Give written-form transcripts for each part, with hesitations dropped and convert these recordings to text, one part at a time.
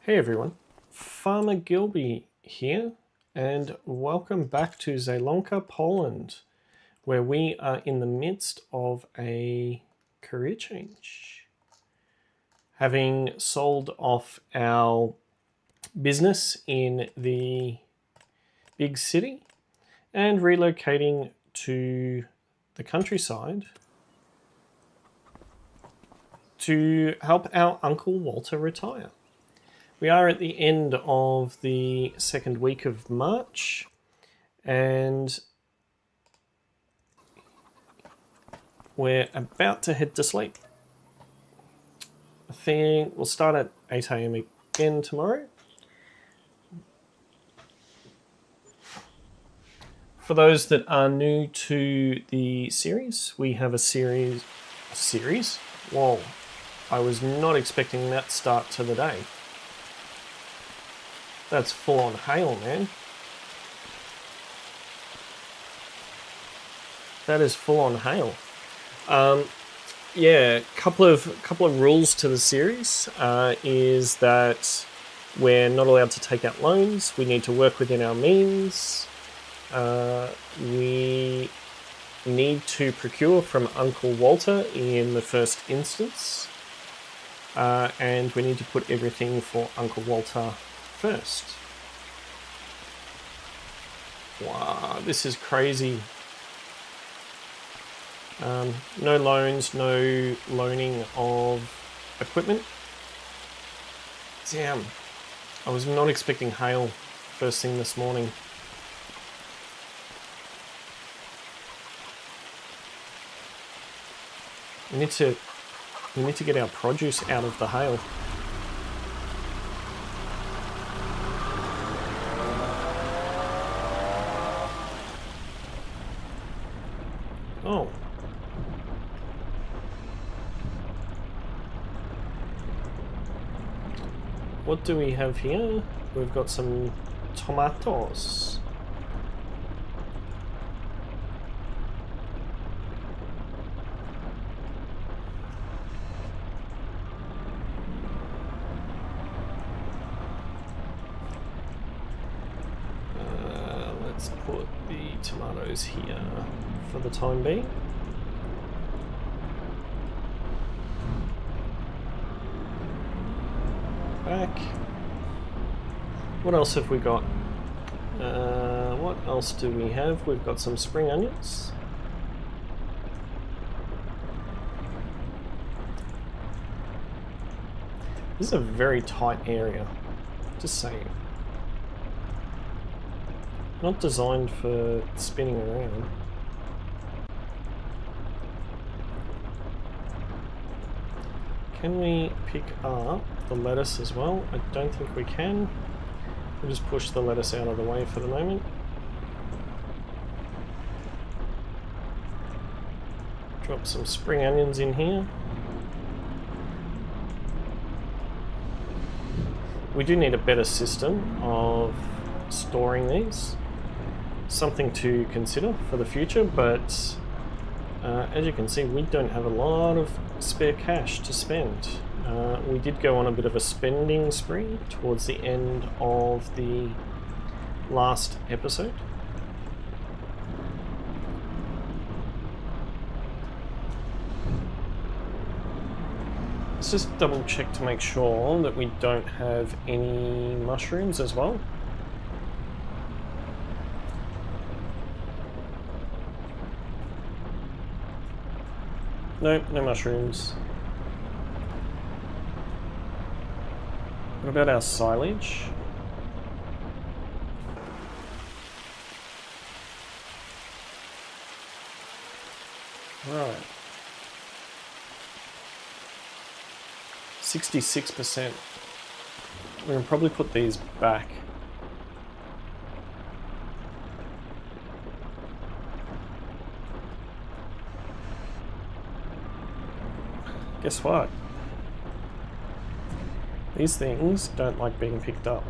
Hey everyone, Farmer Gilby here, and welcome back to Zielonka, Poland, where we are in the midst of a career change. Having sold off our business in the big city and relocating to the countryside to help our Uncle Walter retire. We are at the end of the second week of March, and we're about to head to sleep. I think we'll start at 8 AM again tomorrow. For those that are new to the series, we have a series? Whoa, I was not expecting that start to the day. That's full on hail, man. That is full on hail. Yeah, couple of rules to the series is that we're not allowed to take out loans. We need to work within our means. We need to procure from Uncle Walter in the first instance, and we need to put everything for Uncle Walter first. Wow, this is crazy. No loans, no loaning of equipment. Damn, I was not expecting hail first thing this morning. We need to get our produce out of the hail. Oh. What do we have here? We've got some tomatoes. Let's put the tomatoes here for the time being. Back. What else have we got? What else do we have? We've got some spring onions. This is a very tight area, just saying. Not designed for spinning around. Can we pick up the lettuce as well? I don't think we can. We'll just push the lettuce out of the way for the moment. Drop some spring onions in here. We do need a better system of storing these. Something to consider for the future, but as you can see, we don't have a lot of spare cash to spend. We did go on a bit of a spending spree towards the end of the last episode. Let's just double check to make sure that we don't have any mushrooms as well. Nope, no mushrooms. What about our silage? Right. 66%. We can probably put these back. Guess what? These things don't like being picked up.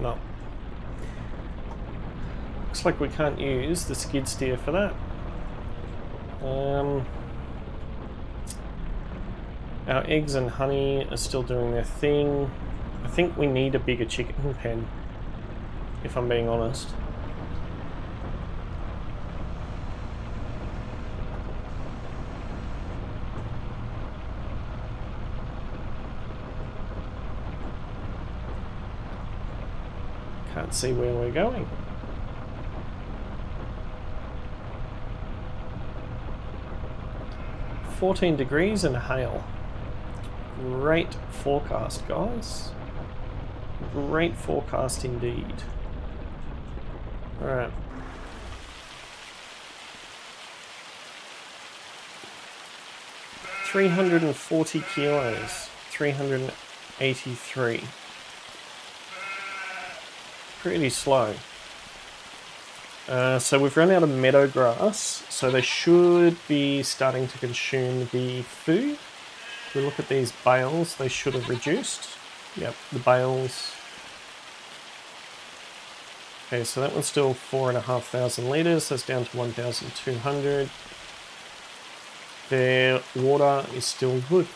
up. Looks like we can't use the skid steer for that. Our eggs and honey are still doing their thing. I think we need a bigger chicken pen, if I'm being honest. Can't see where we're going. $14 degrees and hail. Great forecast, guys. Great forecast indeed. Alright. $340 kilos. 383. Pretty slow. So we've run out of meadow grass, so they should be starting to consume the food. If we look at these bales, they should have reduced. Yep, the bales. Okay, so that one's still 4,500 litres, that's down to 1,200. Their water is still good.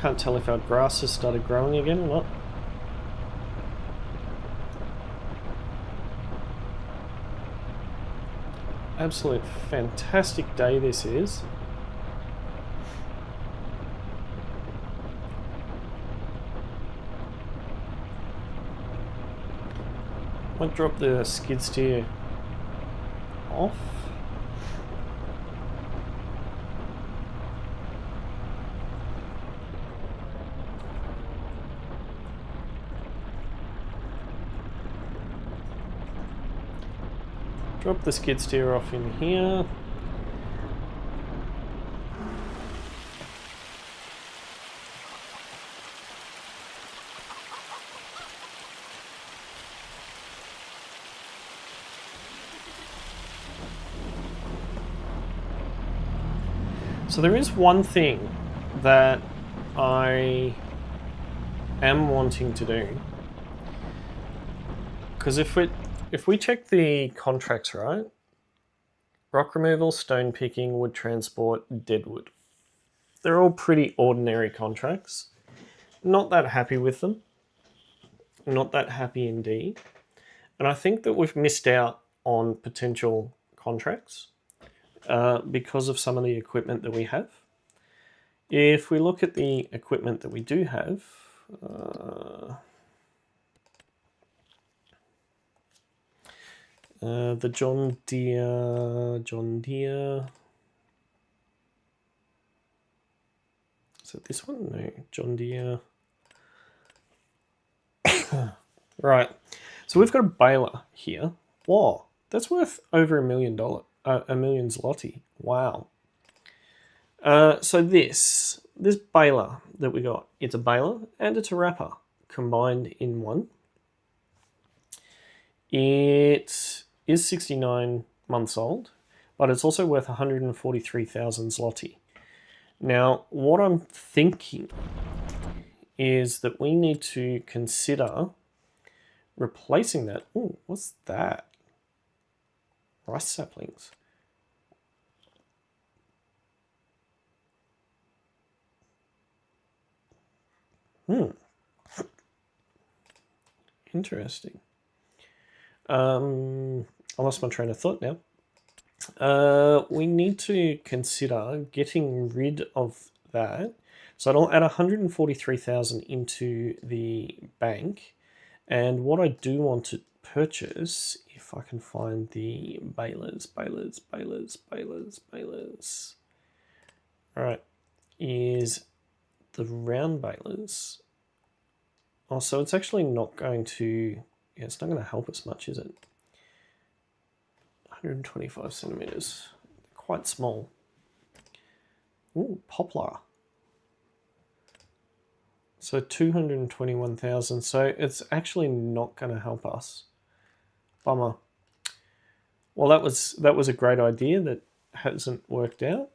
Can't tell if our grass has started growing again or not. Absolute fantastic day this is. Might drop the skid steer off. Drop the skid steer off in here. So there is one thing that I am wanting to do, because if we check the contracts right, rock removal, stone picking, wood transport, Deadwood, they're all pretty ordinary contracts. Not that happy with them. Not that happy indeed. And I think that we've missed out on potential contracts because of some of the equipment that we have. If we look at the equipment that we do have, the John Deere, is it this one? No, John Deere. Right, so we've got a baler here. Wow, that's worth over $1 million, $1 million Zloty. Wow. So this baler that we got, it's a baler and it's a wrapper combined in one. It is 69 months old, but it's also worth 143,000 Zloty. Now, what I'm thinking is that we need to consider replacing that. Oh, what's that? Rice saplings. Interesting. I lost my train of thought now. We need to consider getting rid of that. So I'll add 143,000 into the bank. And what I do want to purchase, if I can find the balers. All right, is the round balers. Oh, so it's actually not going to, yeah, it's not going to help us much, is it? 125 centimeters, quite small. Ooh, poplar. So 221,000. So it's actually not going to help us. Bummer. Well, that was a great idea that hasn't worked out,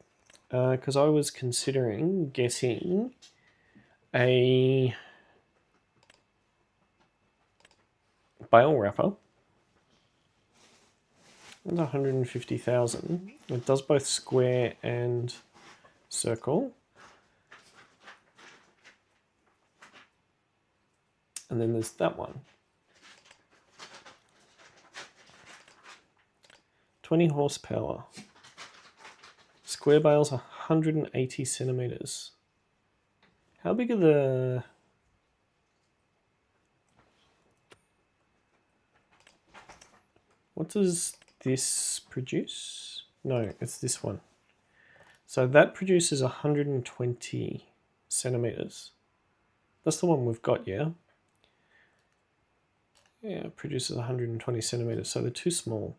because I was considering getting a bale wrapper. It's 150,000. It does both square and circle. And then there's that one. 20 horsepower. Square bales 180 centimeters. How big are the... What does this produce? No, it's this one. So that produces 120 centimeters. That's the one we've got, yeah? Yeah, it produces 120 centimeters, so they're too small.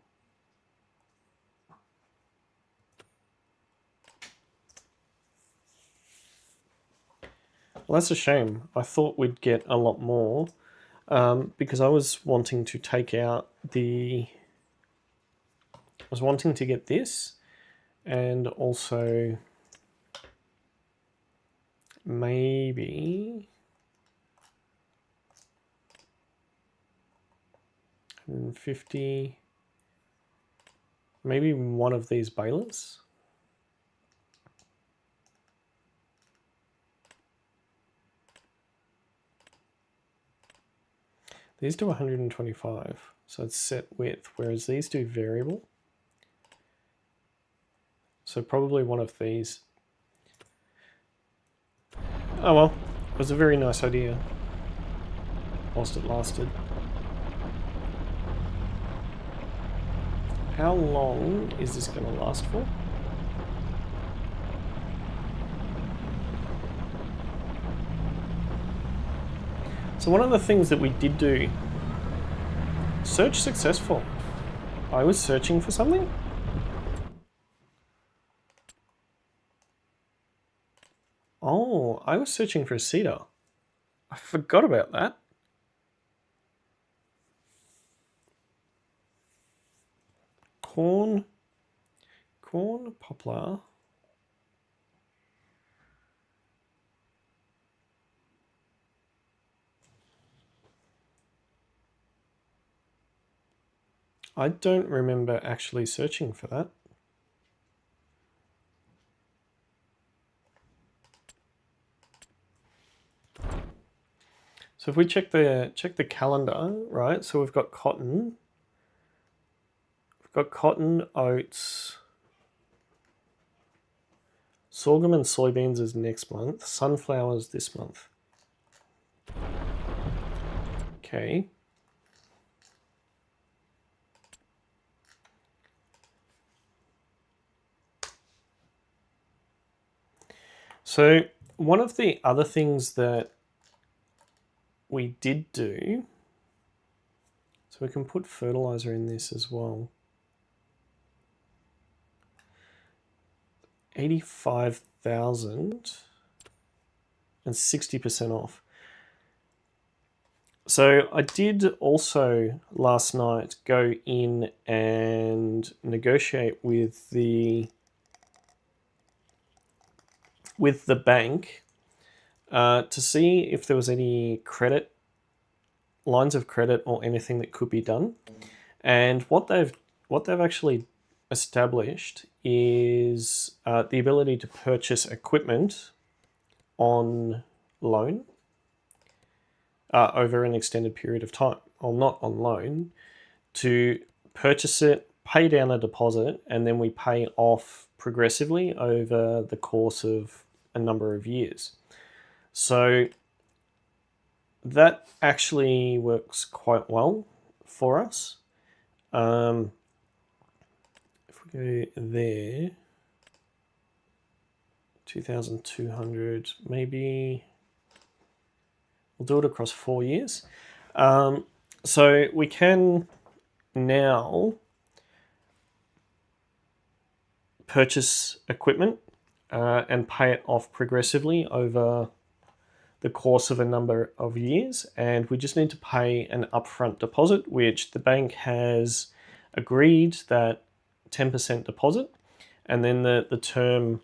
Well, that's a shame. I thought we'd get a lot more, because I was wanting to take out the... I was wanting to get this, and also maybe 150, maybe one of these balers. These do 125, so it's set width, whereas these do variable. So probably one of these. Oh well, it was a very nice idea, whilst it lasted. How long is this going to last for? So one of the things that we did do, search successful. I was searching for something. Oh, I was searching for a seeder. I forgot about that. Corn, poplar. I don't remember actually searching for that. So if we check the calendar, right? So we've got cotton. We've got cotton, oats, sorghum and soybeans is next month. Sunflowers this month. Okay. So one of the other things that we did do, so we can put fertilizer in this as well. 85,000 and 60% off. So I did also last night go in and negotiate with the bank to see if there was any credit, lines of credit or anything that could be done. And what they've actually established is the ability to purchase equipment on loan over an extended period of time. Well, not on loan, to purchase it, pay down a deposit, and then we pay off progressively over the course of a number of years. So that actually works quite well for us. If we go there, 2,200, maybe we'll do it across 4 years. So we can now purchase equipment and pay it off progressively over the course of a number of years, and we just need to pay an upfront deposit, which the bank has agreed that 10% deposit, and then the term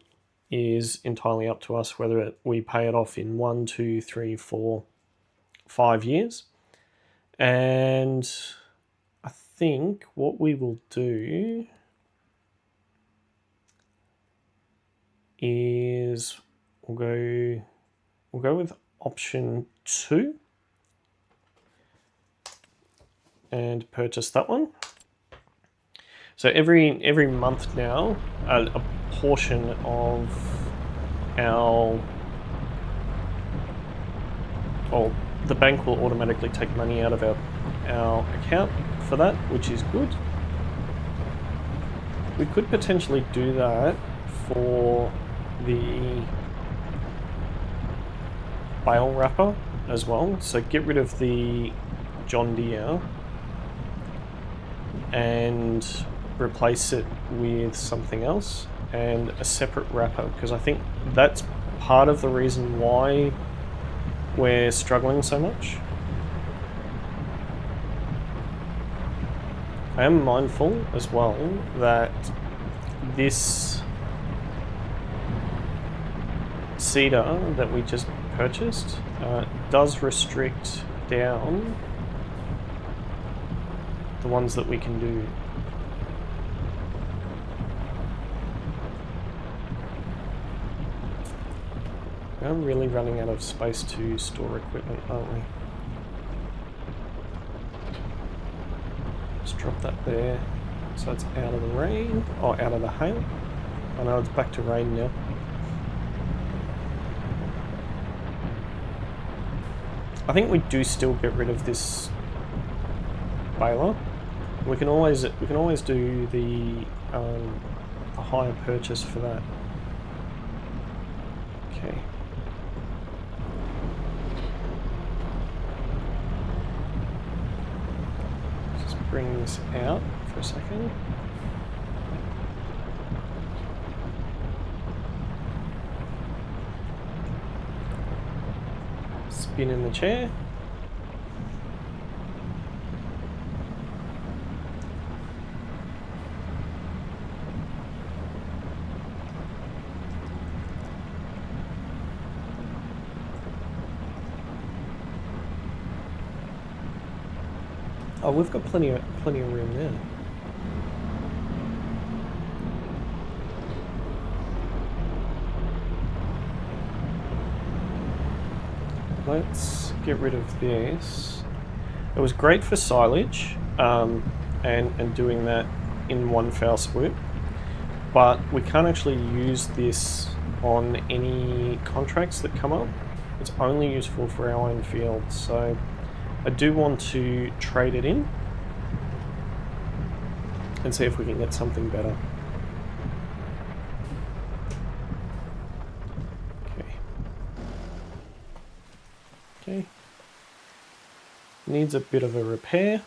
is entirely up to us whether we pay it off in 1, 2, 3, 4, 5 years. And I think what we will do is we'll go with option 2 and purchase that one. So every month now, a portion of the bank will automatically take money out of our account for that, which is good. We could potentially do that for the bale wrapper as well. So get rid of the John Deere and replace it with something else and a separate wrapper, because I think that's part of the reason why we're struggling so much. I am mindful as well that this seeder that we just purchased does restrict down the ones that we can do. We're really running out of space to store equipment, aren't we? Let's drop that there so it's out of the rain, or out of the hail. I know it's back to rain now. I think we do still get rid of this baler. We can always do the hire purchase for that. Okay. Just bring this out for a second. Spin in the chair. Oh, we've got plenty of room there. Let's get rid of this. It was great for silage and doing that in one foul swoop, but we can't actually use this on any contracts that come up. It's only useful for our own field, so I do want to trade it in and see if we can get something better. Okay. Needs a bit of a repair.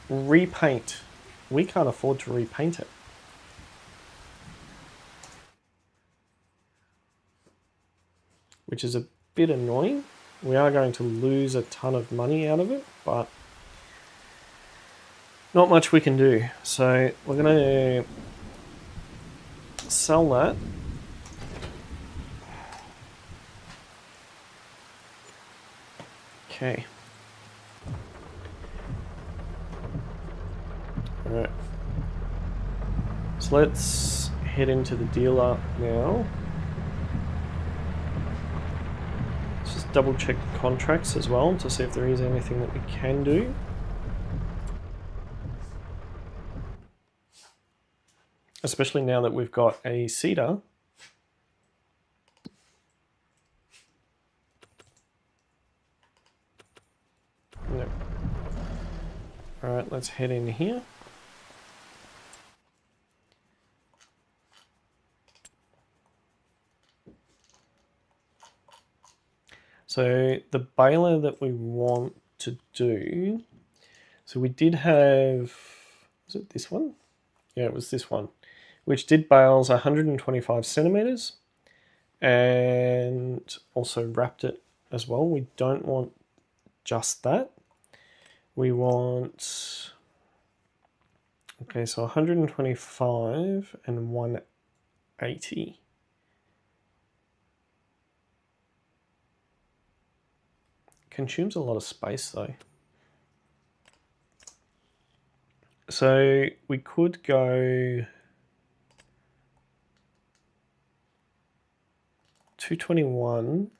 Repaint. We can't afford to repaint it. Which is a bit annoying. We are going to lose a ton of money out of it, but not much we can do. So we're going to sell that. Okay. Alright. So let's head into the dealer now. Let's just double check the contracts as well to see if there is anything that we can do. Especially now that we've got a seeder. No. Alright, let's head in here. So the baler that we want to do, so we did have, was it this one? Yeah, it was this one, which did bales 125 centimeters. and also wrapped it as well. We don't want just that. We want, okay, so 125 and 180. Consumes a lot of space though. So we could go 221,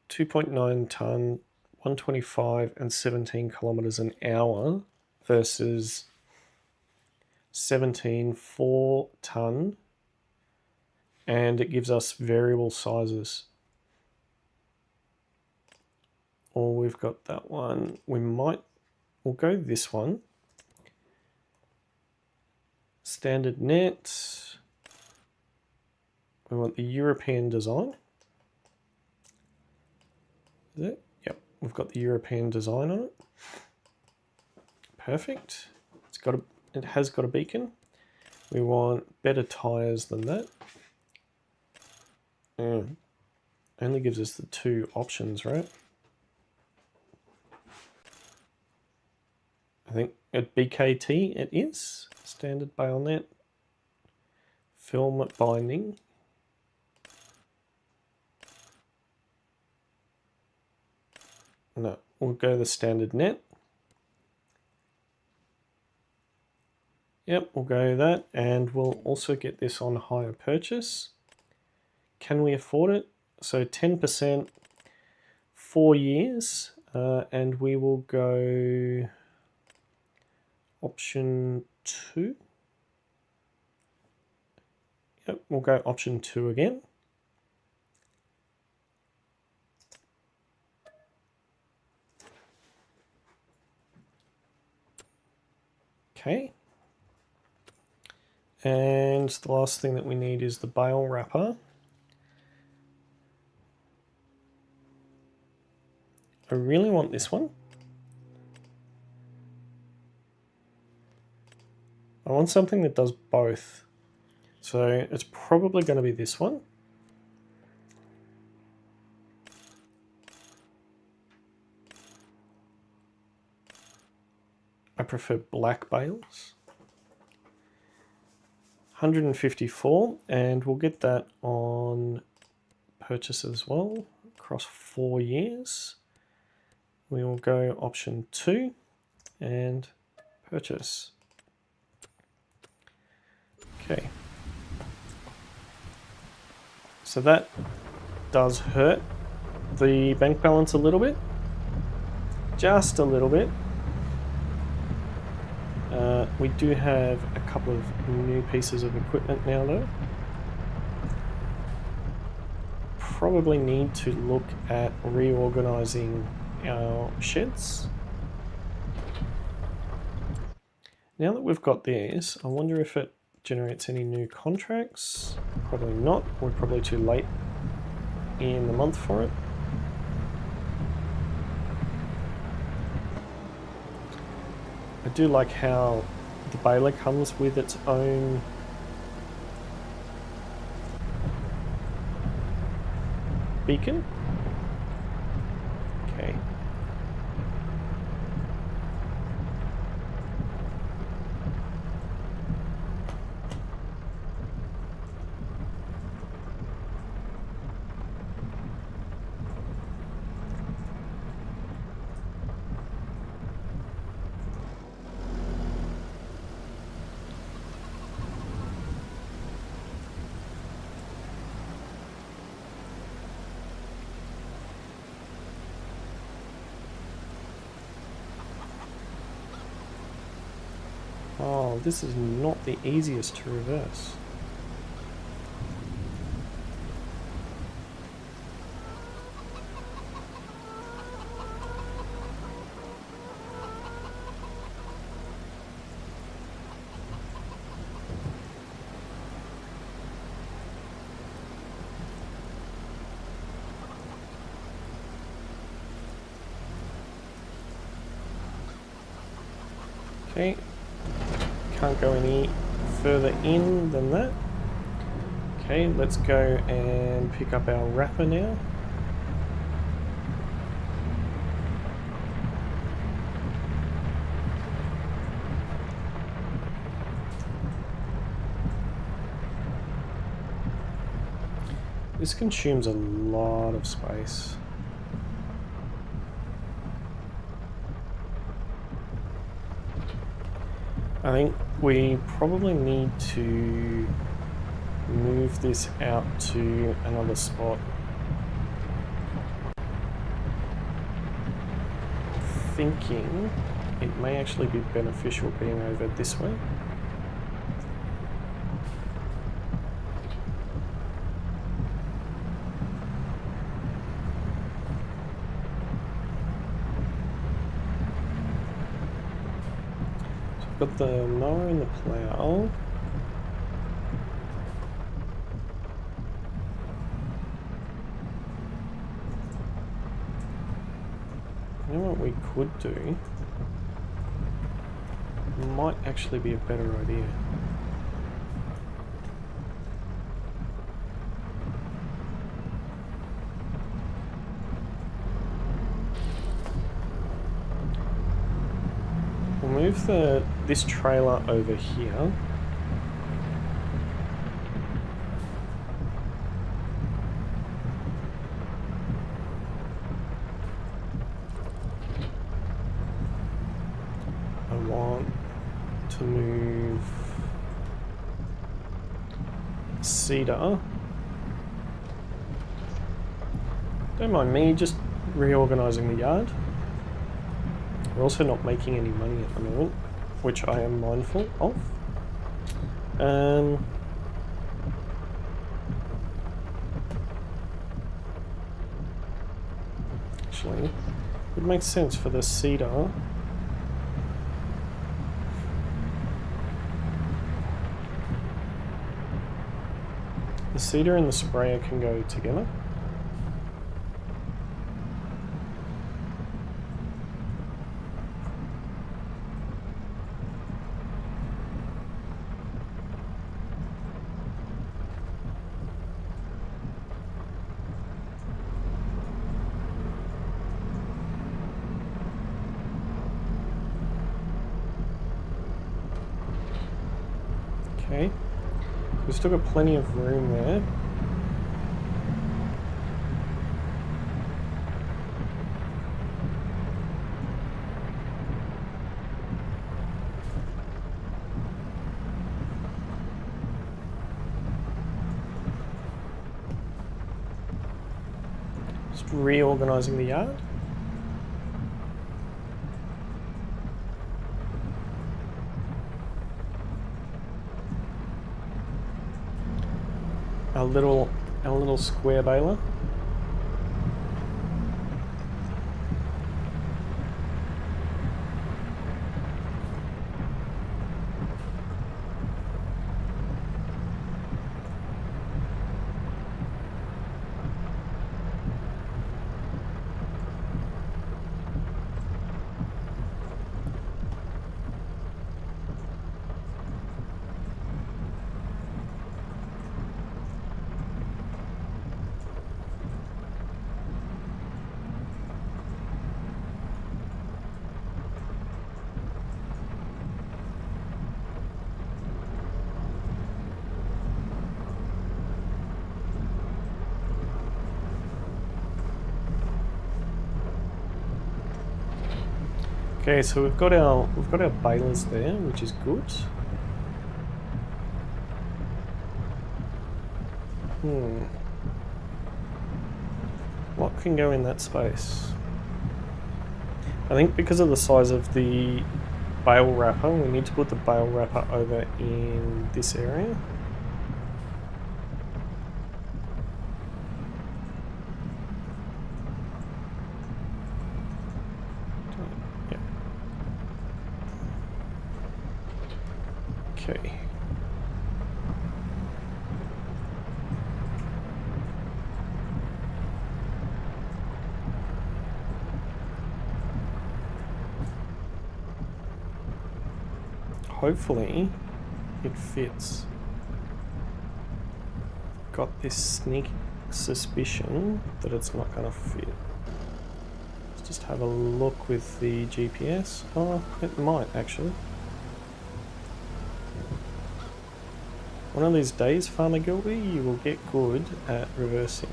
2.9 ton, 125 and 17 kilometers an hour versus 17 4 ton, and it gives us variable sizes. Or we've got that one. We'll go this one. Standard net. We want the European design. Is it? Yep, we've got the European design on it. Perfect. It has got a beacon. We want better tires than that. Only gives us the 2 options, right? I think at BKT it is. Standard Bale net. Film binding. No, we'll go the standard net. Yep, we'll go that, and we'll also get this on hire purchase. Can we afford it? So 10%, 4 years, and we will go option 2. Yep, we'll go option 2 again. Okay. And the last thing that we need is the bale wrapper. I really want this one. I want something that does both. So it's probably going to be this one. I prefer black bales. 154, and we'll get that on purchase as well across 4 years. We will go option 2 and purchase. Okay. So that does hurt the bank balance a little bit. Just a little bit. We do have a couple of new pieces of equipment now though. Probably need to look at reorganizing our sheds. Now that we've got this, I wonder if it generates any new contracts. Probably not. We're probably too late in the month for it. I do like how the baler comes with its own beacon. Okay. Oh, this is not the easiest to reverse. Okay. Can't go any further in than that. Okay, let's go and pick up our wrapper now. This consumes a lot of space. I think we probably need to move this out to another spot. Thinking it may actually be beneficial being over this way. So I've got the mower and the plough. You know what we could do? Might actually be a better idea. We'll move this trailer over here. To move cedar. Don't mind me just reorganizing the yard. We're also not making any money at the moment, which I am mindful of. Actually, it makes sense for the cedar. The seeder and the sprayer can go together. Okay. We've still got plenty of room there. Just reorganizing the yard. Our little square baler. Okay, so we've got our balers there, which is good. What can go in that space? I think because of the size of the bale wrapper, we need to put the bale wrapper over in this area. Okay. Hopefully it fits. got this sneak suspicion that it's not going to fit. Let's just have a look with the GPS. Oh, it might actually. One of these days, Farmer Gilby, you will get good at reversing.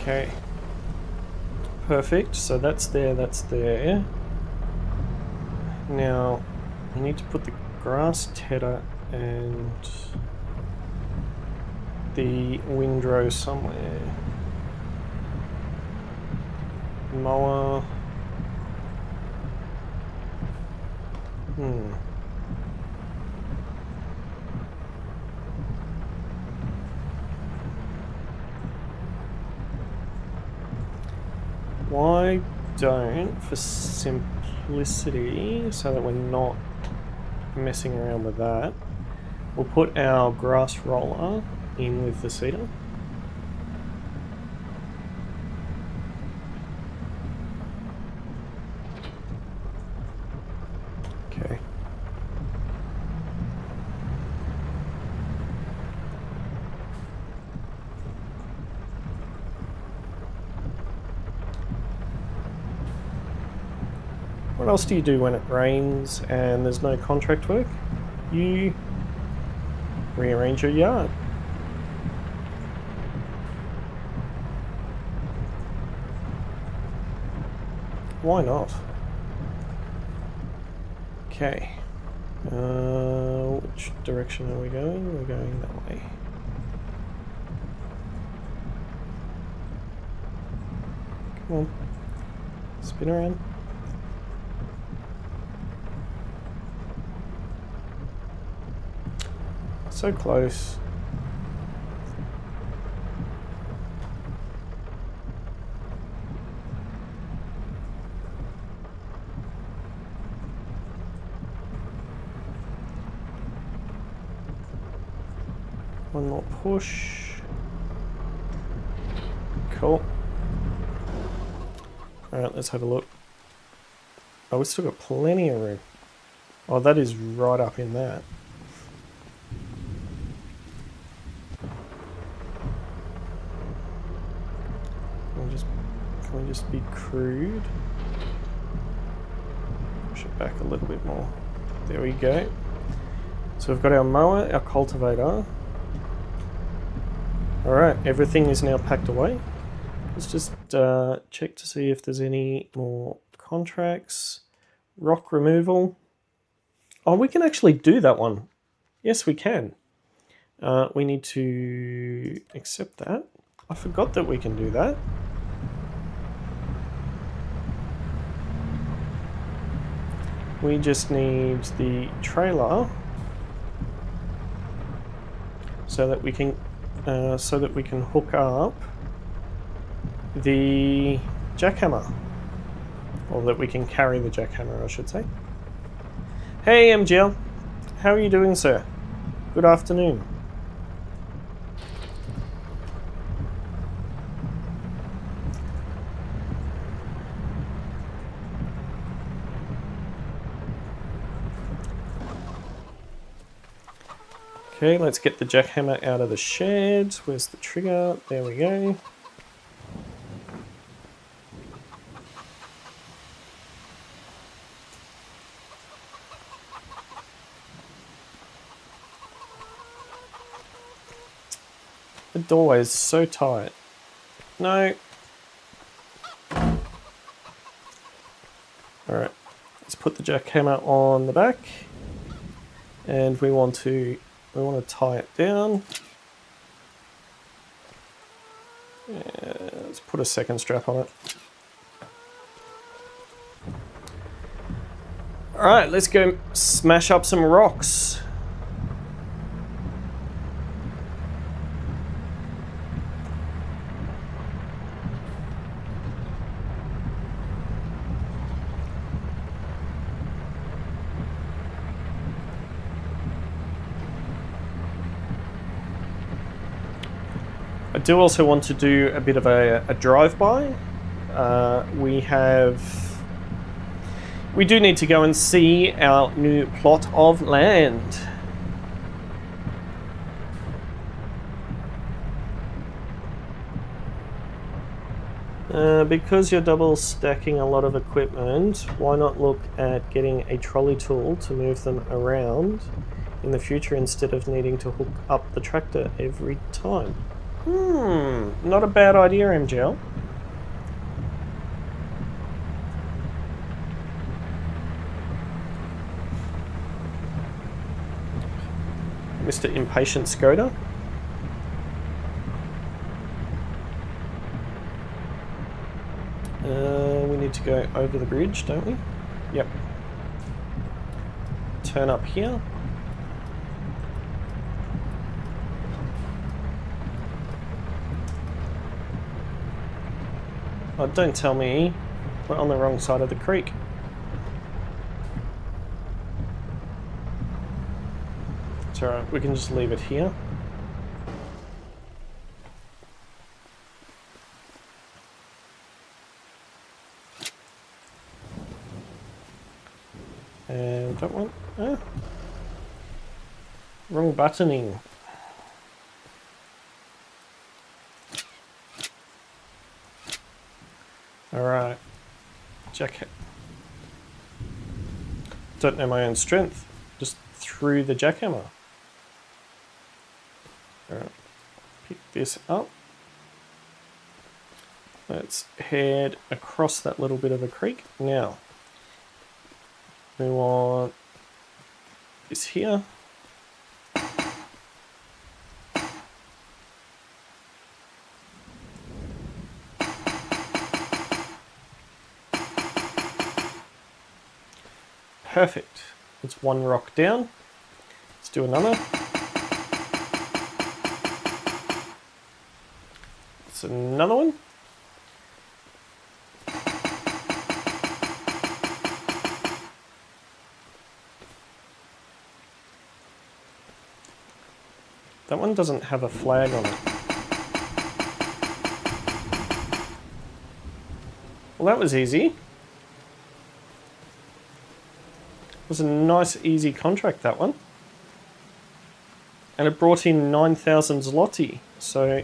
Okay, perfect. So that's there, that's there. Now, we need to put the grass tedder and the windrow somewhere. Mower. Why don't, for simplicity, so that we're not messing around with that, we'll put our grass roller in with the seeder. Okay. What else do you do when it rains and there's no contract work? You rearrange your yard. Why not? Okay. Which direction are we going? We're going that way. Come on. Spin around. So close. One more push. Cool. Alright, let's have a look. Oh, we've still got plenty of room. Oh, that is right up in that. Can we just be crude? Push it back a little bit more. There we go. So we've got our mower, our cultivator. Alright, everything is now packed away. Let's just check to see if there's any more contracts. Rock removal. Oh, we can actually do that one. Yes, we can. We need to accept that. I forgot that we can do that. We just need the trailer so that we can hook up the jackhammer, or that we can carry the jackhammer, I should say. Hey MGL, how are you doing, sir? Good afternoon. Okay, let's get the jackhammer out of the shed. Where's the trigger? There we go. The doorway is so tight. No. Alright, let's put the jackhammer on the back. And we want to tie it down. Let's put a second strap on it. Alright, let's go smash up some rocks. do also want to do a bit of a drive-by. We do need to go and see our new plot of land. Because you're double stacking a lot of equipment, why not look at getting a trolley tool to move them around in the future instead of needing to hook up the tractor every time? Not a bad idea, MGL. Mr. Impatient Skoda. We need to go over the bridge, don't we? Yep. Turn up here. Oh, don't tell me we're on the wrong side of the creek. It's alright, we can just leave it here. And that one. Wrong buttoning. Alright. Don't know my own strength. Just threw the jackhammer. Alright. Pick this up. Let's head across that little bit of a creek. Now, we want this here. Perfect. It's one rock down. Let's do another. It's another one. That one doesn't have a flag on it. Well, that was easy. It was a nice, easy contract, that one. And it brought in 9,000 Zloty. So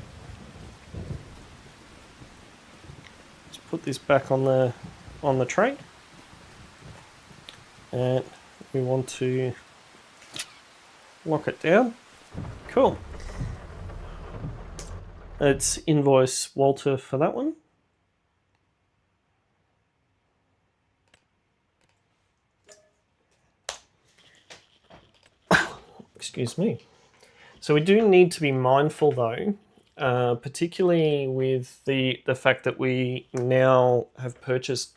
let's put this back on the tray. And we want to lock it down. Cool. Let's invoice Walter for that one. Excuse me. So we do need to be mindful though, particularly with the fact that we now have purchased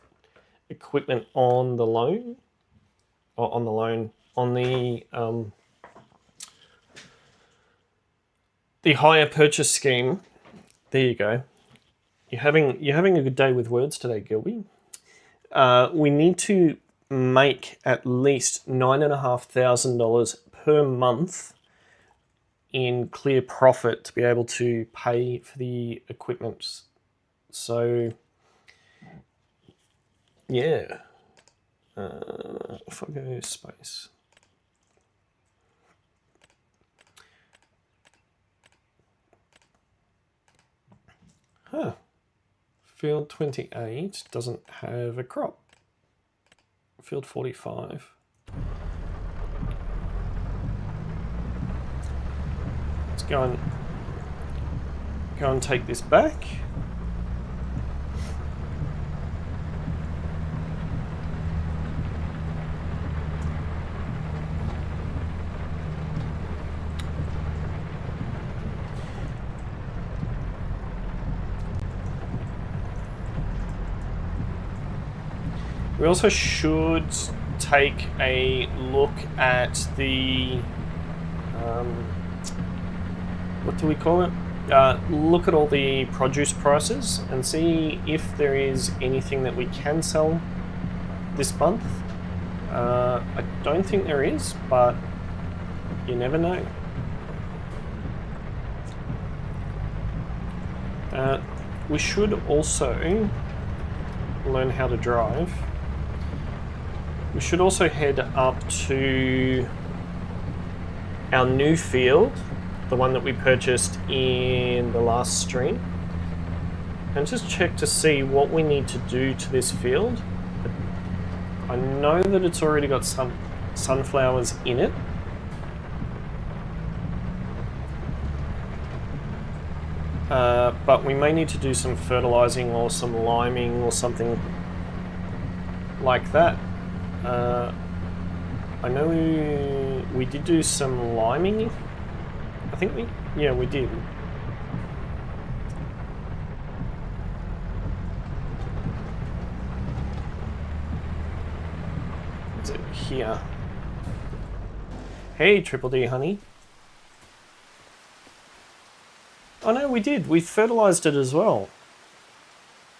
equipment on the loan, on the hire purchase scheme. There you go. You're having a good day with words today, Gilby. We need to make at least $9,500 per month in clear profit to be able to pay for the equipment. So, yeah. If I go space. Huh. Field 28 doesn't have a crop. Field 45. Let's go and take this back. We also should take a look at the, what do we call it? Look at all the produce prices and see if there is anything that we can sell this month. I don't think there is, but you never know. We should also learn how to drive. We should also head up to our new field, the one that we purchased in the last stream, and just check to see what we need to do to this field. I know that it's already got some sunflowers in it. But we may need to do some fertilizing or some liming or something like that. I know we did do some liming. I think we did. Is it here? Hey, Triple D, honey. Oh no, we did. We fertilized it as well.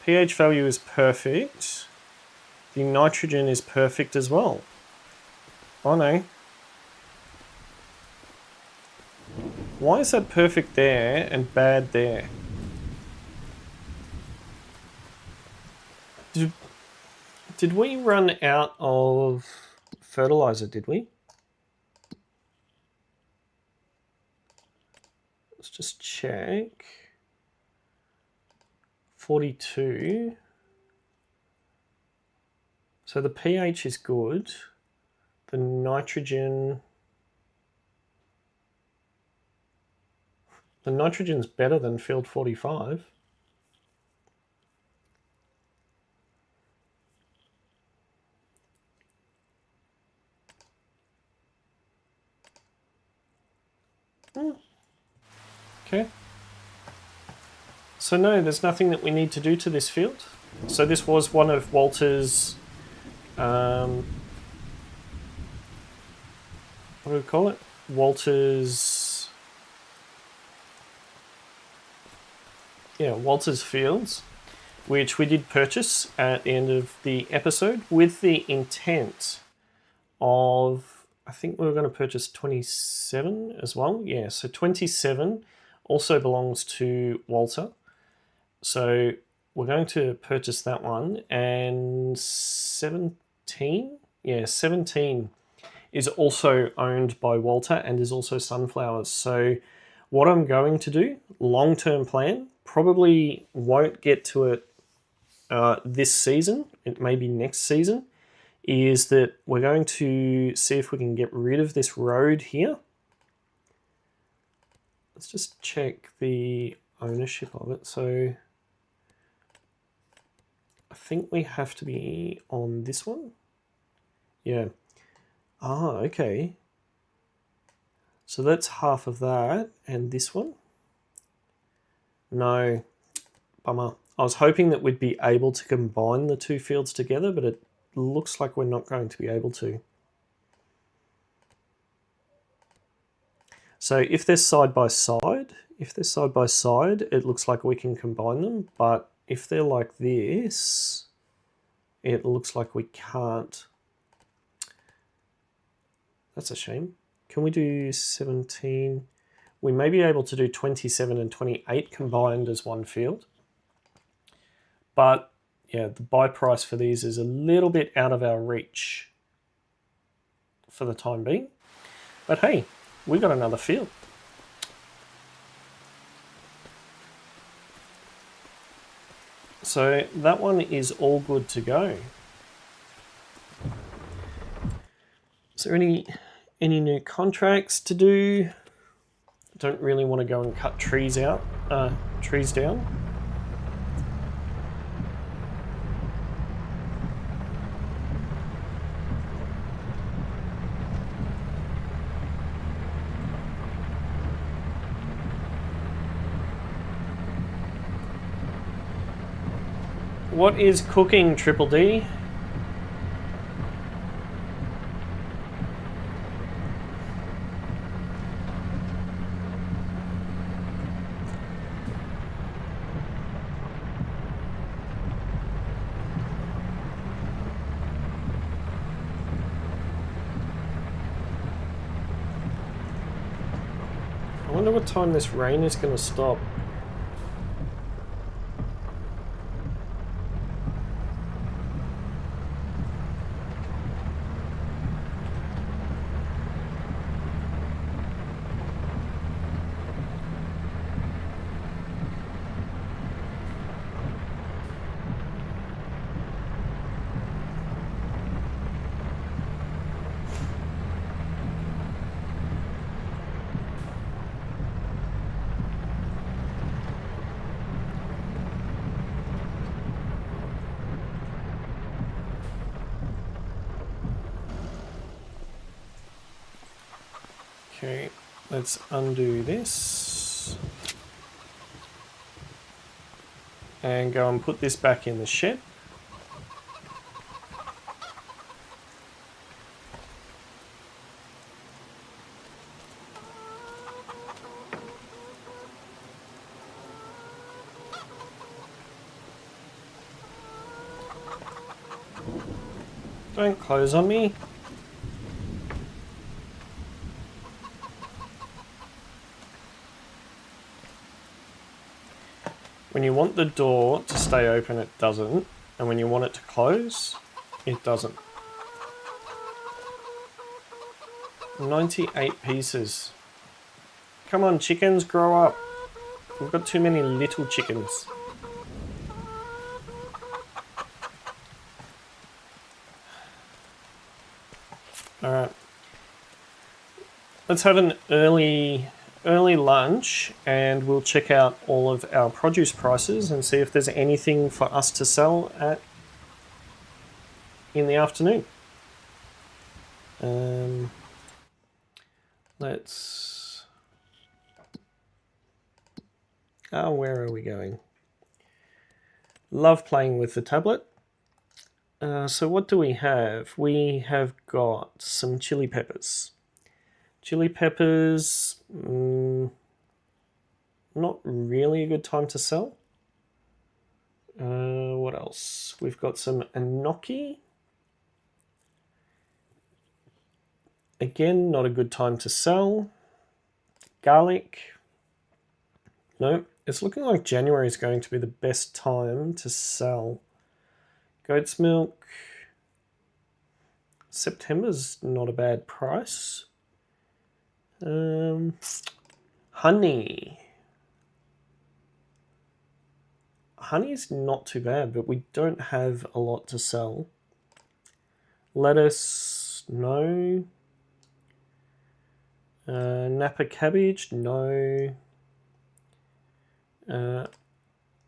pH value is perfect. The nitrogen is perfect as well. Oh no. Why is that perfect there and bad there? Did we run out of fertilizer, did we? Let's just check. 42. So the pH is good. The nitrogen's better than field 45. Okay. So no, there's nothing that we need to do to this field. So this was one of Walter's, what do we call it? Walter's fields, which we did purchase at the end of the episode with the intent of, I think we were going to purchase 27 as well. Yeah, so 27 also belongs to Walter. So we're going to purchase that one, and 17? Yeah, 17 is also owned by Walter and is also sunflowers. So what I'm going to do, long-term plan, probably won't get to it this season, it may be next season, is that we're going to see if we can get rid of this road here. Let's just check the ownership of it. So I think we have to be on this one. Yeah. Ah, okay. So that's half of that, and this one? No, bummer. I was hoping that we'd be able to combine the two fields together, but it looks like we're not going to be able to. So if they're side by side, it looks like we can combine them, but if they're like this, it looks like we can't. That's a shame. Can we do 17? We may be able to do 27 and 28 combined as one field. But yeah, the buy price for these is a little bit out of our reach for the time being. But hey, we got another field. So that one is all good to go. Is there any new contracts to do? I don't really want to go and cut trees down. What is cooking, Triple D? I wonder what time this rain is going to stop. Okay, let's undo this. And go and put this back in the shed. Don't close on me. When you want the door to stay open, it doesn't. And when you want it to close, it doesn't. 98 pieces. Come on, chickens, grow up. We've got too many little chickens. Alright. Let's have an early lunch and we'll check out all of our produce prices and see if there's anything for us to sell in the afternoon. Where are we going? Love playing with the tablet. So what do we have? We have got some chili peppers. Chili peppers, not really a good time to sell. What else? We've got some enoki. Again, not a good time to sell. Garlic. No, it's looking like January is going to be the best time to sell. Goat's milk. September's not a bad price. Honey. Honey's not too bad, but we don't have a lot to sell. Lettuce, no. Napa cabbage, no.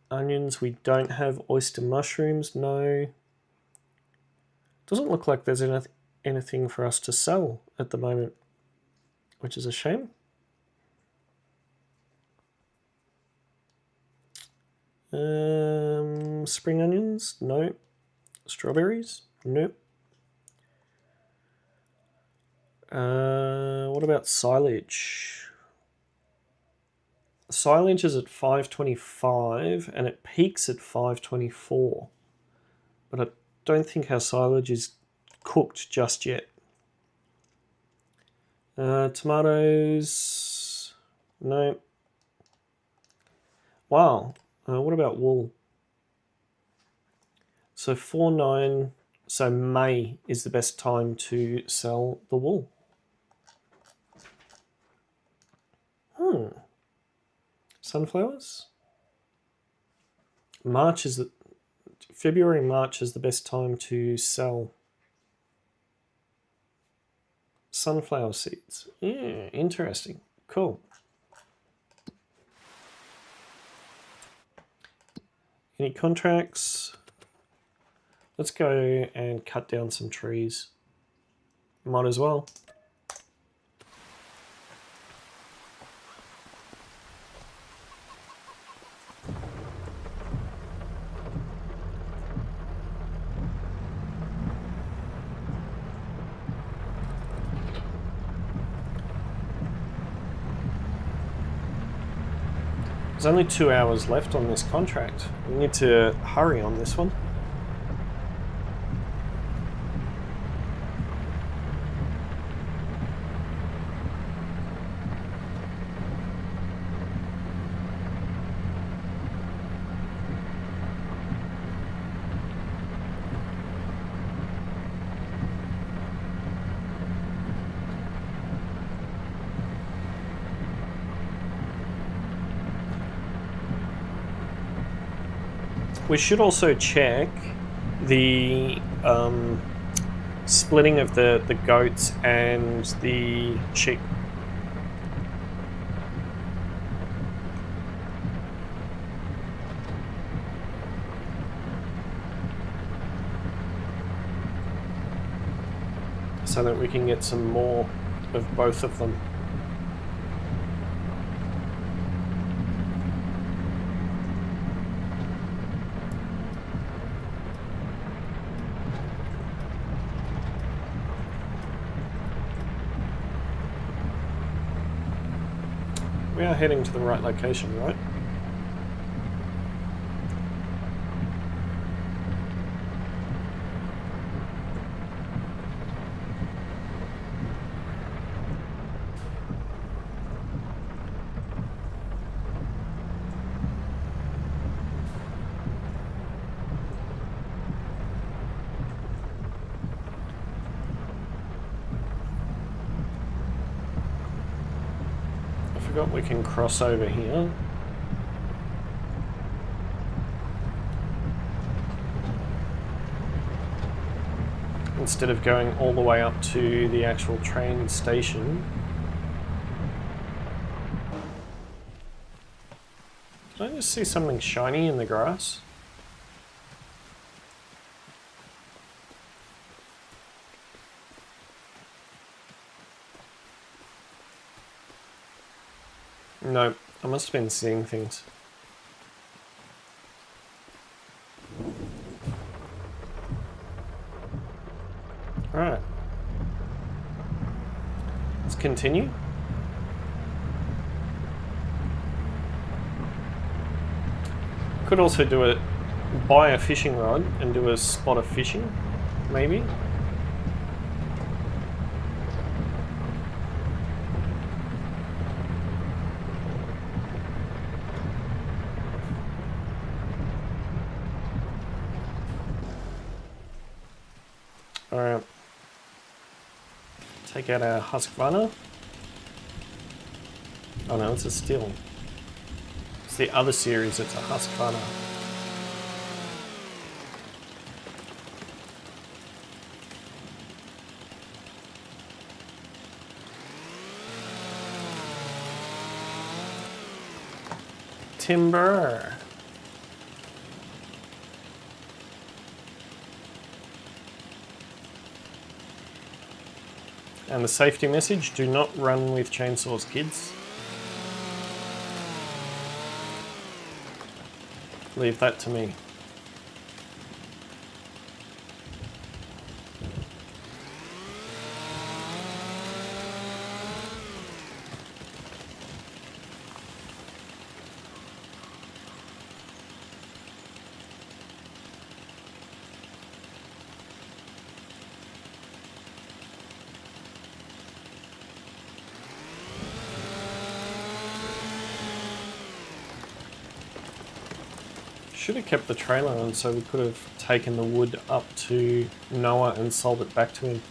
Onions, we don't have. Oyster mushrooms, no. Doesn't look like there's anything for us to sell at the moment, which is a shame. Spring onions, no. Strawberries, nope. What about silage? Silage is at $5.25 and it peaks at $5.24, but I don't think our silage is cooked just yet. Tomatoes, no. Wow, what about wool? So $4.9, so May is the best time to sell the wool. Sunflowers? February, March is the best time to sell sunflower seeds. Yeah, interesting. Cool. Any contracts? Let's go and cut down some trees. Might as well. There's only 2 hours left on this contract. We need to hurry on this one. We should also check the splitting of the goats and the sheep. So that we can get some more of both of them. We are heading to the right location, right? We can cross over here. Instead of going all the way up to the actual train station. Did I just see something shiny in the grass? No, I must have been seeing things. Alright. Let's continue. Could also do it, buy a fishing rod and do a spot of fishing, maybe. Alright. Take out our Husqvarna. Oh no, it's a Stihl. It's the other series, it's a Husqvarna. Timber. And the safety message, do not run with chainsaws, kids. Leave that to me. Should have kept the trailer on so we could have taken the wood up to Noah and sold it back to him.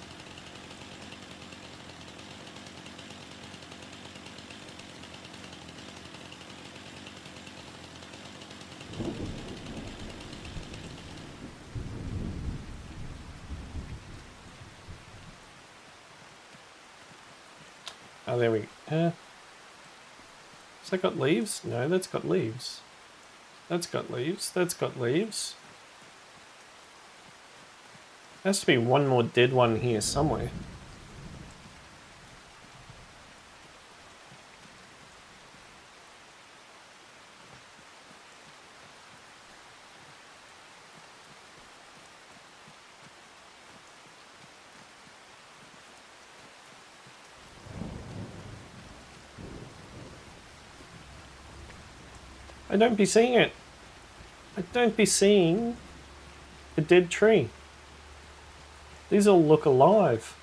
Oh, there we go. Has that got leaves? No, that's got leaves. That's got leaves. That's got leaves. There has to be one more dead one here somewhere. I don't be seeing it. I don't be seeing a dead tree. These all look alive.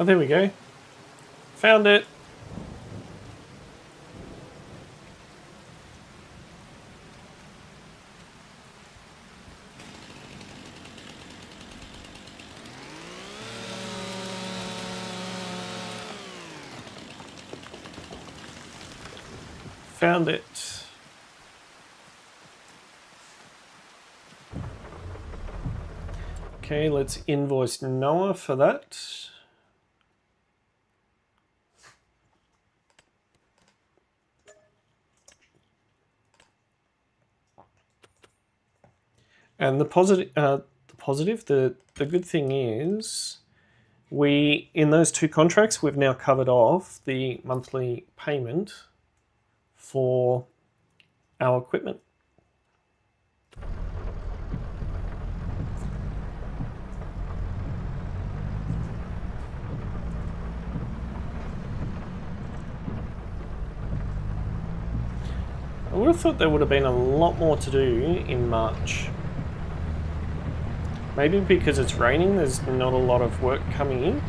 Oh, there we go. Found it. Found it. Okay, let's invoice Noah for that. And the good thing is, in those two contracts, we've now covered off the monthly payment for our equipment. I would have thought there would have been a lot more to do in March. Maybe because it's raining, there's not a lot of work coming in.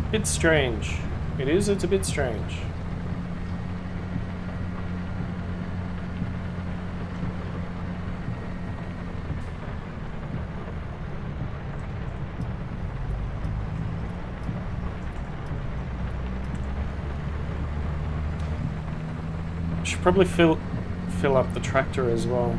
Bit strange. It's a bit strange. Should probably fill up the tractor as well.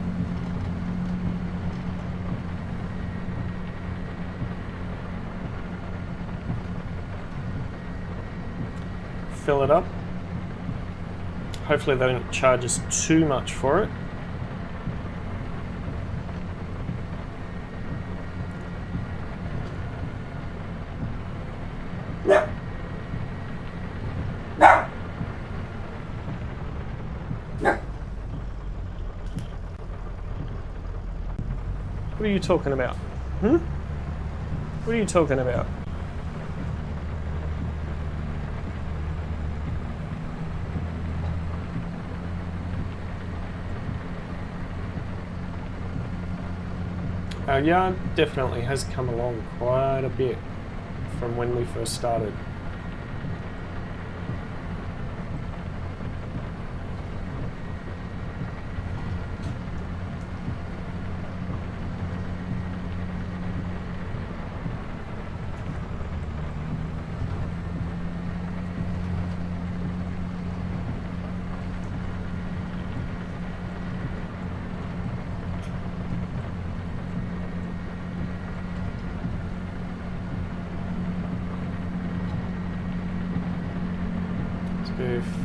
Fill it up. Hopefully they don't charge us too much for it. What are you talking about? What are you talking about? Our yard definitely has come along quite a bit from when we first started.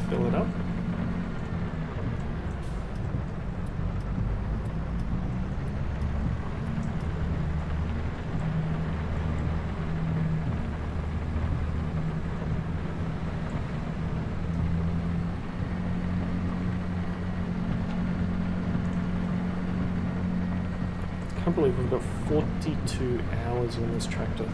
Fill it up. I can't believe we've got 42 hours on this tractor.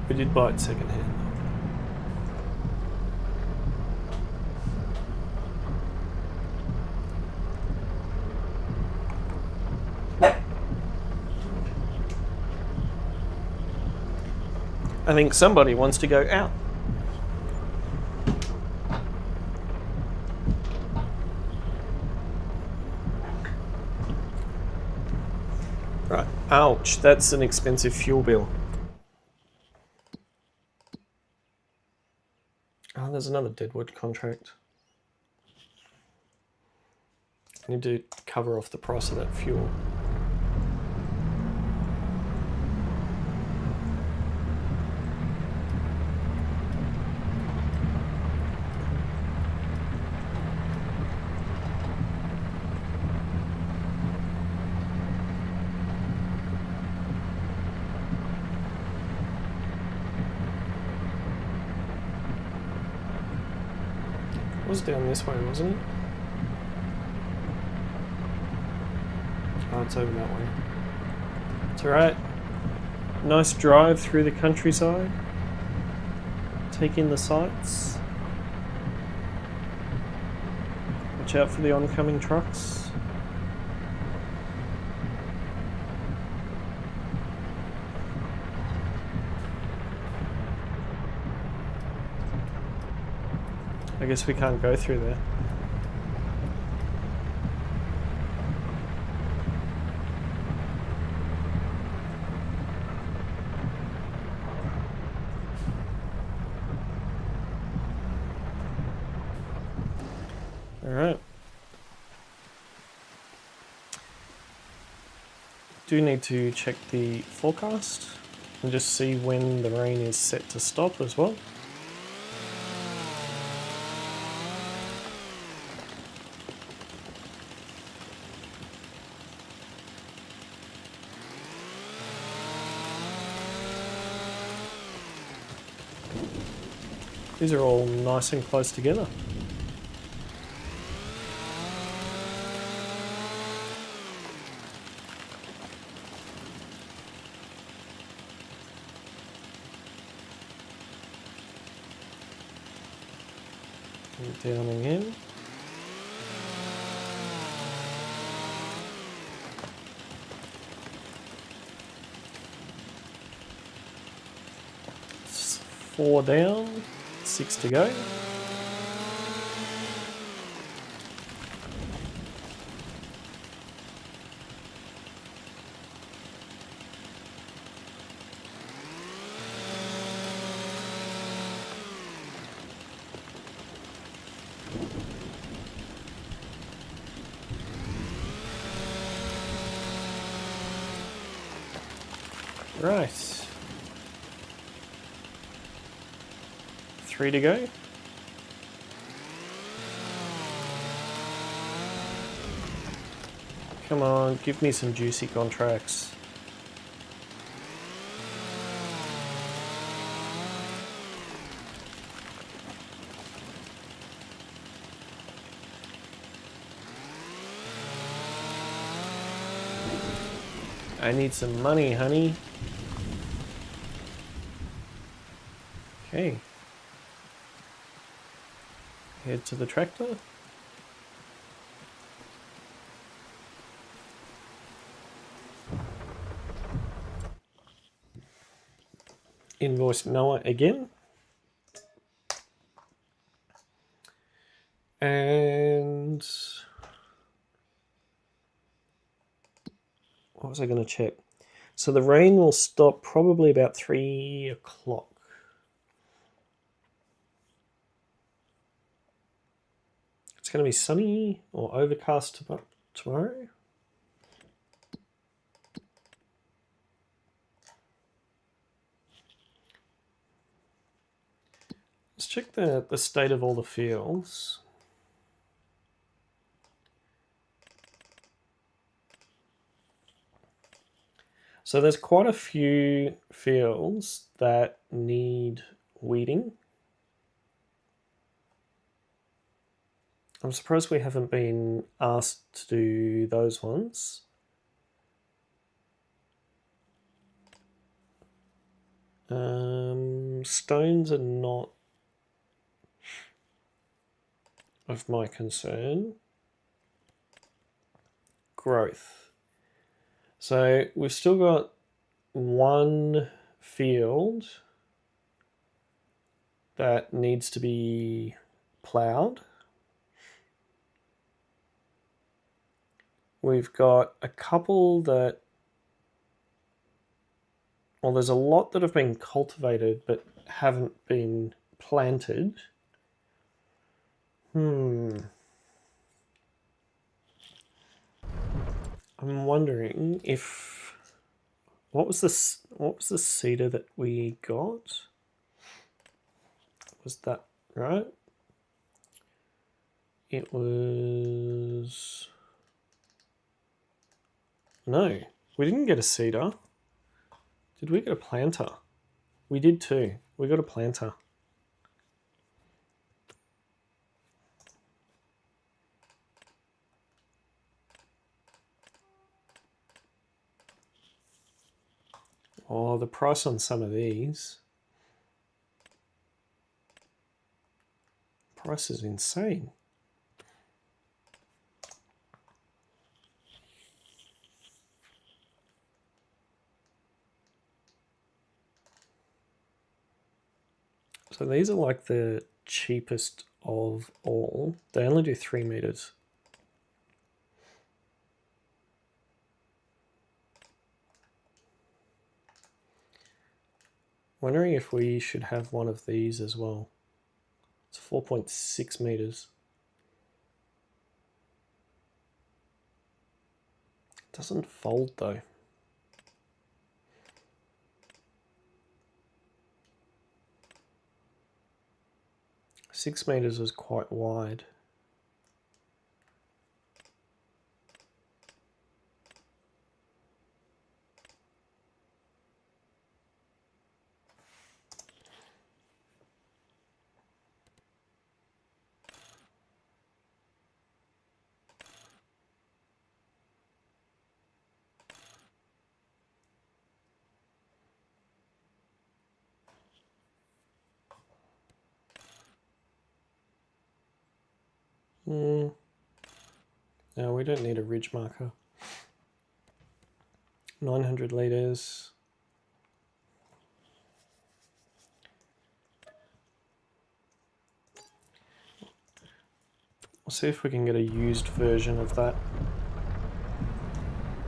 We did buy it second hand. I think somebody wants to go out. Right, ouch, that's an expensive fuel bill. Oh, there's another Deadwood contract. I need to cover off the price of that fuel. It was down this way, wasn't it? Oh, it's over that way. It's alright. Nice drive through the countryside. Take in the sights. Watch out for the oncoming trucks. I guess we can't go through there. Alright. Do need to check the forecast and just see when the rain is set to stop as well. These are all nice and close together. Down again. It's 4 down, 6 to go. Right. 3 to go. Come on, give me some juicy contracts. I need some money, honey. Okay. Head to the tractor. Invoice Noah again. And what was I going to check? So the rain will stop probably about 3 o'clock. It's going to be sunny or overcast tomorrow. Let's check the state of all the fields. So there's quite a few fields that need weeding. I'm surprised we haven't been asked to do those ones. Stones are not of my concern. Growth. So we've still got one field that needs to be ploughed. We've got a couple that, well, there's a lot that have been cultivated but haven't been planted. I'm wondering if what was the seeder that we got? Was that right? It was, no, we didn't get a seeder. Did we get a planter? We did too. We got a planter. Oh, the price on some of these. Price is insane. So these are like the cheapest of all. They only do 3 meters. Wondering if we should have one of these as well. It's 4.6 meters. Doesn't fold though. 6 meters is quite wide. No, we don't need a ridge marker. 900 litres. We'll see if we can get a used version of that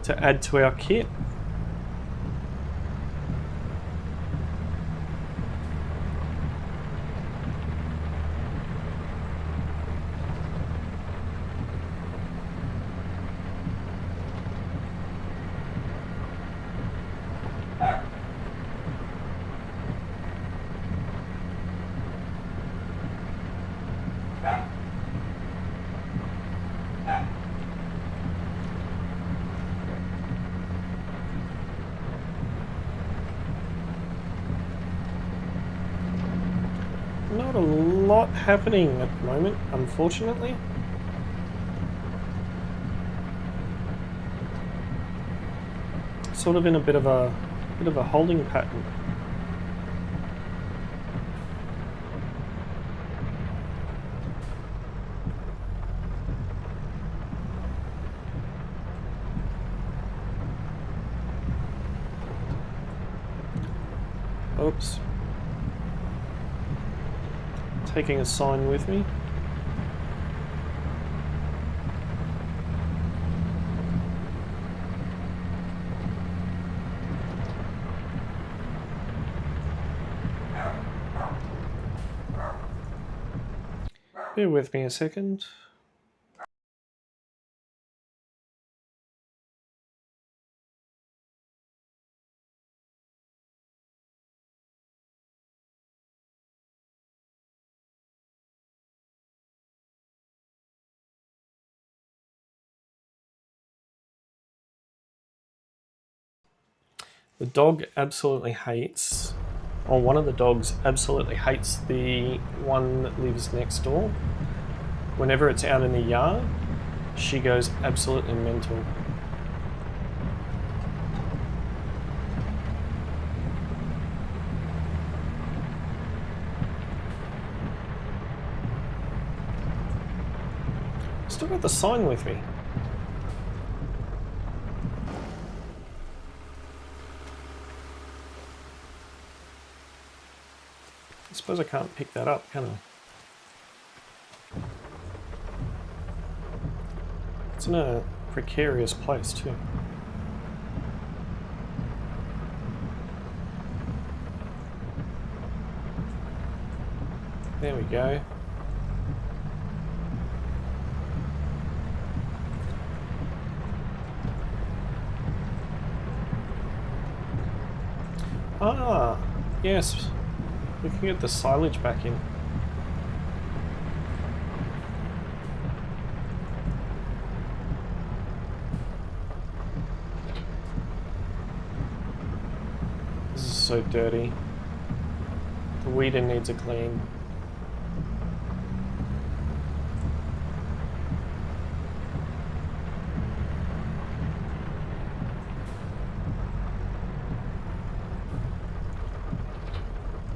to add to our kit. Not a lot happening at the moment, unfortunately. Sort of in a bit of a holding pattern. Oops. Taking a sign with me. Bear with me a second. The dog absolutely hates, or one of the dogs absolutely hates the one that lives next door. Whenever it's out in the yard, she goes absolutely mental. Still got the sign with me. I suppose I can't pick that up, can I? It's in a precarious place too. There we go. Ah, yes. We can get the silage back in. This is so dirty. The weeder needs a clean.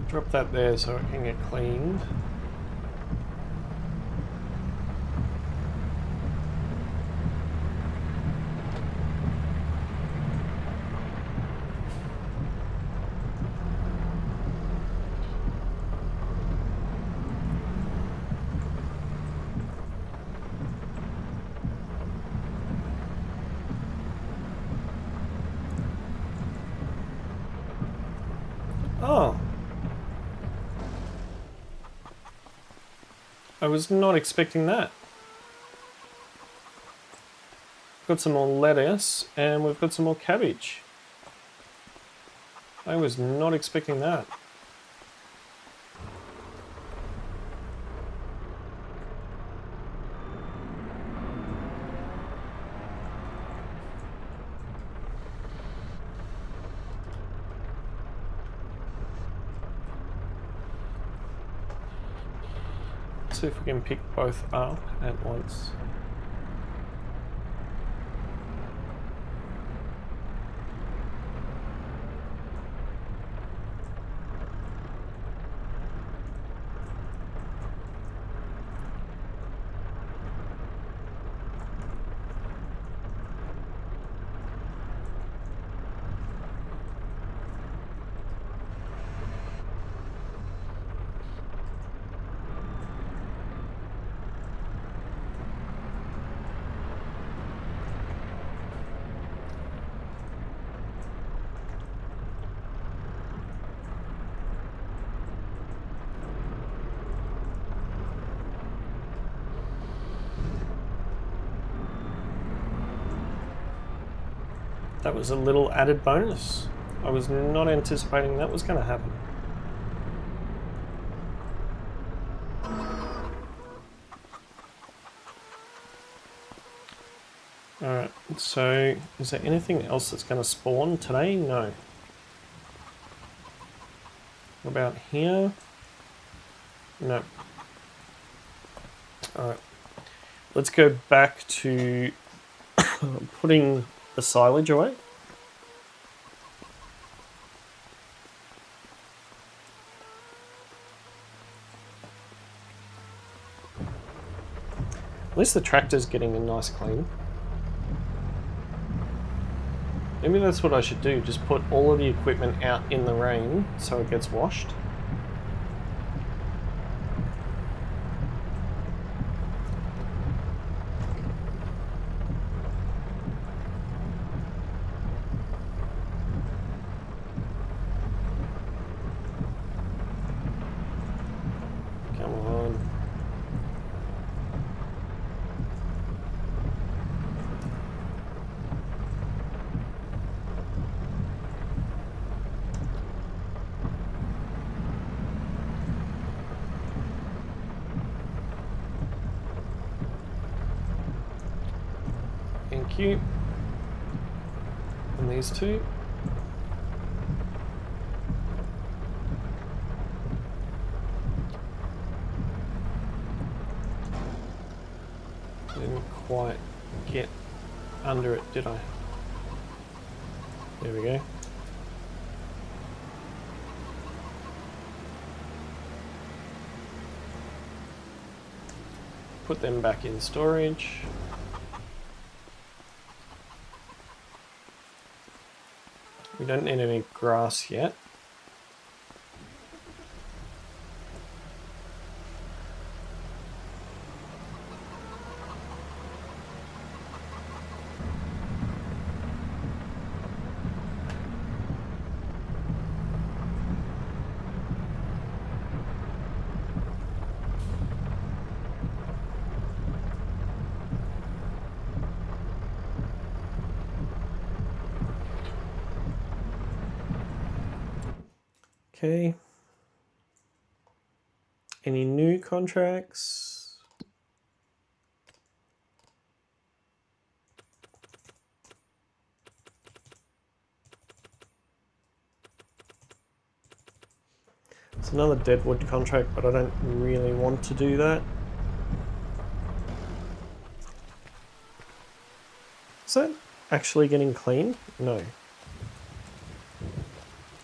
Drop that there so it can get cleaned. I was not expecting that. Got some more lettuce and we've got some more cabbage. I was not expecting that. See if we can pick both up at once. That was a little added bonus. I was not anticipating that was going to happen. Alright, so is there anything else that's going to spawn today? No. What about here? No. Alright. Let's go back to putting the silage away. At least the tractor's getting a nice clean. Maybe that's what I should do, just put all of the equipment out in the rain so it gets washed. Come on. Thank you. And these two. Didn't quite get under it, did I? There we go. Put them back in storage. We don't need any grass yet. Okay. Any new contracts? It's another Deadwood contract, but I don't really want to do that. Is that actually getting clean? No.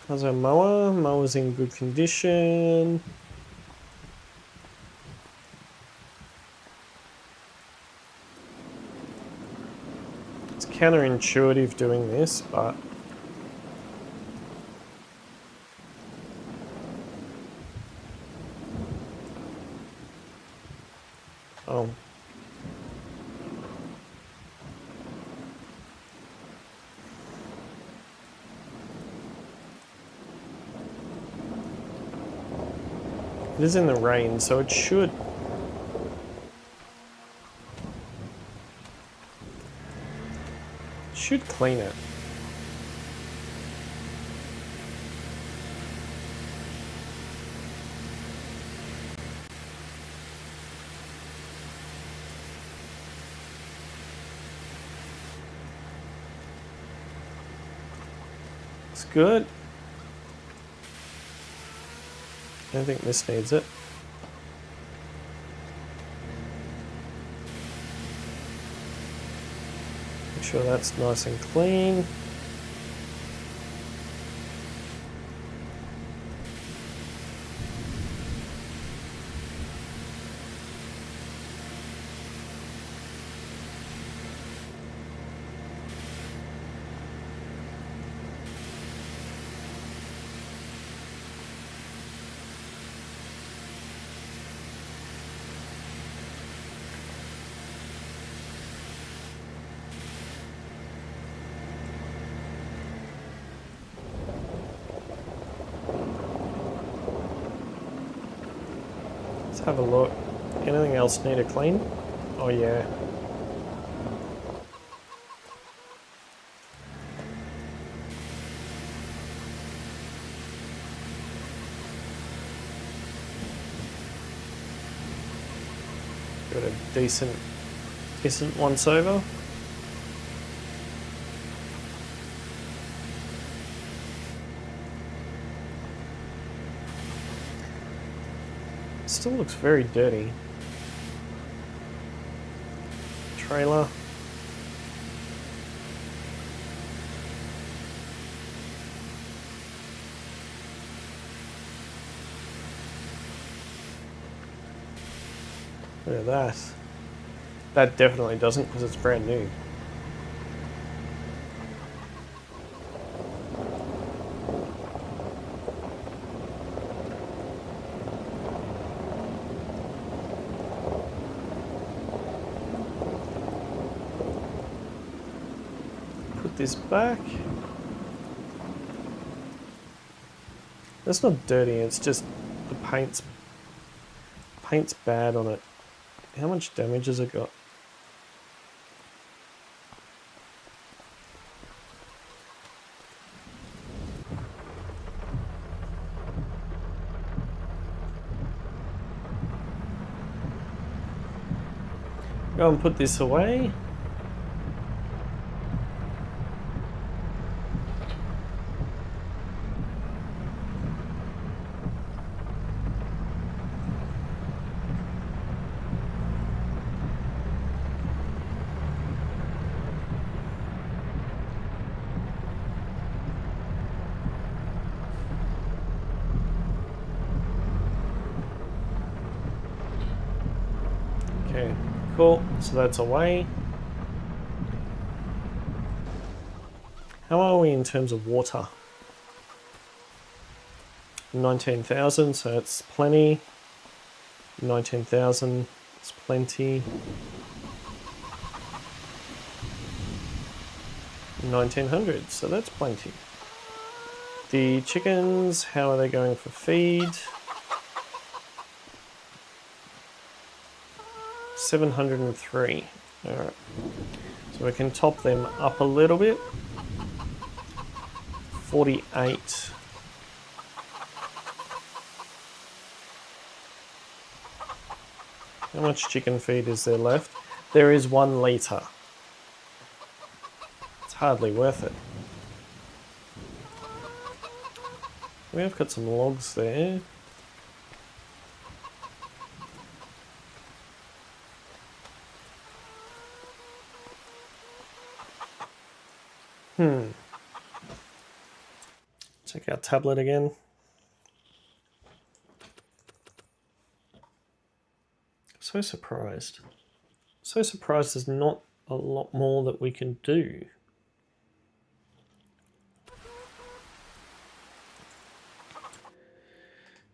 How's our mower? Mower's in good condition. It's counterintuitive doing this, but oh. It is in the rain, so it should should clean it. It's good. I don't think this needs it. Make sure that's nice and clean. Have a look. Anything else need a clean? Oh yeah. Got a decent once over. Still looks very dirty. Trailer. Look at that. That definitely doesn't because it's brand new. This back. That's not dirty, it's just the paint's bad on it. How much damage has it got? Go and put this away. Okay, cool. So that's away. How are we in terms of water? 19,000, so that's plenty. 19,000, it's plenty. 1900, so that's plenty. The chickens, how are they going for feed? 703. Alright. So we can top them up a little bit. 48. How much chicken feed is there left? There is 1 litre. It's hardly worth it. We have got some logs there. Check our tablet again. So surprised. So surprised there's not a lot more that we can do.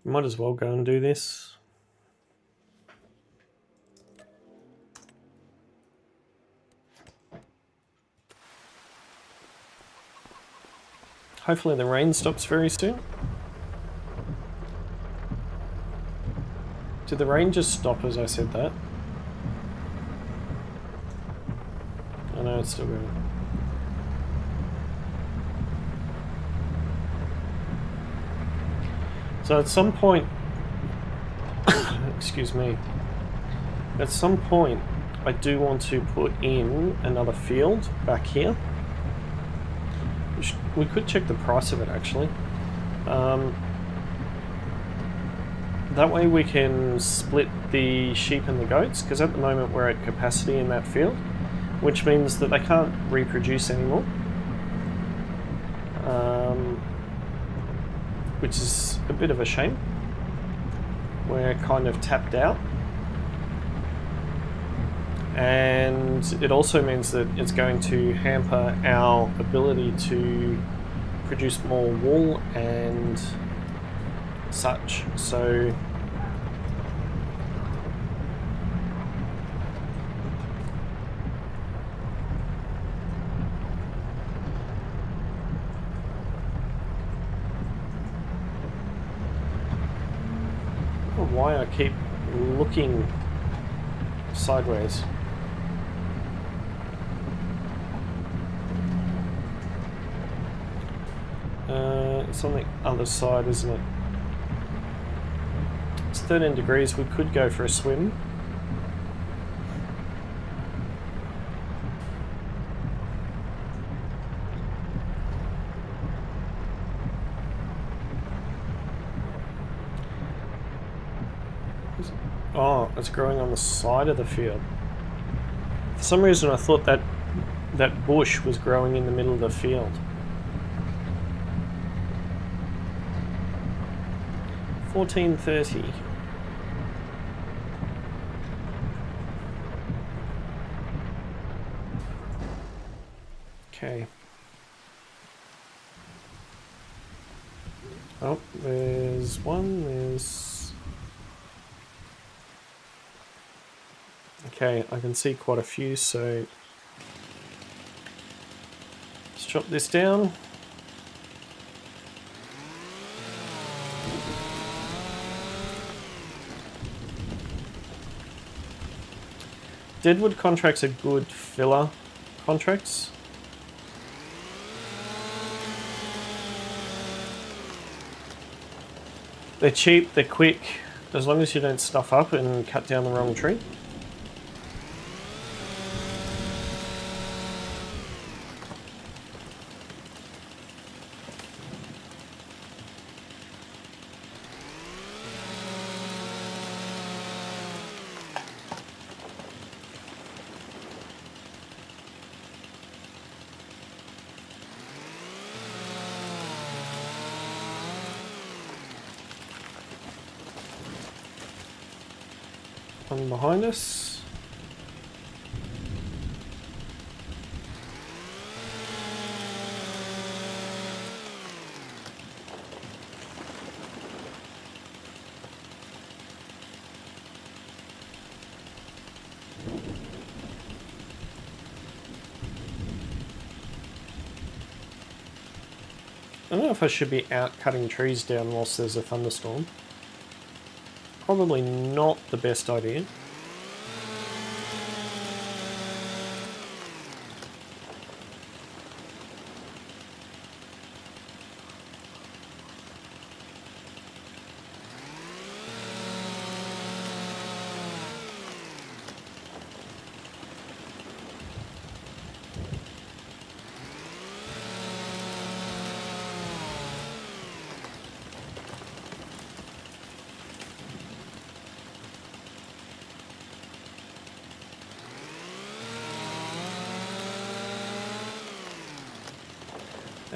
Might as well go and do this. Hopefully the rain stops very soon. Did the rain just stop as I said that? I know it's still going. So at some point, excuse me, at some point I do want to put in another field back here. We could check the price of it actually. That way we can split the sheep and the goats, because at the moment we're at capacity in that field, which means that they can't reproduce anymore, which is a bit of a shame. We're kind of tapped out, and it also means that it's going to hamper our ability to produce more wool and such. So I don't know why I keep looking sideways. It's on the other side, isn't it? It's 13 degrees, we could go for a swim. Oh, it's growing on the side of the field. For some reason I thought that bush was growing in the middle of the field. 14:30. Okay. Oh, there's one, there's... Okay, I can see quite a few, so... Let's chop this down. Deadwood contracts are good filler contracts. They're cheap, they're quick, as long as you don't stuff up and cut down the wrong tree. One behind us. I don't know if I should be out cutting trees down whilst there's a thunderstorm. Probably not the best idea.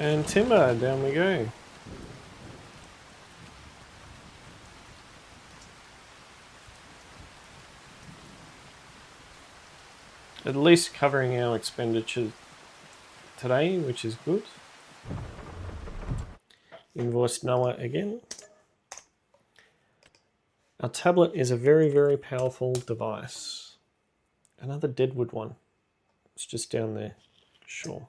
And timber, down we go. At least covering our expenditure today, which is good. Invoiced Noah again. Our tablet is a very, very powerful device. Another Deadwood one. It's just down there. Sure.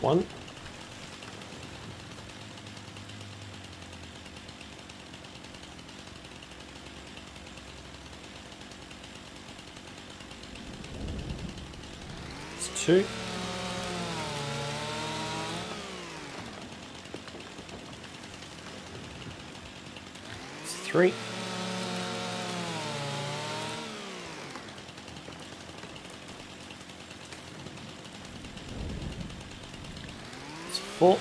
That's one. It's two. It's three. It's four.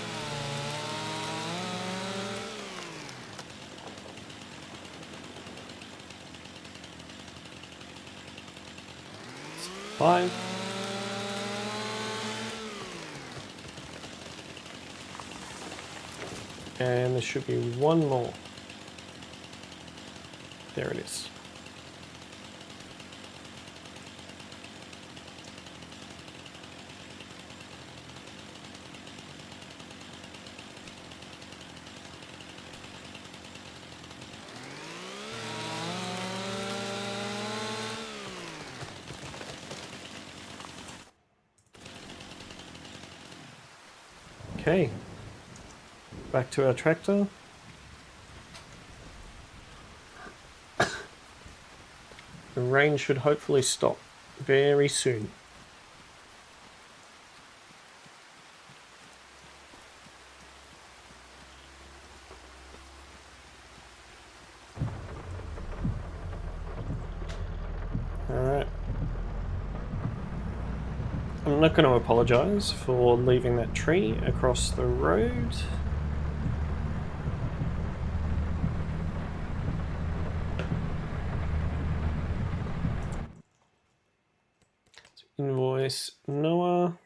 It's five. And there should be one more. There it is. Okay. Back to our tractor. The rain should hopefully stop very soon. Alright. I'm not going to apologise for leaving that tree across the road. Invoice Noah.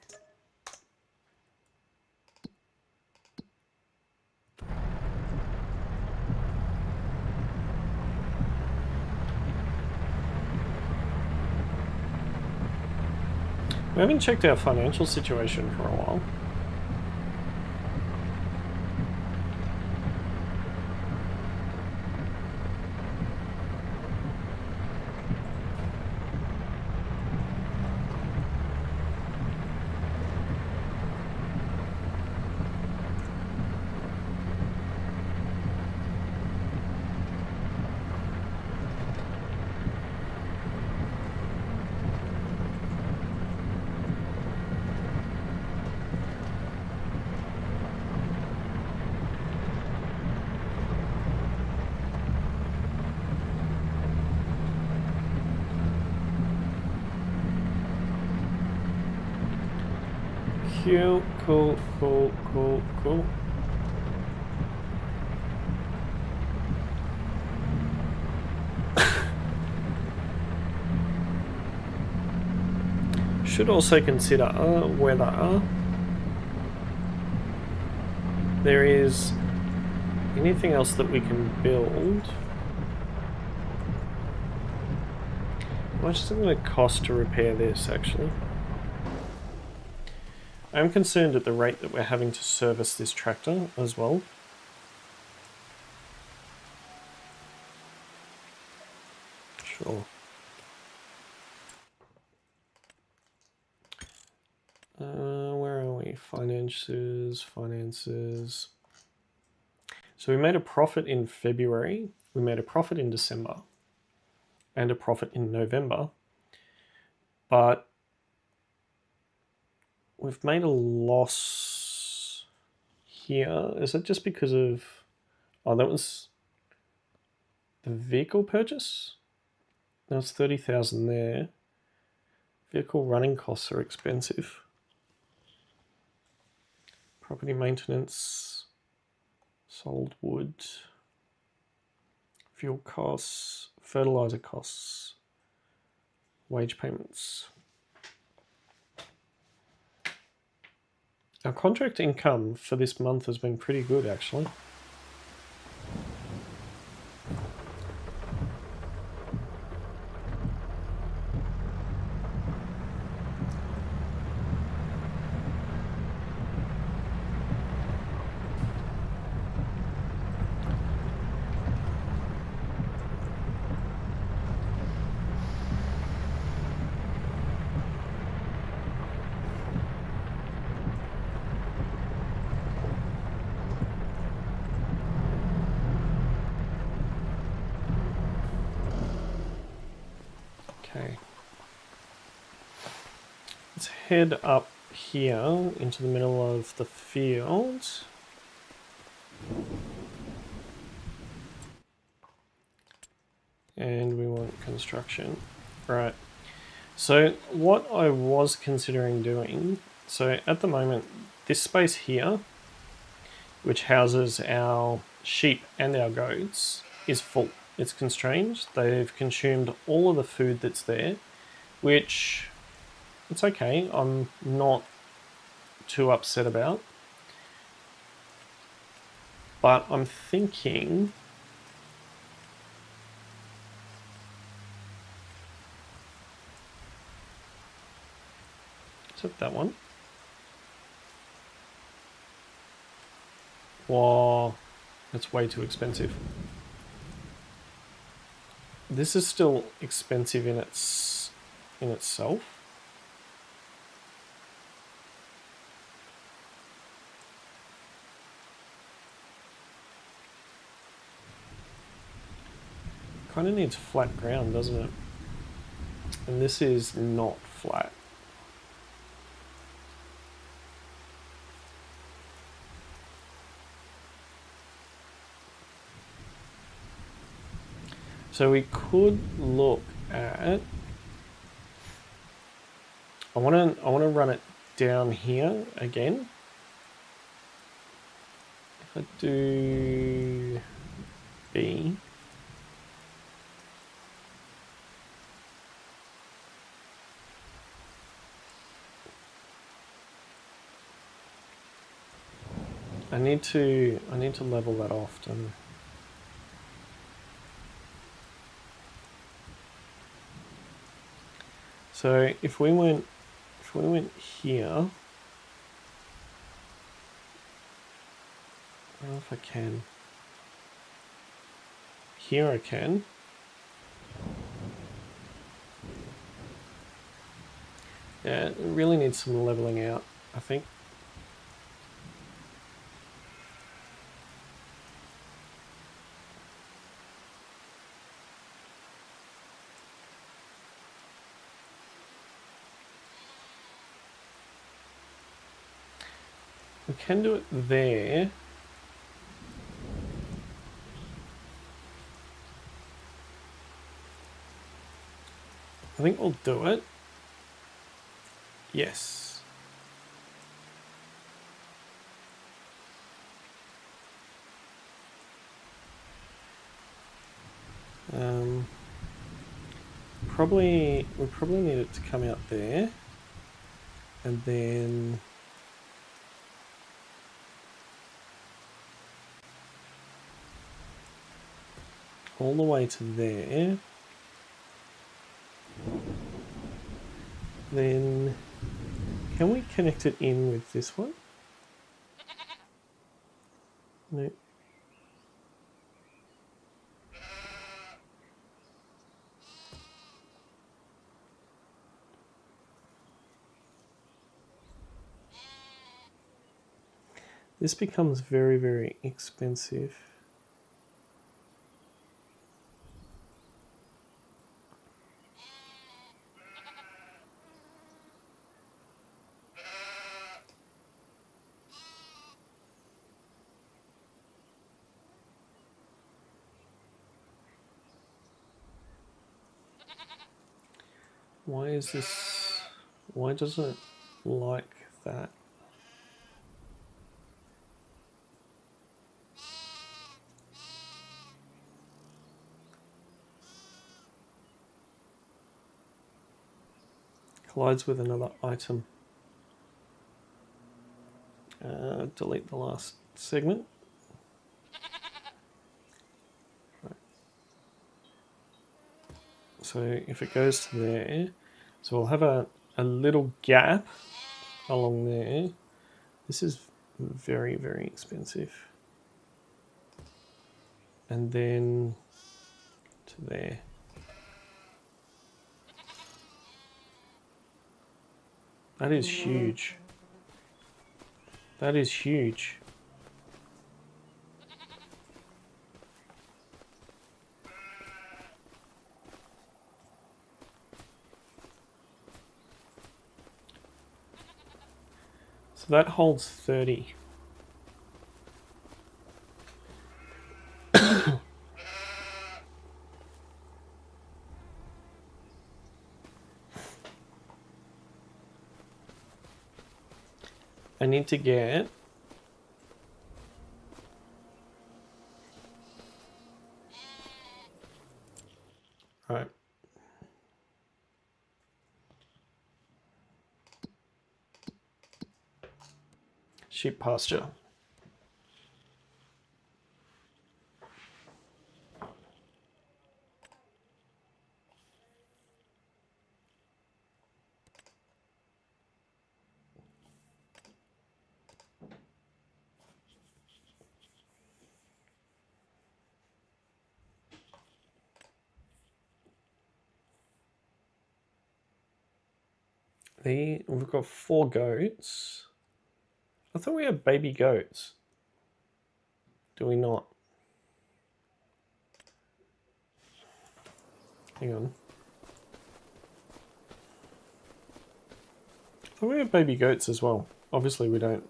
We haven't checked our financial situation for a while. Cool. Should also consider weather. There is anything else that we can build. How much is it going to cost to repair this, actually? I'm concerned at the rate that we're having to service this tractor as well. Sure. Where are we? Finances. So we made a profit in February, we made a profit in December, and a profit in November. But we've made a loss here. Is it just because of... Oh, that was the vehicle purchase? That was 30,000 there. Vehicle running costs are expensive. Property maintenance, sold wood, fuel costs, fertilizer costs, wage payments. Our contract income for this month has been pretty good, actually. head up here into the middle of the field. And we want construction. Right. So what I was considering doing, so at the moment, this space here, which houses our sheep and our goats, is full. It's constrained. They've consumed all of the food that's there, which it's okay. I'm not too upset about. But I'm thinking that one. Wow, that's way too expensive. This is still expensive in itself. Kind of needs flat ground, doesn't it? And this is not flat. So we could look at. I want to run it down here again. If I do B. I need to level that off, don't I? So if we went here, I don't know if I can. Here I can. Yeah, it really needs some leveling out, I think. We can do it there. I think we'll do it. Yes. We probably need it to come out there, and then all the way to there. Then can we connect it in with this one? No. This becomes very, very expensive. Why is this? Why does it like that? Collides with another item. Delete the last segment. Right. So if it goes to there, so we'll have a little gap along there. This is very, very expensive. And then to there. That is huge. That is huge. So that holds 30. I need to get right. Sheep pasture. We've got 4 goats. I thought we had baby goats. Do we not? Hang on. I thought we had baby goats as well. Obviously we don't.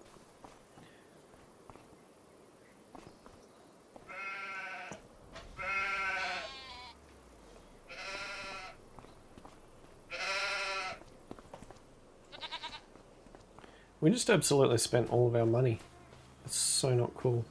We just absolutely spent all of our money. It's so not cool.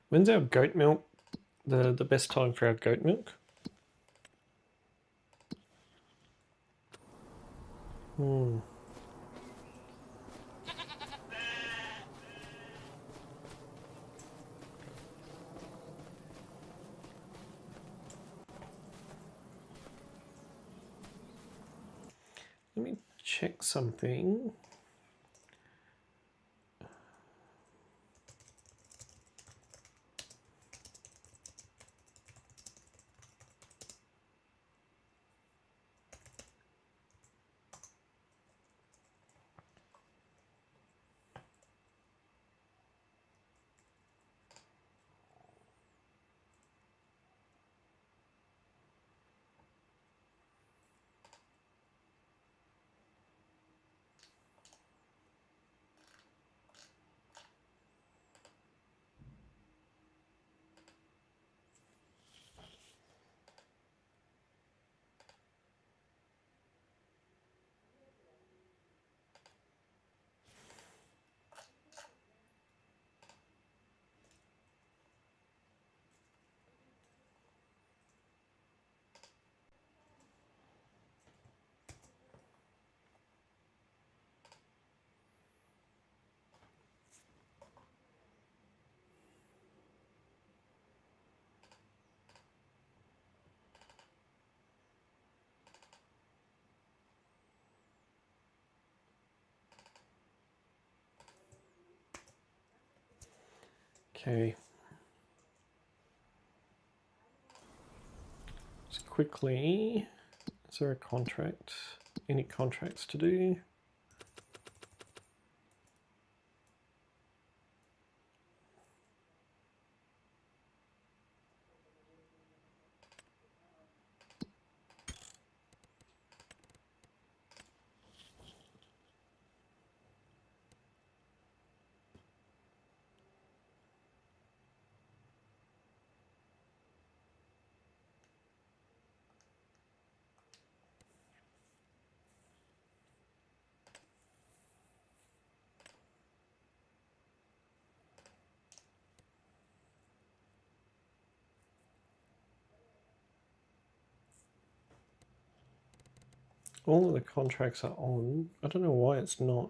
When's our goat milk? The best time for our goat milk? Let me check something. Okay. Just quickly, is there a contract? Any contracts to do? All of the contracts are on. I don't know why it's not.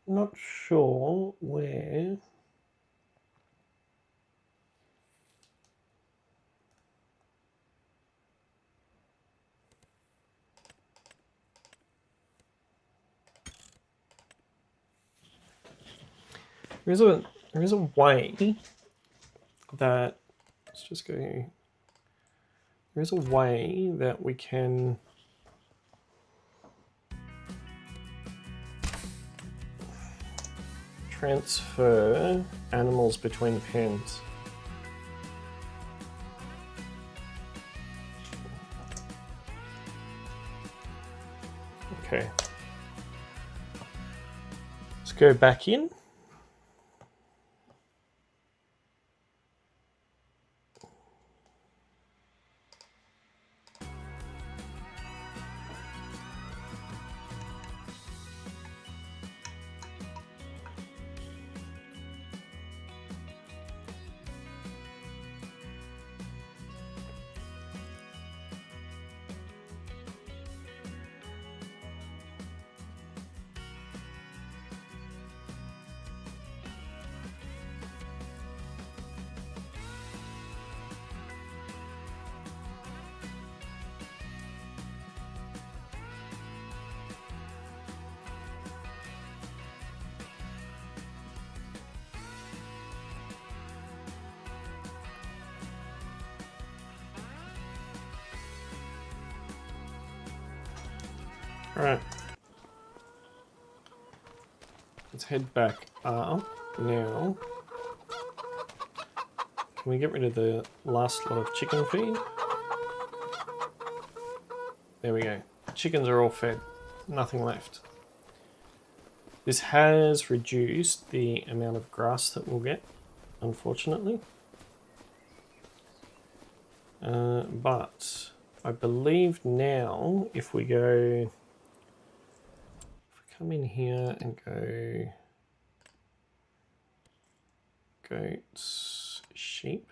Not sure where. There is a way that, let's just go here. There is a way that we can transfer animals between the pens. Okay. Let's go back in. All right. Let's head back up now. Can we get rid of the last lot of chicken feed? There we go. Chickens are all fed. Nothing left. This has reduced the amount of grass that we'll get, unfortunately. But I believe now if we go... come in here and go goats, sheep.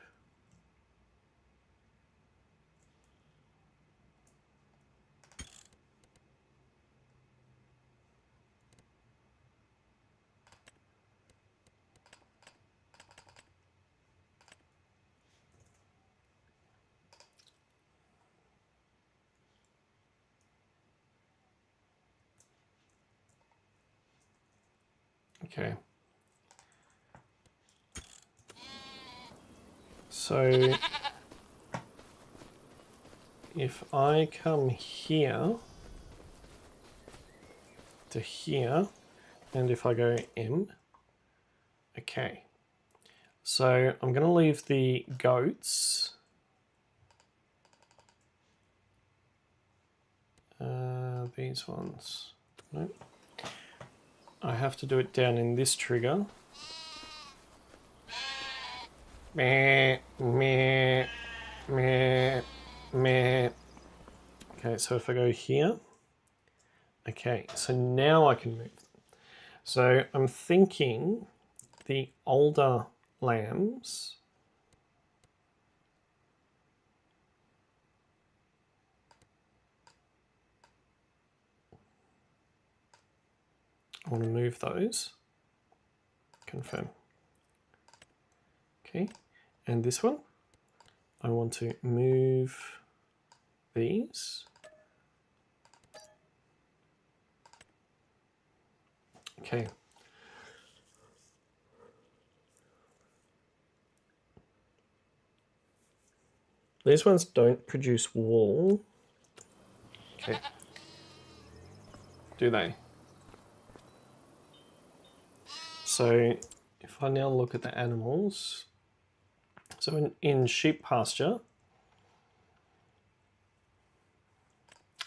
Okay. So if I come here to here, and if I go M, okay. So I'm going to leave the goats. These ones. Nope. I have to do it down in this trigger. Meh, meh, meh, meh. Okay, so if I go here, okay, so now I can move them. So I'm thinking the older lambs I want to move those. Confirm. Okay, and this one, I want to move these. Okay. These ones don't produce wool. Okay. Do they? So if I now look at the animals, so in sheep pasture,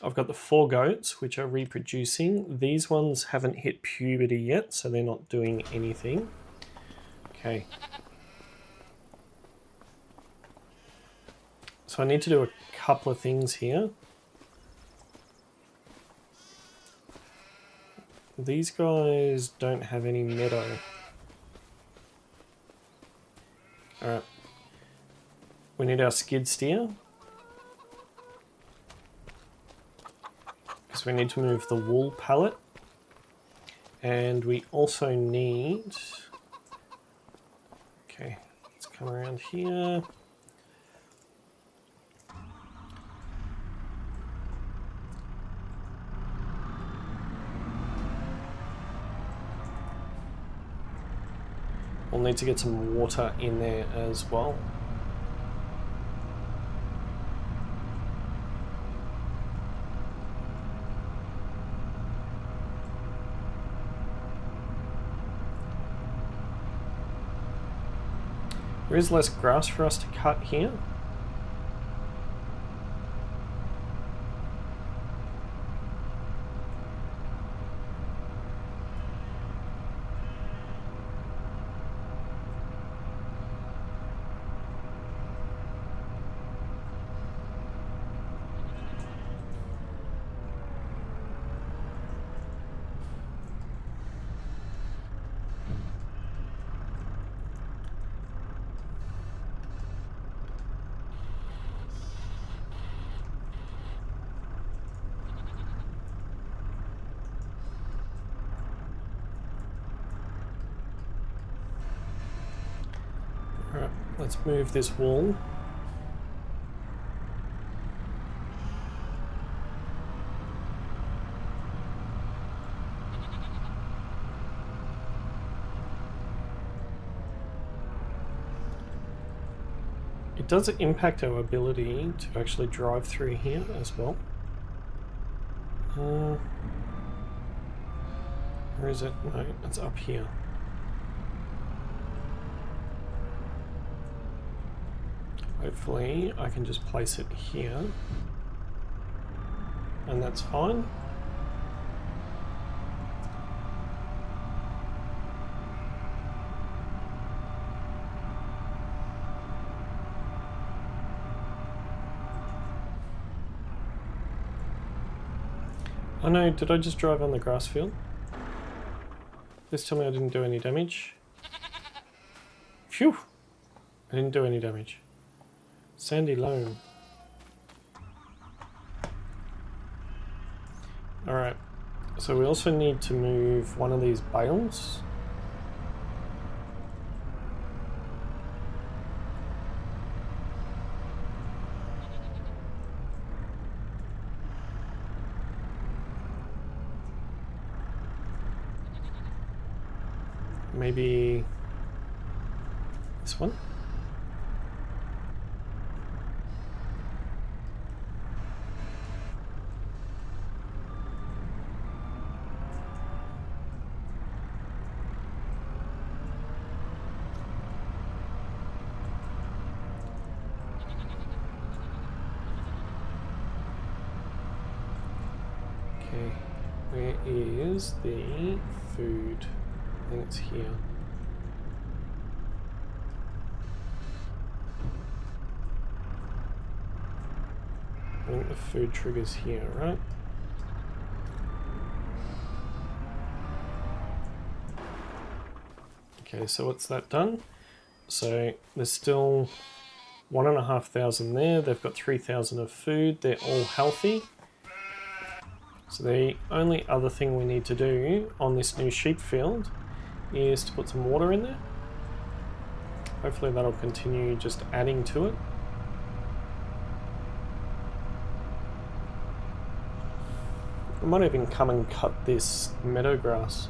I've got the 4 goats which are reproducing. These ones haven't hit puberty yet, so they're not doing anything. Okay. So I need to do a couple of things here. These guys don't have any meadow. Alright. We need our skid steer. Because we need to move the wool pallet. And we also need... Okay, let's come around here. We'll need to get some water in there as well. There is less grass for us to cut here. Alright, let's move this wool. It does impact our ability to actually drive through here as well. Where is it? No, it's up here. Hopefully I can just place it here and that's fine. Oh no, did I just drive on the grass field? Please tell me I didn't do any damage. Phew! I didn't do any damage. Sandy loam. Alright, so we also need to move one of these bales. Maybe this one? Okay, where is the food? I think it's here. I think the food trigger's here, right? Okay, so what's that done? So there's still 1,500 there. They've got 3,000 of food. They're all healthy. So the only other thing we need to do on this new sheep field is to put some water in there. Hopefully that'll continue just adding to it. I might even come and cut this meadow grass.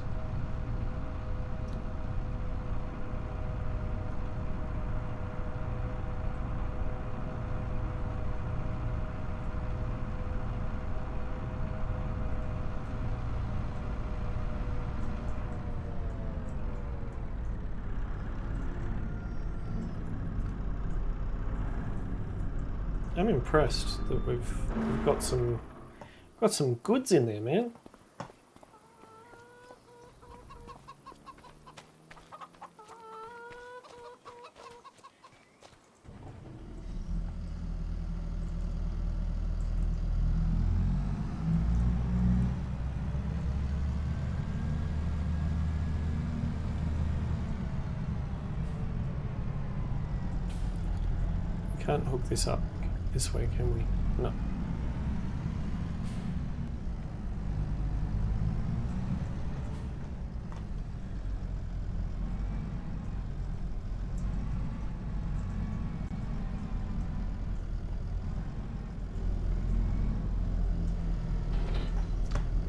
I'm impressed that we've got some goods in there, man. Can't hook this up this way, can we? No.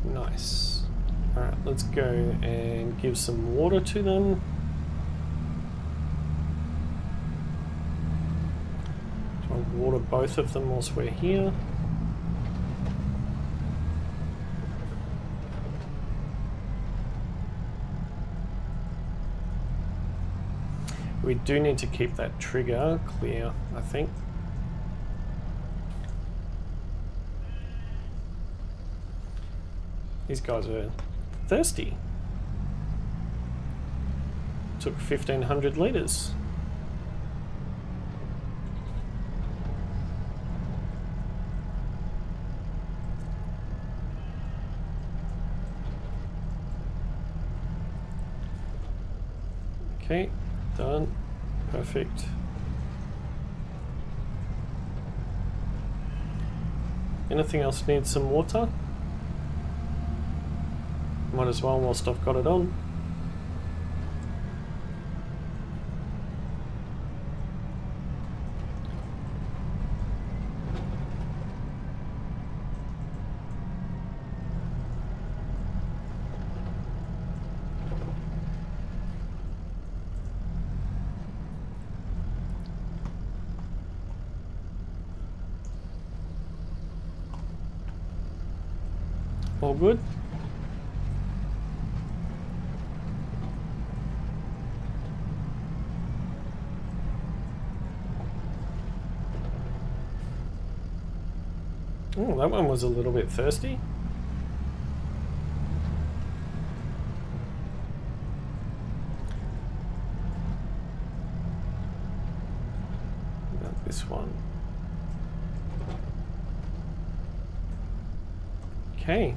Nice. Alright, let's go and give some water to them. Water both of them whilst we're here. We do need to keep that trigger clear, I think. These guys are thirsty. Took 1,500 litres. Okay, done. Perfect. Anything else needs some water? Might as well whilst I've got it on. All good? Oh, that one was a little bit thirsty. About this one. Okay.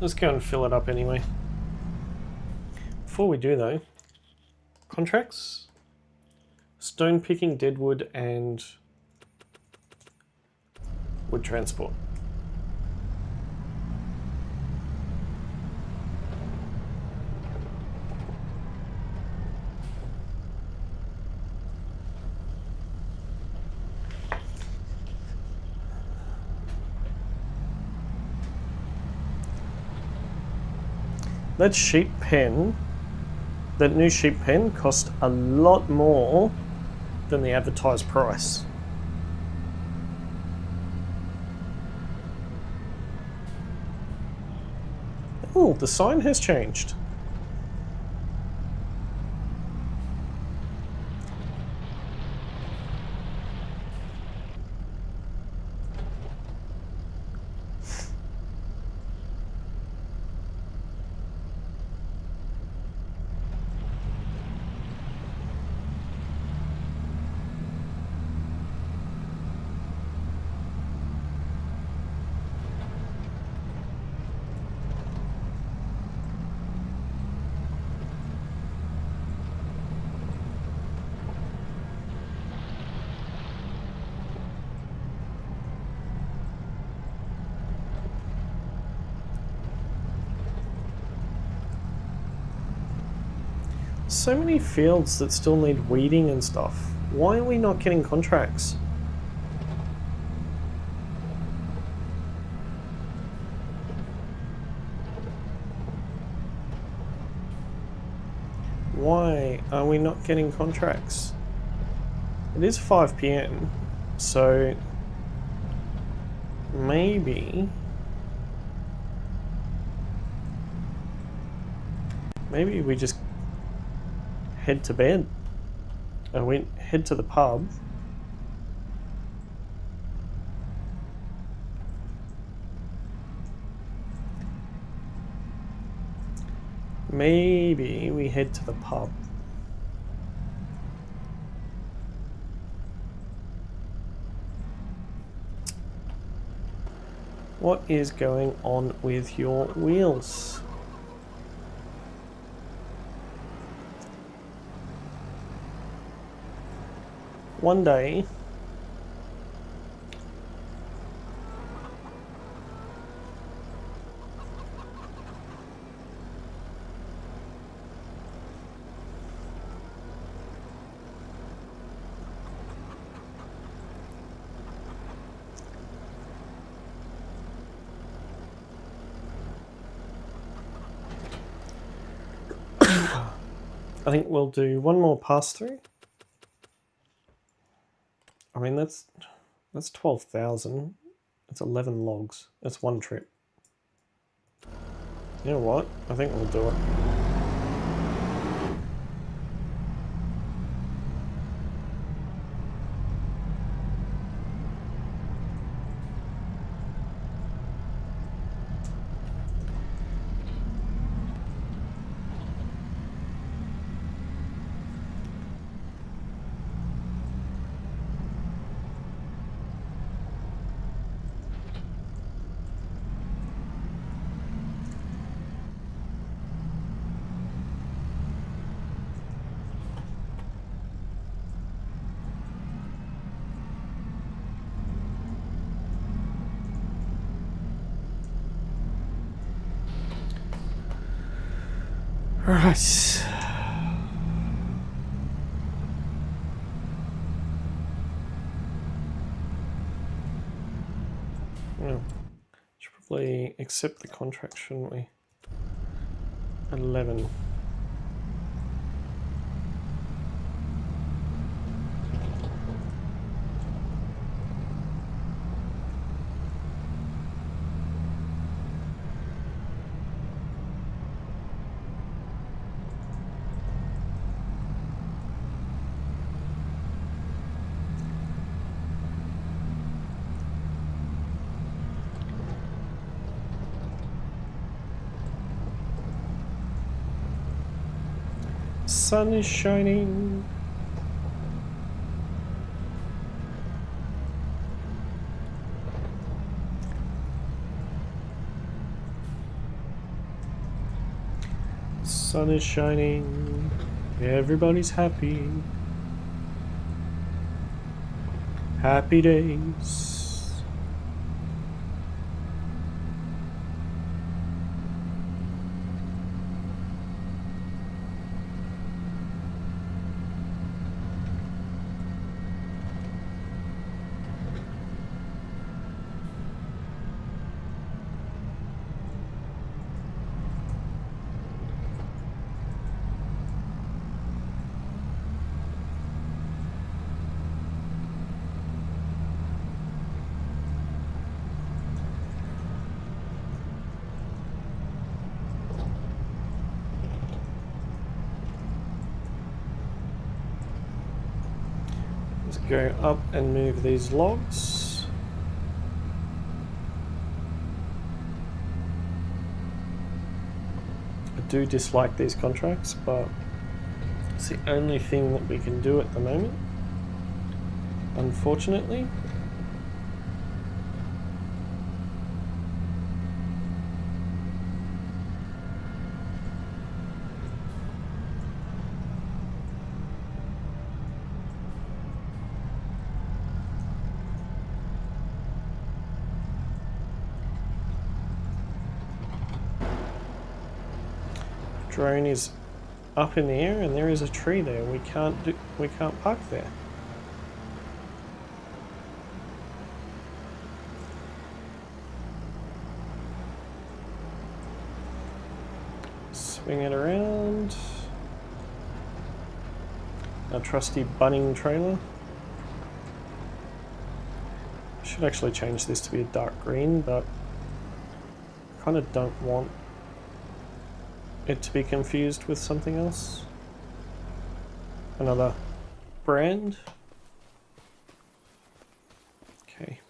Let's go and fill it up anyway. Before we do though, contracts, stone picking, Deadwood and wood transport. That sheep pen, that new sheep pen cost a lot more than the advertised price. Oh, the sign has changed. So many fields that still need weeding and stuff. Why are we not getting contracts? Why are we not getting contracts? It is 5 PM, so maybe Maybe we just head to bed. And we head to the pub. Maybe we head to the pub. What is going on with your wheels? One day, I think we'll do one more pass through. I mean, that's 12,000. It's 11 logs. That's one trip. You know what? I think we'll do it. Right. Well, should probably accept the contract, shouldn't we? 11. Sun is shining. Sun is shining. Everybody's happy. Happy days. Let's go up and move these logs. I do dislike these contracts, but it's the only thing that we can do at the moment, unfortunately. Drone is up in the air and there is a tree there. We can't park there. Swing it around. Our trusty Bunning trailer. Should actually change this to be a dark green, but I kind of don't want it to be confused with something else. Another brand. Okay.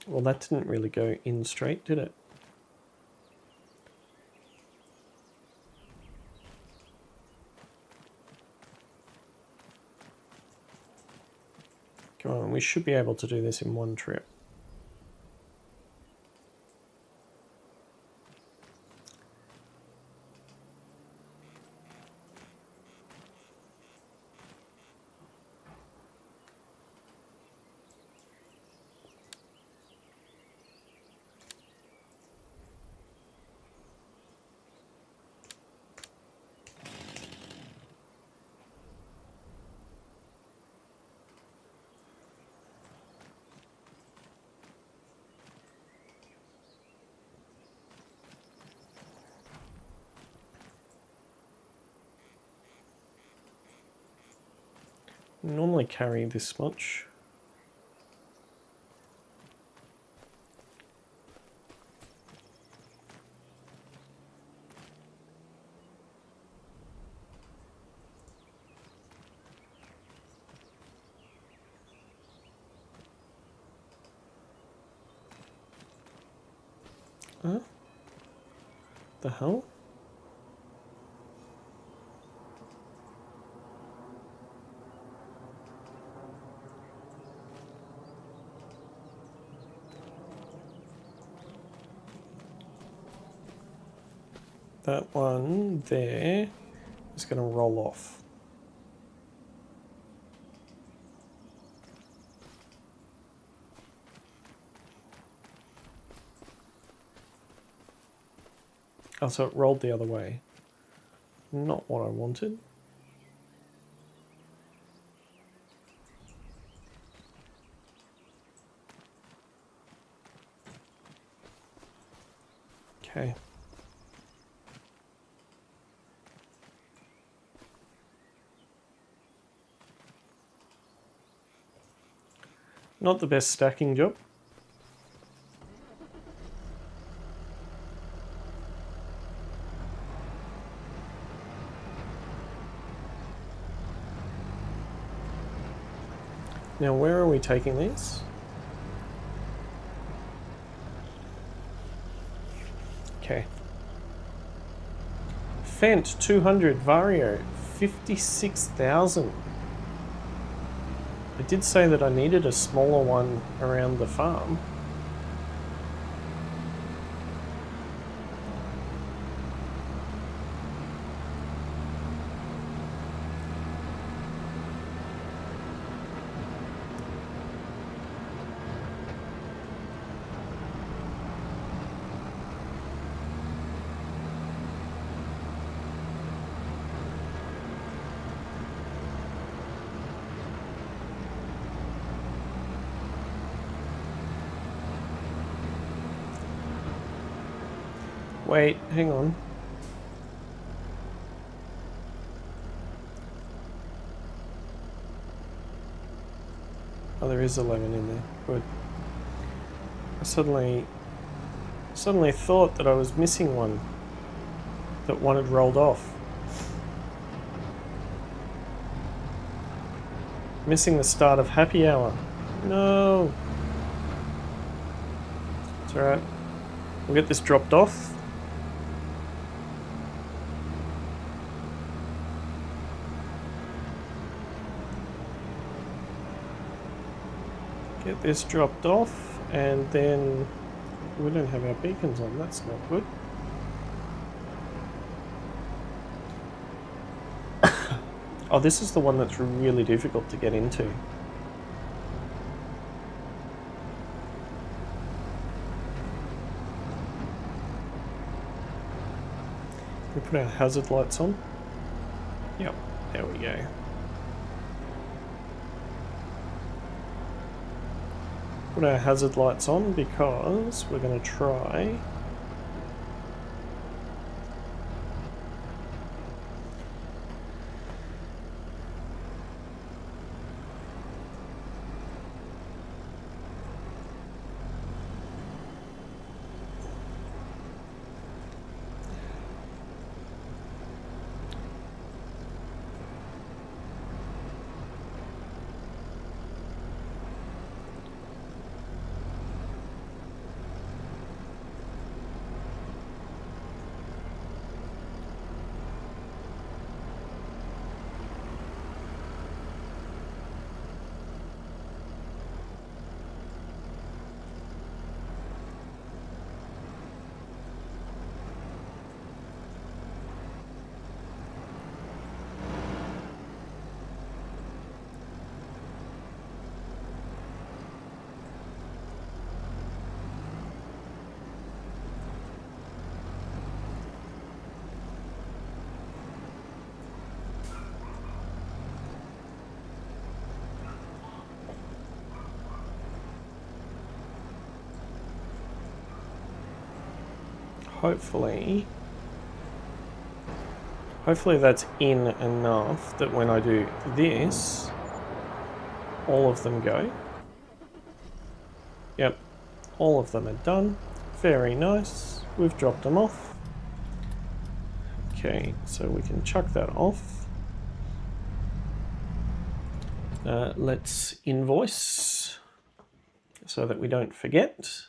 Well, that didn't really go in straight, did it? Come on, we should be able to do this in one trip. Normally carry this much. Huh? The hell? That one there is going to roll off. Oh, so it rolled the other way. Not what I wanted. Okay. Not the best stacking job. Now, where are we taking these? Okay. Fendt 200 Vario 56,000. I did say that I needed a smaller one around the farm. Wait, hang on. Oh, there is 11 in there. Good. I suddenly thought that I was missing one. That one had rolled off. Missing the start of happy hour. No. It's alright. We'll get this dropped off. Get this dropped off, and then we don't have our beacons on. That's not good. Oh, this is the one that's really difficult to get into. We put our hazard lights on. Yep, there we go. Put our hazard lights on because we're going to try hopefully that's in enough that when I do this, all of them go. Yep, all of them are done. Very nice. We've dropped them off. Okay, so we can chuck that off. Let's invoice so that we don't forget.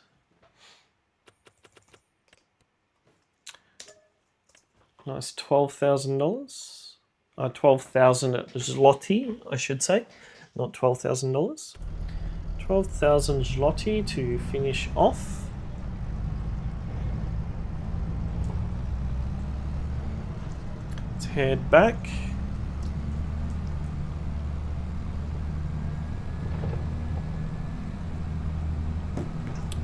Nice $12,000. 12,000 Zloty, I should say, not $12,000. 12,000 Zloty to finish off. Let's head back.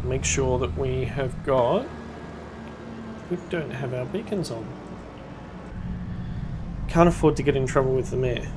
Make sure that we have got... We don't have our beacons on. Can't afford to get in trouble with the mayor.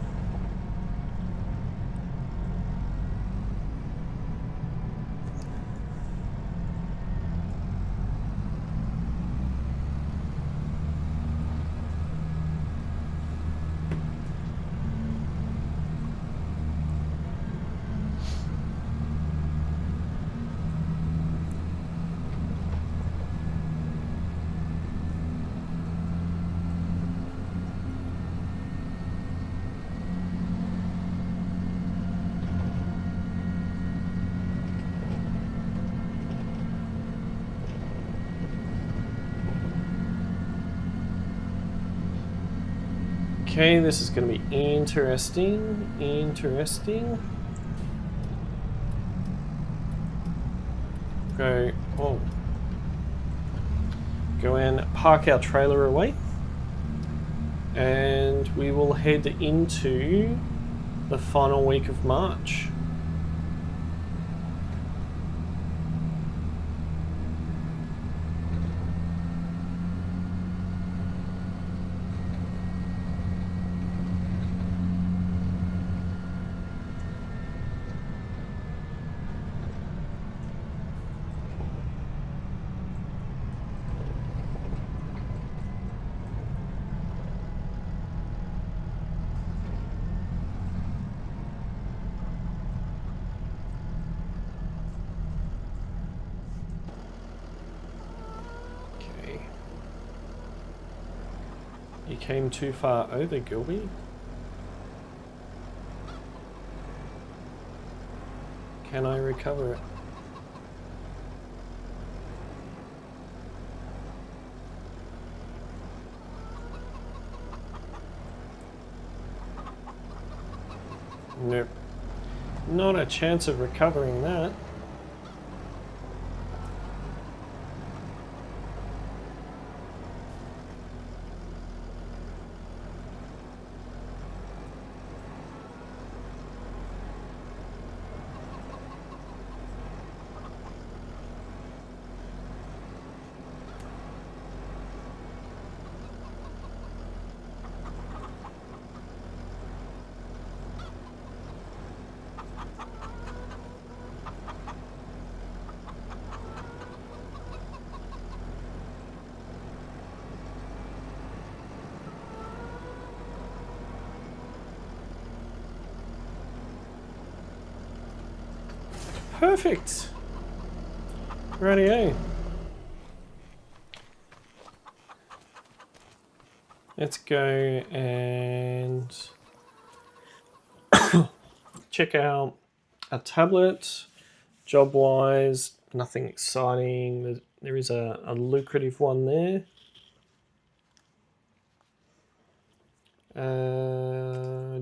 Okay, this is going to be interesting. Go and park our trailer away, and we will head into the final week of March. came too far over, Gilby. Can I recover it? Nope. Not a chance of recovering that. Perfect. Rightio. Let's go and check out a tablet. Job-wise, nothing exciting. There is a lucrative one there.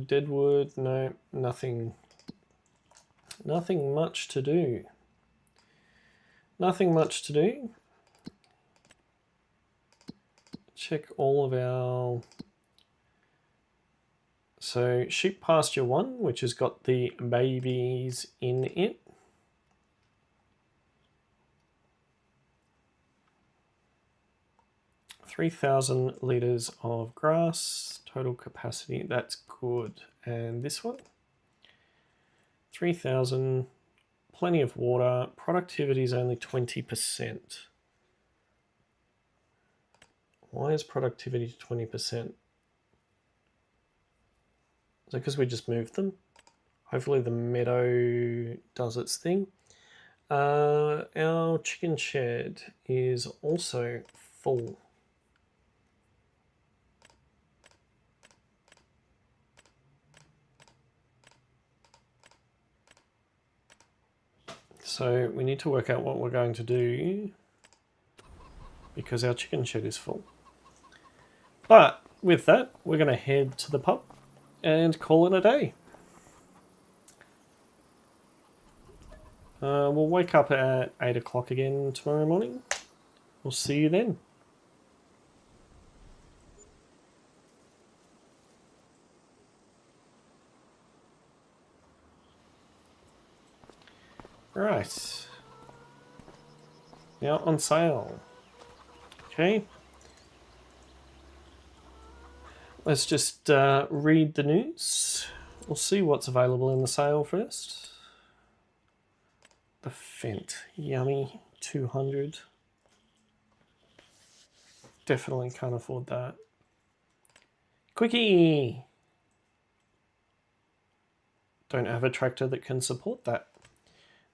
Deadwood, no, nothing. Nothing much to do. Nothing much to do. Check all of our... So, sheep pasture 1, which has got the babies in it. $3,000 litres of grass, total capacity, that's good. And this one? 3,000, plenty of water, productivity is only 20%. Why is productivity 20%? Is it because we just moved them? Hopefully the meadow does its thing. Our chicken shed is also full. So we need to work out what we're going to do because our chicken shed is full. But with that, we're going to head to the pub and call it a day. We'll wake up at 8 o'clock again tomorrow morning. We'll see you then. Right. Now on sale. Okay. Let's just read the news. We'll see what's available in the sale first. The Fendt, yummy, 200. Definitely can't afford that. Quickie! Don't have a tractor that can support that.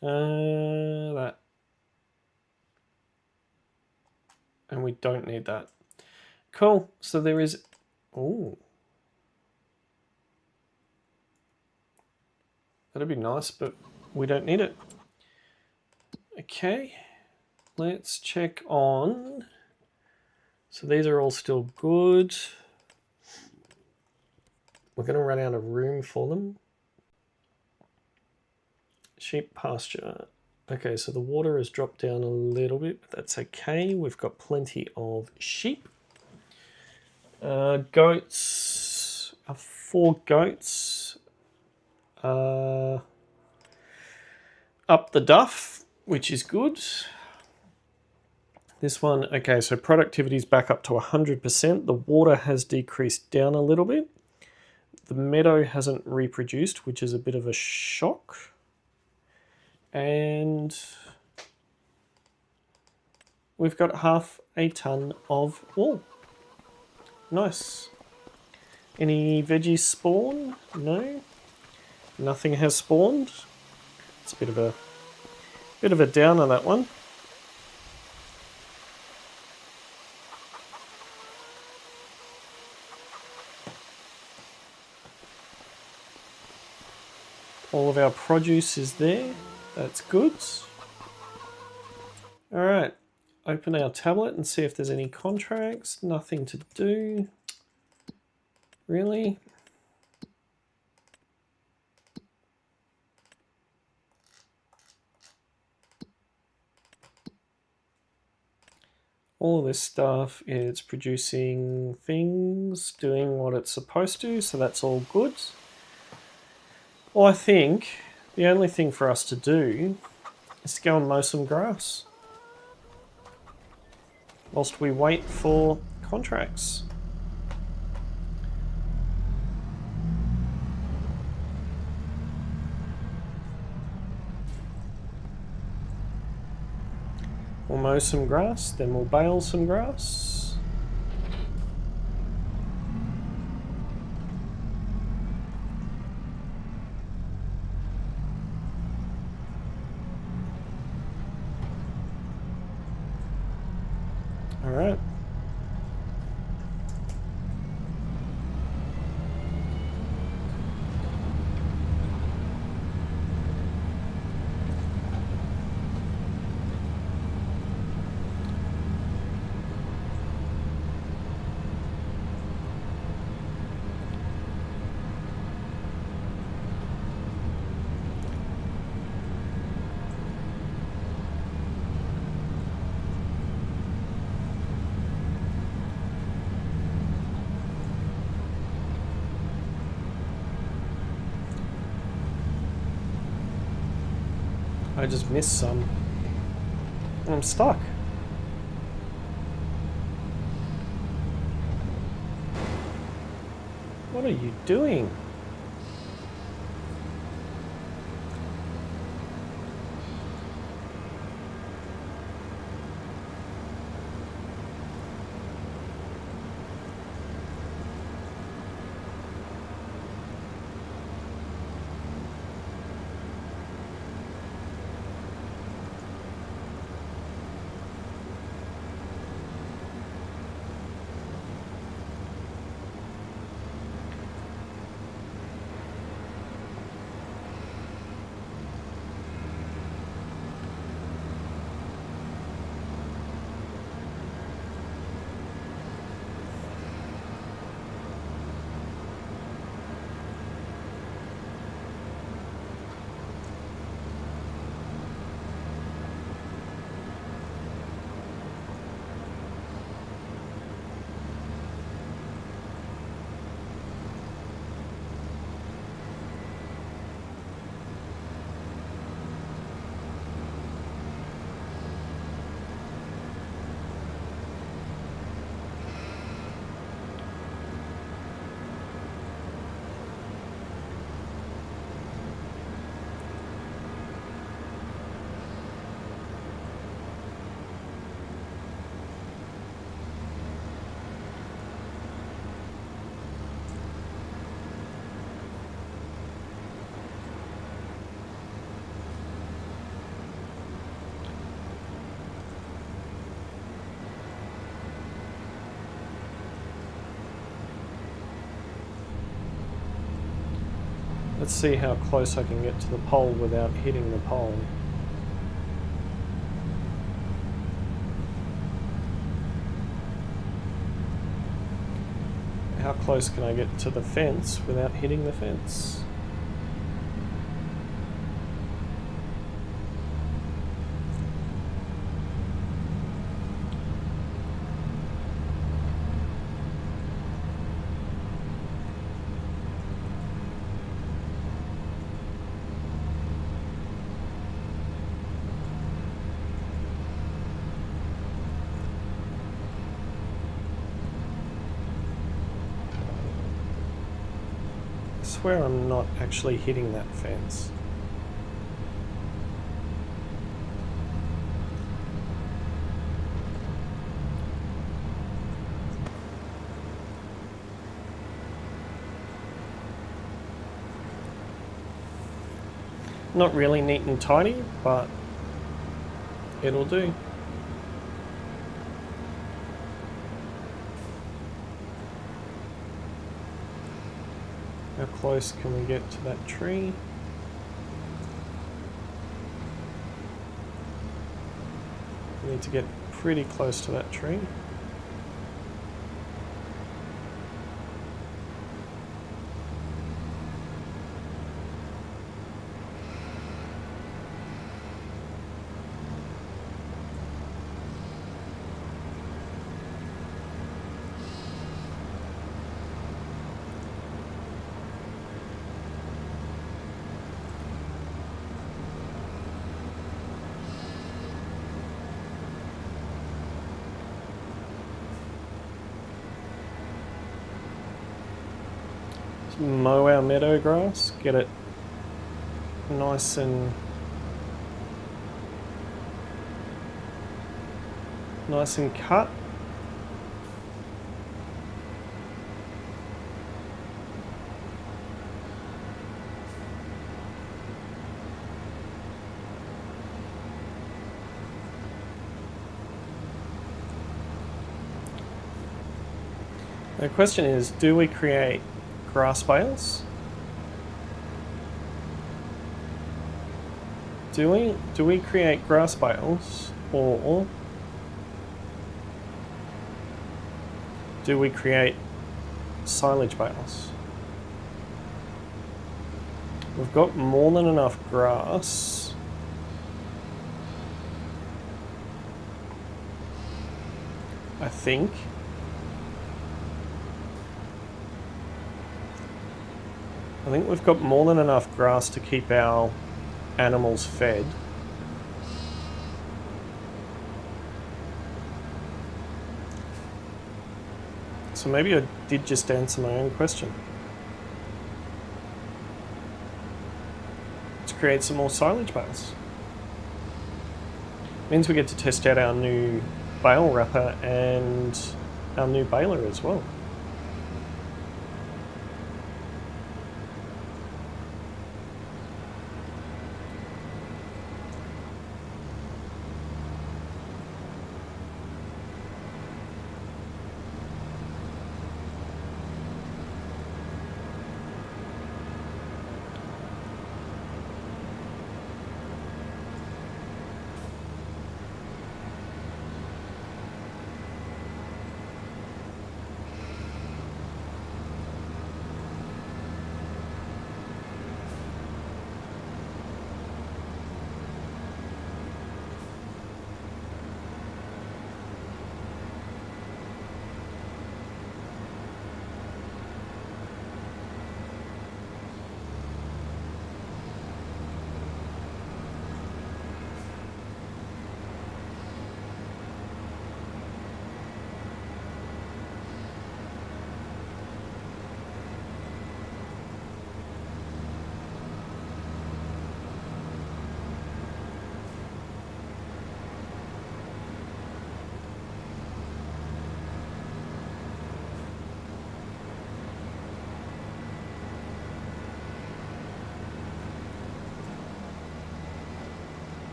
That. And we don't need that. Cool, so there is... Oh. That'd be nice, but we don't need it. Okay, let's check on... So these are all still good. We're going to run out of room for them. Sheep pasture. Okay, so the water has dropped down a little bit, but that's okay. We've got plenty of sheep. Goats. 4 goats. Up the duff, which is good. This one, okay, so productivity is back up to 100%. The water has decreased down a little bit. The meadow hasn't reproduced, which is a bit of a shock. And we've got half a ton of wool. Nice. Any veggies spawn? No. Nothing has spawned. It's a bit of a downer, that one. All of our produce is there. That's good. Alright, open our tablet and see if there's any contracts. Nothing to do. Really? All of this stuff is producing things, doing what it's supposed to, so that's all good. Well, I think the only thing for us to do is to go and mow some grass whilst we wait for contracts. We'll mow some grass, then we'll bale some grass. All right. I just missed some. I'm stuck. What are you doing? Let's see how close I can get to the pole without hitting the pole. How close can I get to the fence without hitting the fence? I swear I'm not actually hitting that fence. Not really neat and tidy, but it'll do. How close can we get to that tree? Need to get pretty close to that tree. Mow our meadow grass, get it nice and cut. The question is, do we create grass bales? Do we create grass bales, or do we create silage bales? We've got more than enough grass. I think. I think we've got more than enough grass to keep our animals fed. So maybe I did just answer my own question. Let's create some more silage bales. Means we get to test out our new bale wrapper and our new baler as well.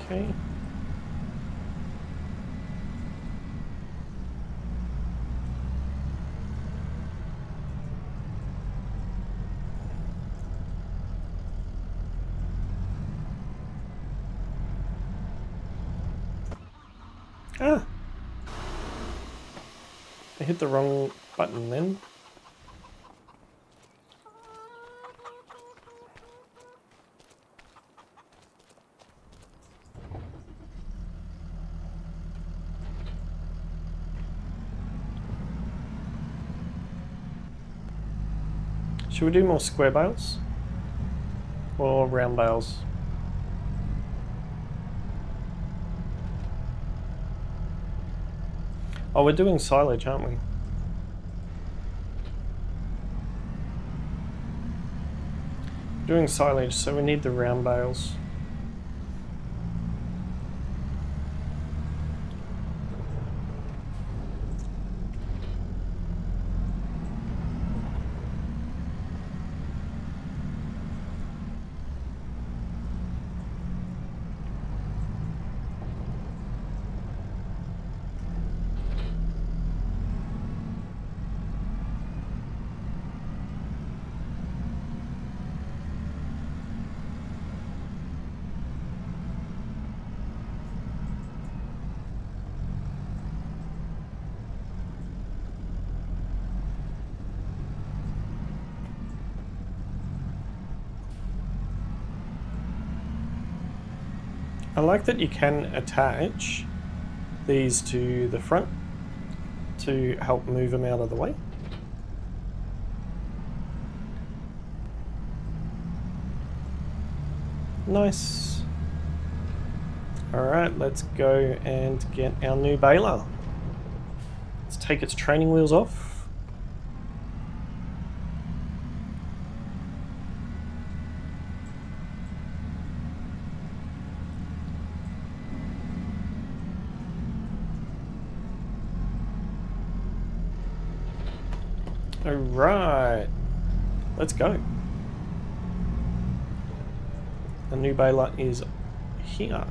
Okay. Ah! I hit the wrong button then. Should we do more square bales? Or round bales? Oh, we're doing silage, aren't we? Doing silage, so we need the round bales. I like that you can attach these to the front to help move them out of the way. Nice. Alright, let's go and get our new baler. Let's take its training wheels off. Alright, let's go. The new baler is here.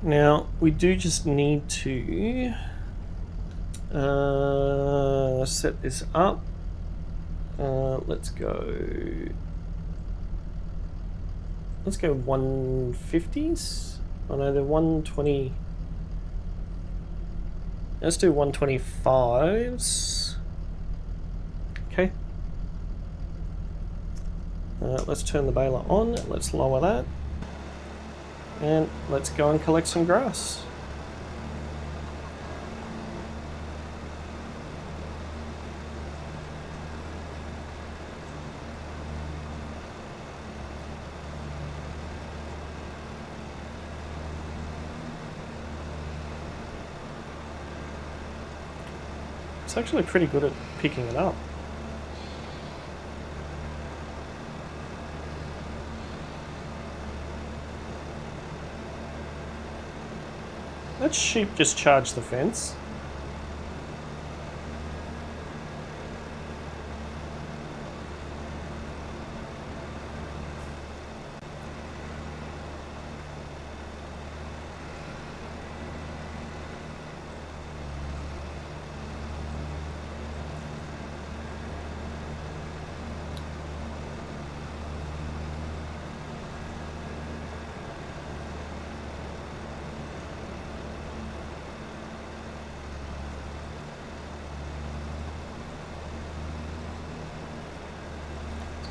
Now, we do just need to set this up. Let's go 150s. Oh no, they're 120. Let's do 125s. Okay. Let's turn the baler on. Let's lower that. And let's go and collect some grass. It's actually pretty good at picking it up. That sheep just charged the fence.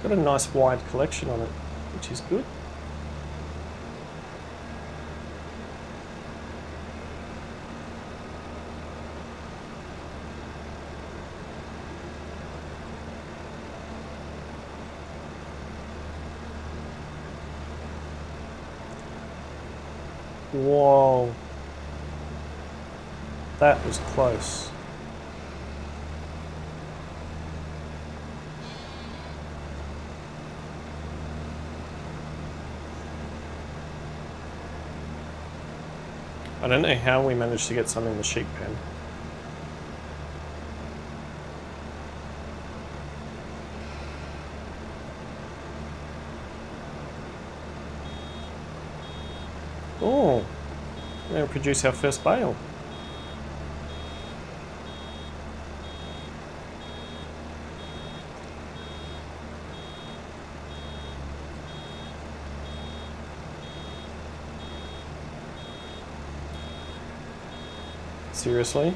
Got a nice wide collection on it, which is good. Whoa. That was close. I don't know how we managed to get some in the sheep pen. Oh, we're going to produce our first bale. Seriously?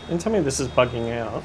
And tell me this is bugging out.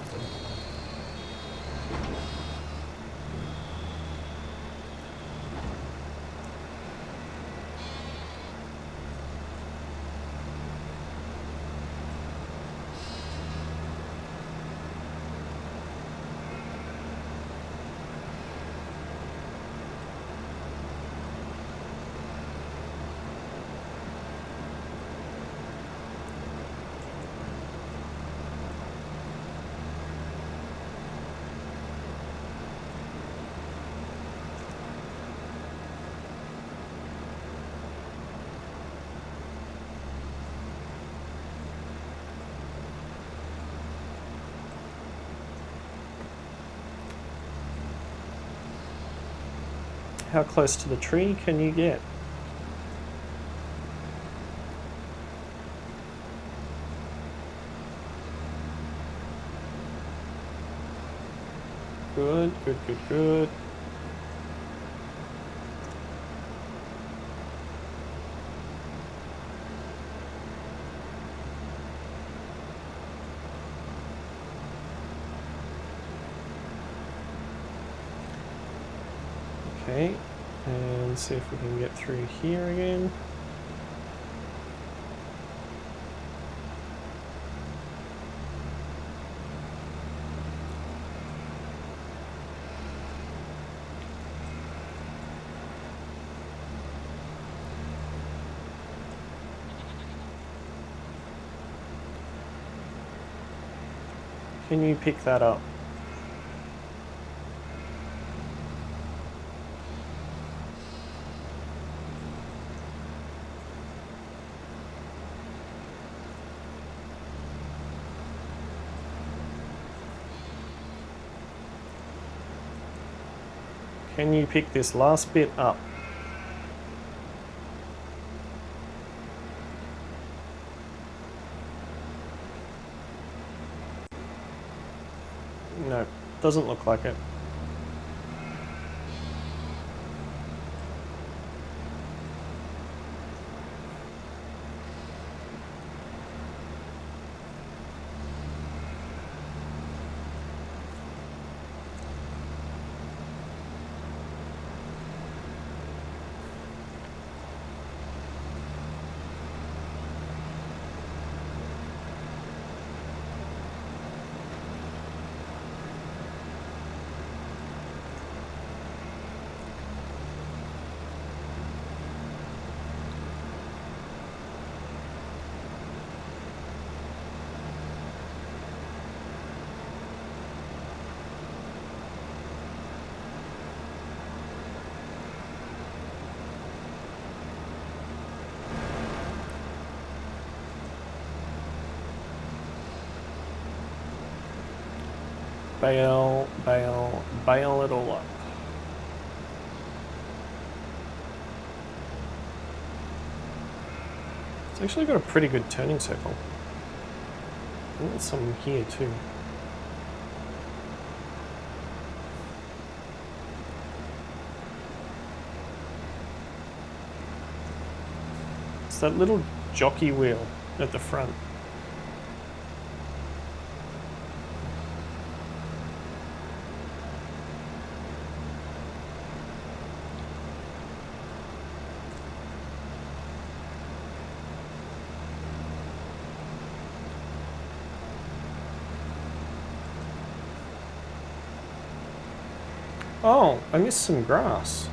How close to the tree can you get? Good, good, good, good. Okay, and see if we can get through here again. Can you pick that up? Can you pick this last bit up? No, doesn't look like it. Bale, bale, bale it all up. It's actually got a pretty good turning circle. I think there's some here too. It's that little jockey wheel at the front. Oh, I missed some grass.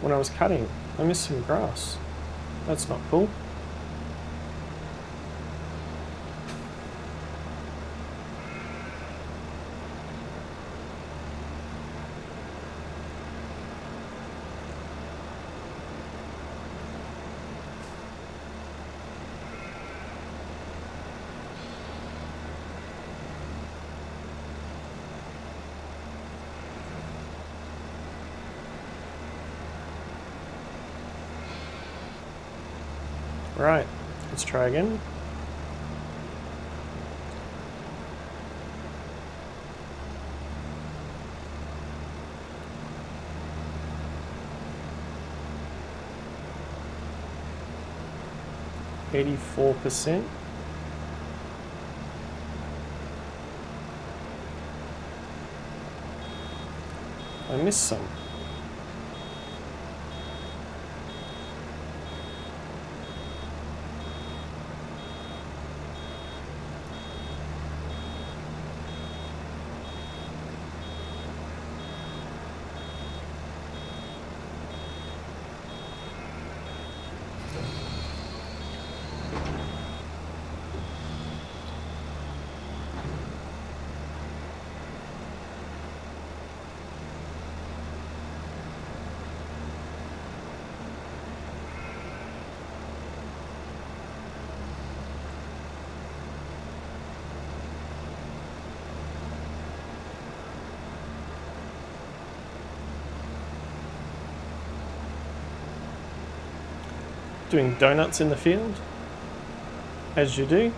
When I was cutting, I missed some grass. That's not cool. Right, let's try again. %84. I missed some. Doing donuts in the field, as you do.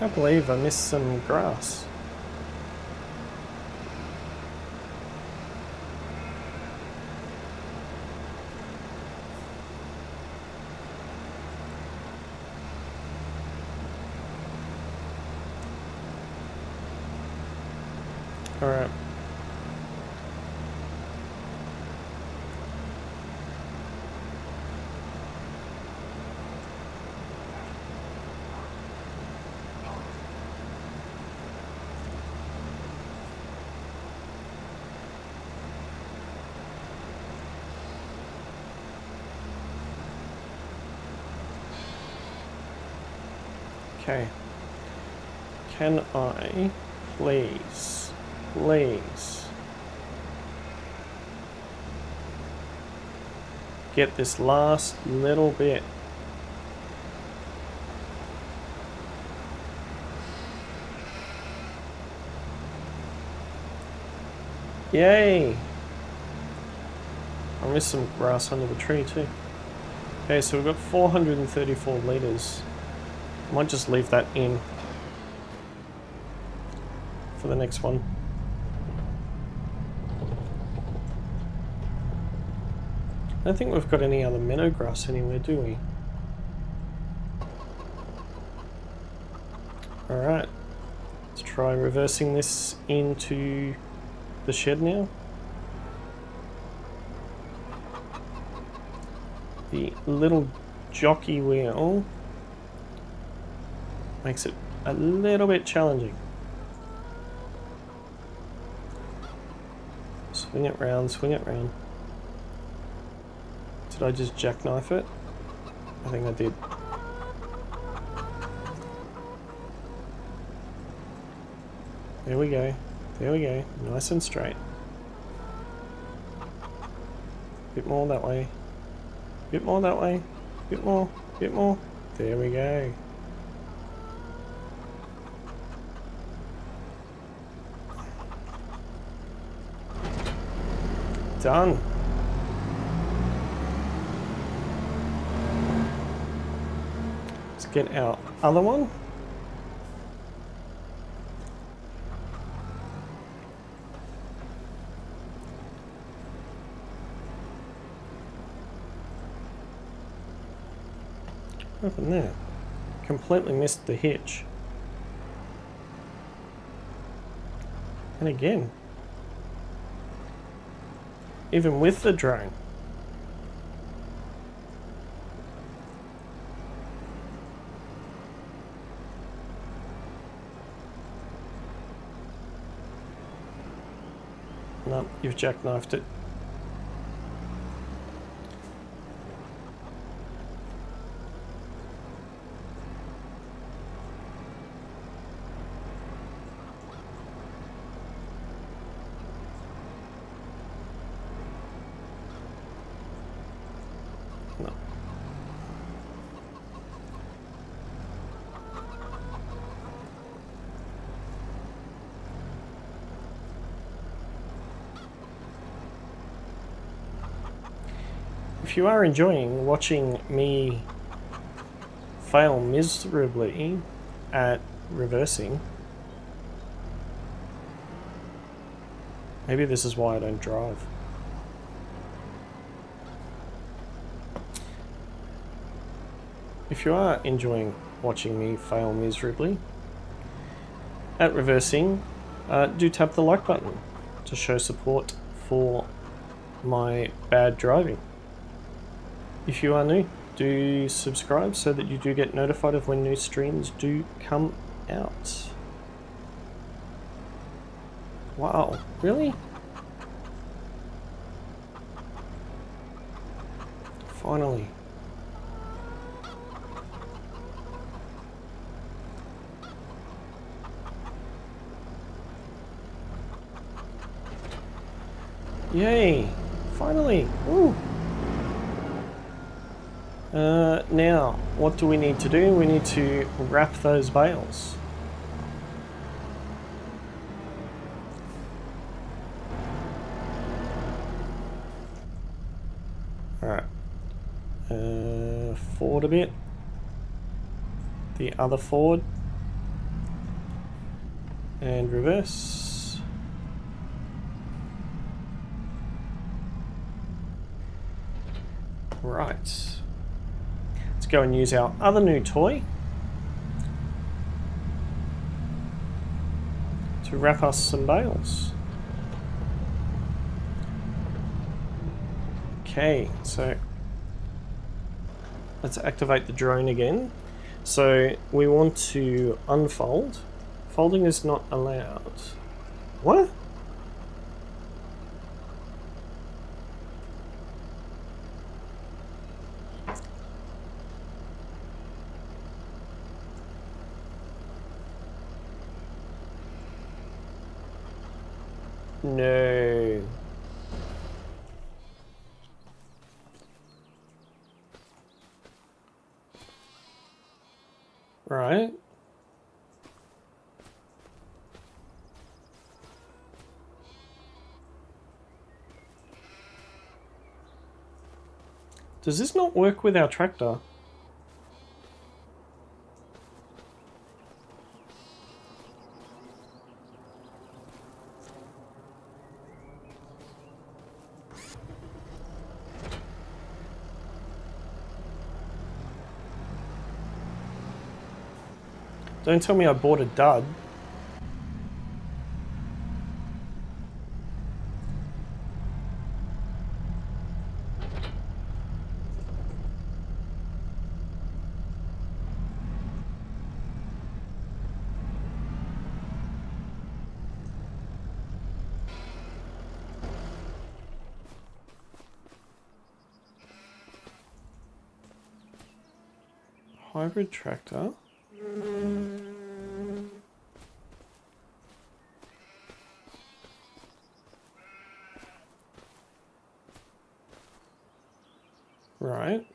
I believe I missed some grass. All right. Okay. Can I please get this last little bit? Yay! I missed some grass under the tree too. Okay, so we've got 434 litres. I might just leave that in for the next one. I don't think we've got any other meadow grass anywhere, do we? Alright, let's try reversing this into the shed now. The little jockey wheel makes it a little bit challenging. Swing it round, swing it round. Did I just jackknife it? I think I did. There we go. There we go. Nice and straight. Bit more that way. Bit more that way. Bit more. Bit more. There we go. Done. Let's get our other one. What happened there? Completely missed the hitch. And again. Even with the drone. No, you've jackknifed it. If you are enjoying watching me fail miserably at reversing, maybe this is why I don't drive. If you are enjoying watching me fail miserably at reversing, do tap the like button to show support for my bad driving. If you are new, do subscribe so that you do get notified of when new streams do come out. Wow, really? Finally. Yay! Finally! Woo! Now, what do we need to do? We need to wrap those bales. Alright. Forward a bit. The other forward. And reverse. Right. Let's go and use our other new toy to wrap us some bales. Okay, so let's activate the drone again. So we want to unfold. Folding is not allowed. What? No. Right. Does this not work with our tractor? Don't tell me I bought a dud. Hybrid tractor. Right.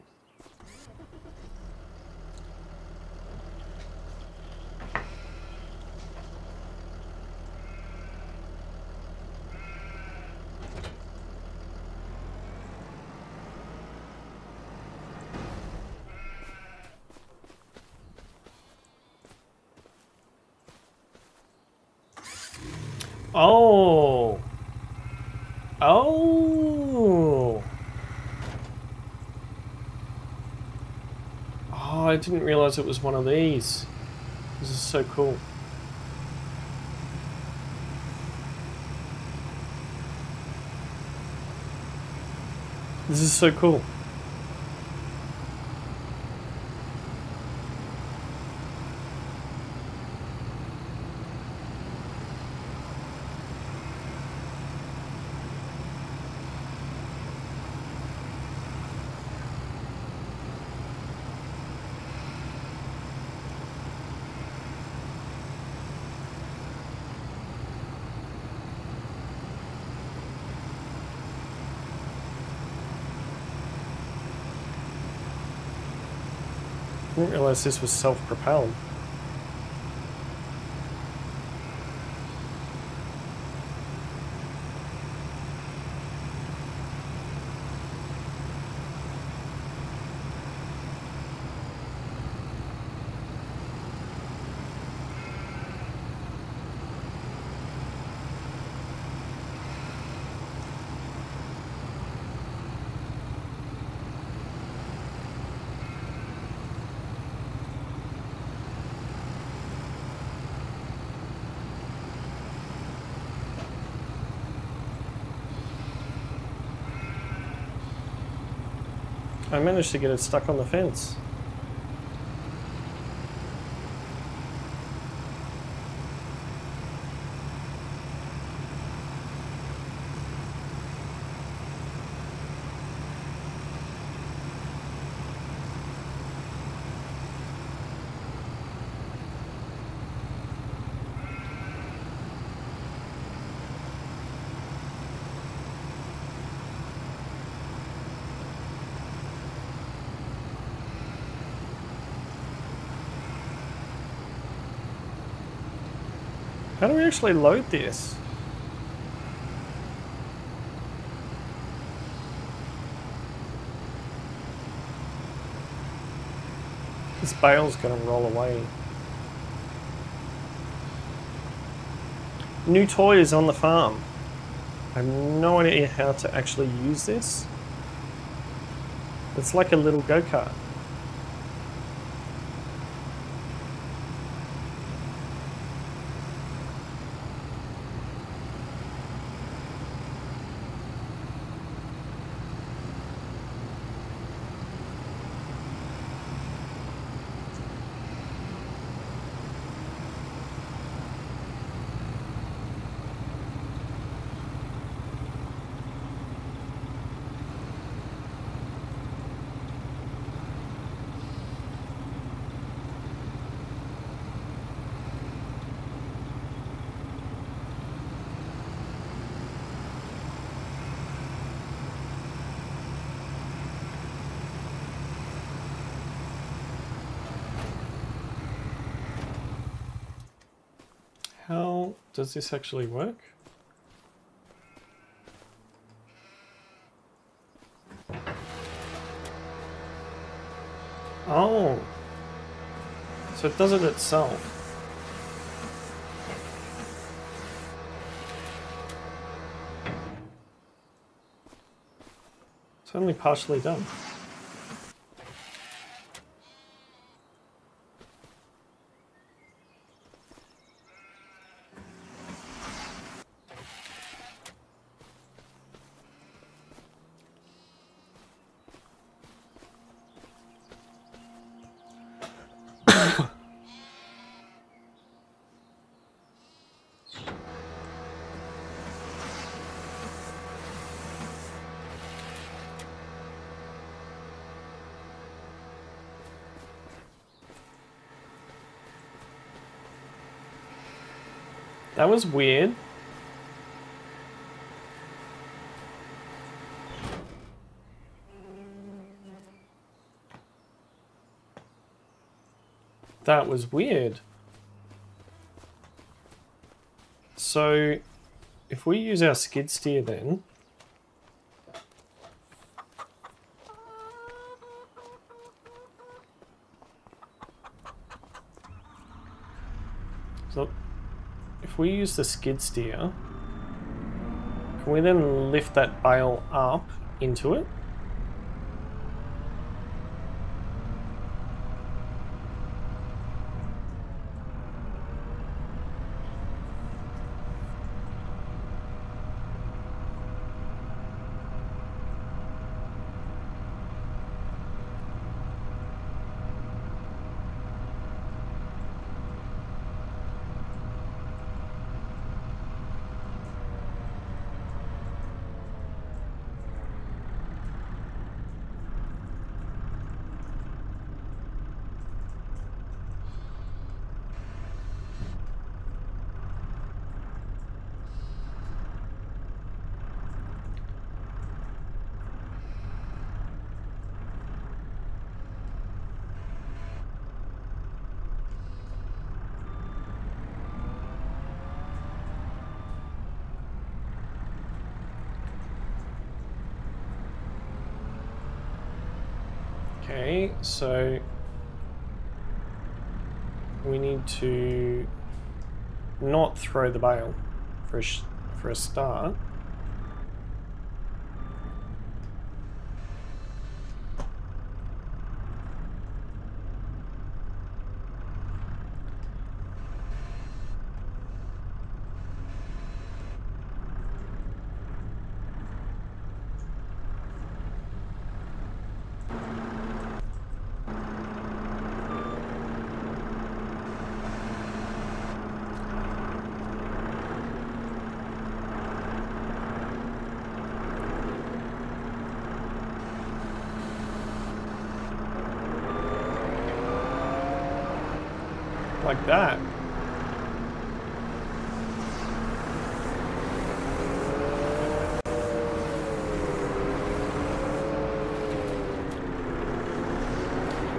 Oh. Oh. Oh, I didn't realize it was one of these. This is so cool. This is so cool. I didn't realize this was self-propelled. I managed to get it stuck on the fence. How do we actually load this? This bale's gonna roll away. New toys on the farm. I have no idea how to actually use this. It's like a little go-kart. How does this actually work? Oh, so it does it itself. It's only partially done. That was weird. That was weird. So, if we use our skid steer then... So, if we use the skid steer, can we then lift that bale up into it? Okay, so we need to not throw the bale for a start. Like that.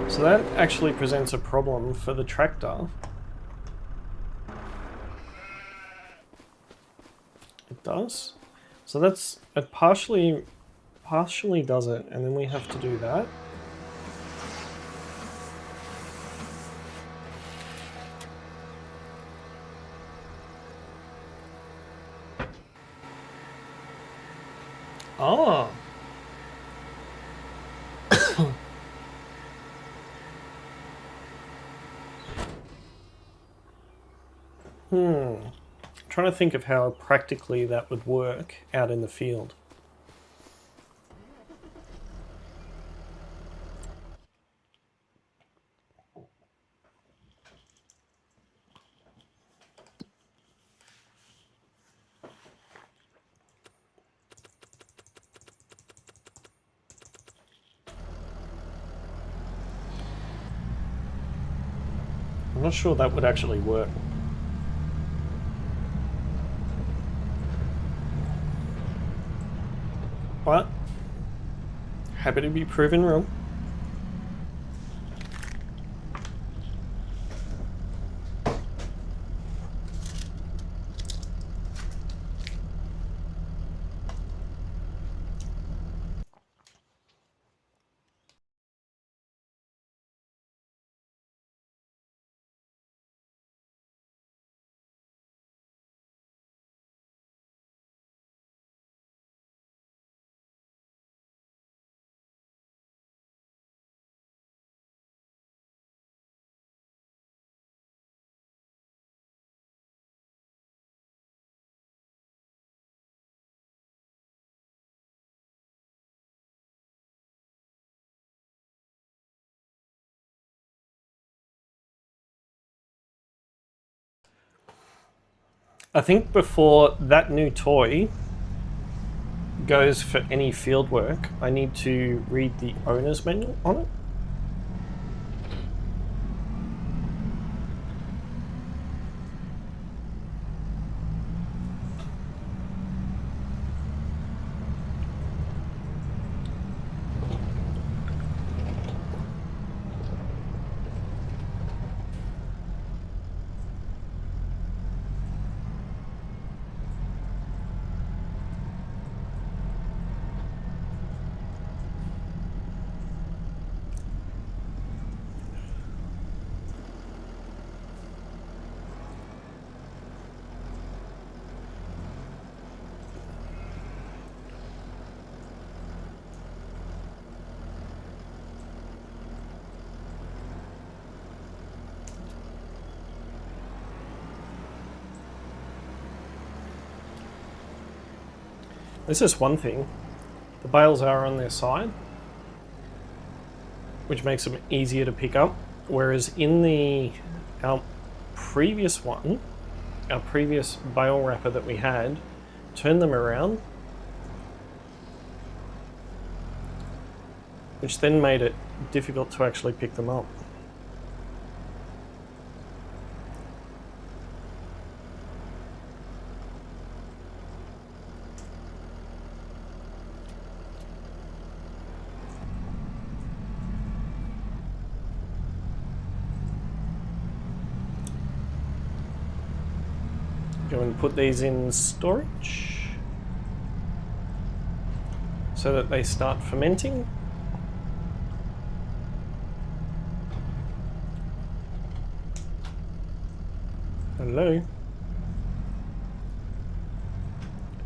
So that actually presents a problem for the tractor. It does. So that's it partially does it, and then we have to do that. Oh. Trying to think of how practically that would work out in the field. I'm not sure that would actually work. But happy to be proven wrong. I think before that new toy goes for any field work, I need to read the owner's manual on it. This is one thing. The bales are on their side, which makes them easier to pick up. Whereas in our previous one, our previous bale wrapper that we had, turned them around, which then made it difficult to actually pick them up. Go and put these in storage so that they start fermenting. Hello?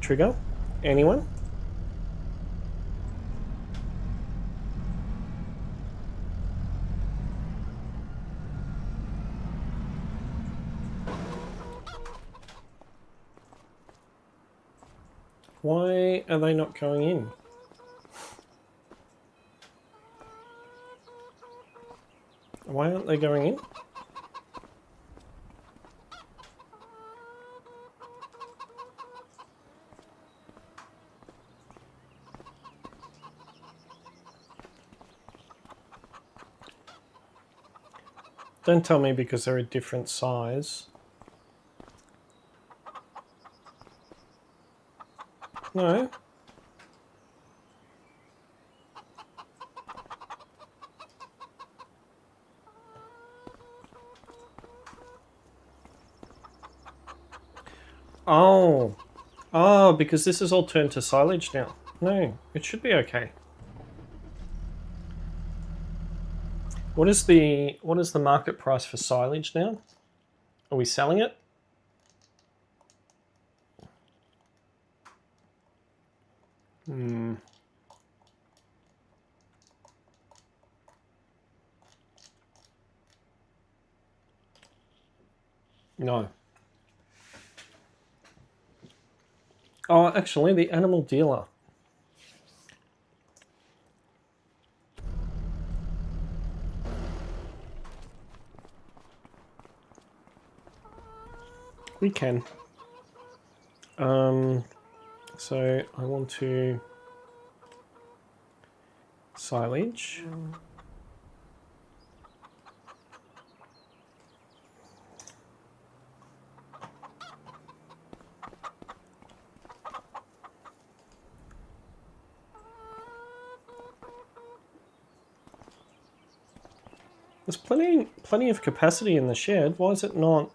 Trigger? Anyone? Why are they not going in? Why aren't they going in? Don't tell me because they're a different size. No. Oh. Oh, because this is all turned to silage now. No, it should be okay. What is the market price for silage now? Are we selling it? No. Oh, actually, the animal dealer. We can. So I want to silage. There's plenty of capacity in the shed. Why is it not?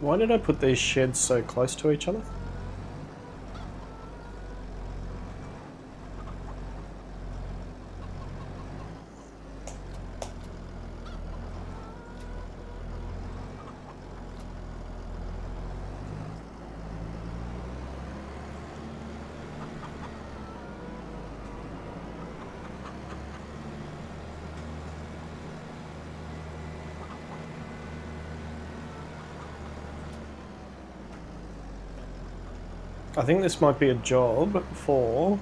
Why did I put these sheds so close to each other? I think this might be a job for...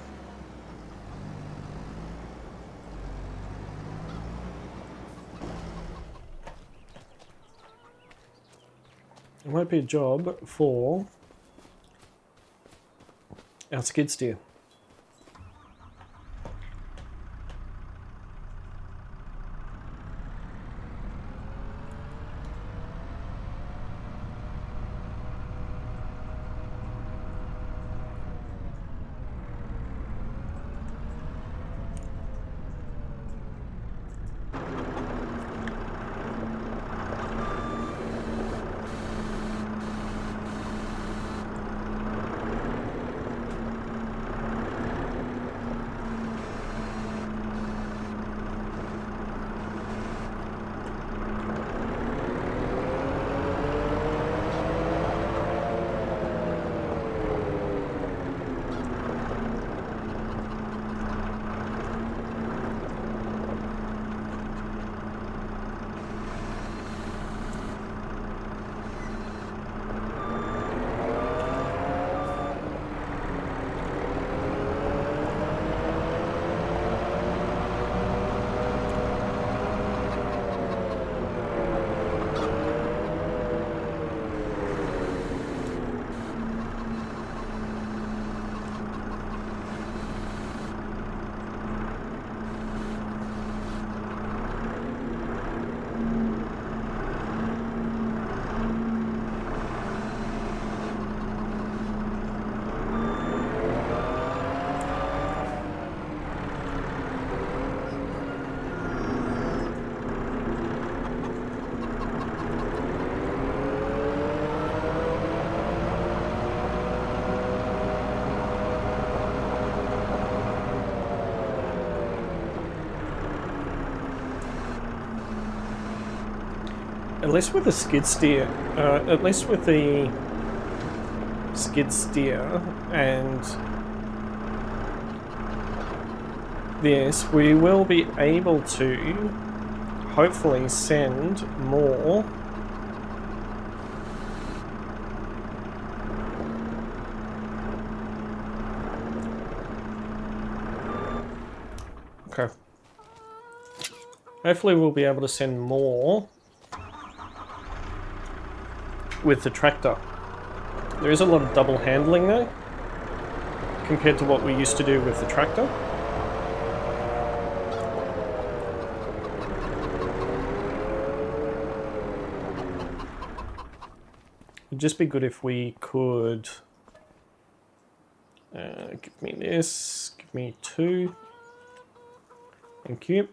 It might be a job for our skid steer. At least with the skid steer, at least with the skid steer and this, we will be able to hopefully send more okay. Hopefully we'll be able to send more with the tractor. There is a lot of double handling though, compared to what we used to do with the tractor. It'd just be good if we could give me this, give me 2. Thank you.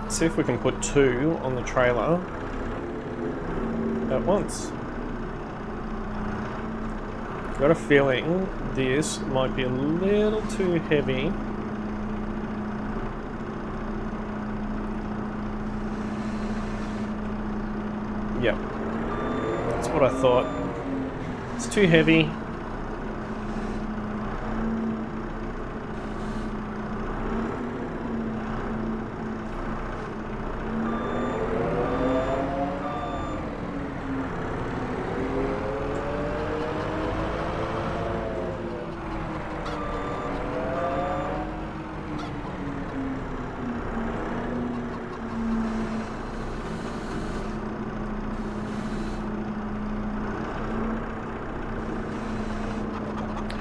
See if we can put 2 on the trailer at once. Got a feeling this might be a little too heavy. Yep, that's what I thought. It's too heavy.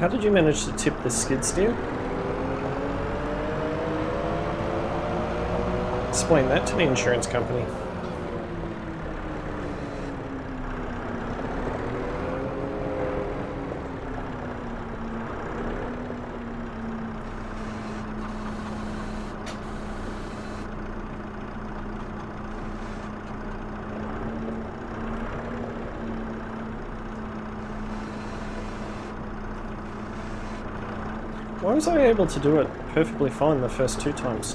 How did you manage to tip the skid steer? Explain that to the insurance company. Why was I able to do it perfectly fine the first 2 times?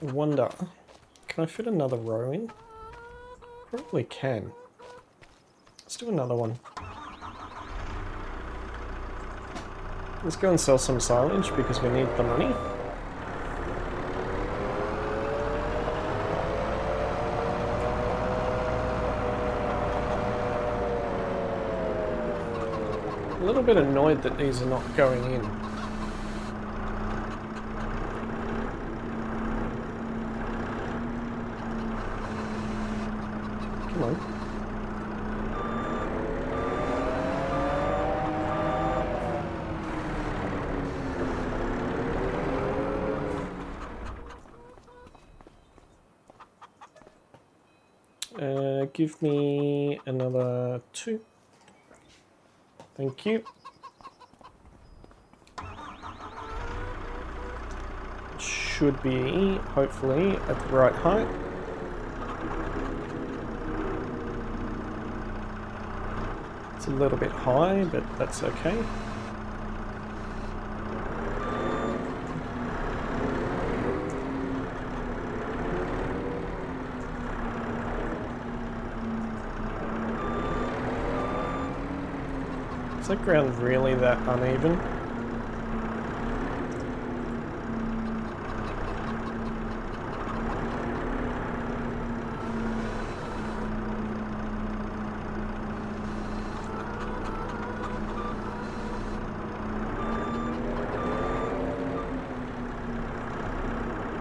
I wonder, can I fit another row in? Probably can. Let's do another one. Let's go and sell some silage because we need the money. A little bit annoyed that these are not going in. Come on. Give me another 2. Thank you. should be, hopefully, at the right height. It's a little bit high, but that's okay. Is that ground really that uneven?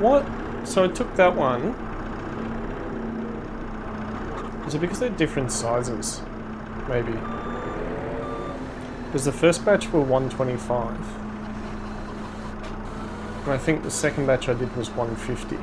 What? So I took that one. Is it because they're different sizes? Maybe. Because the first batch were 125. And I think the second batch I did was 150.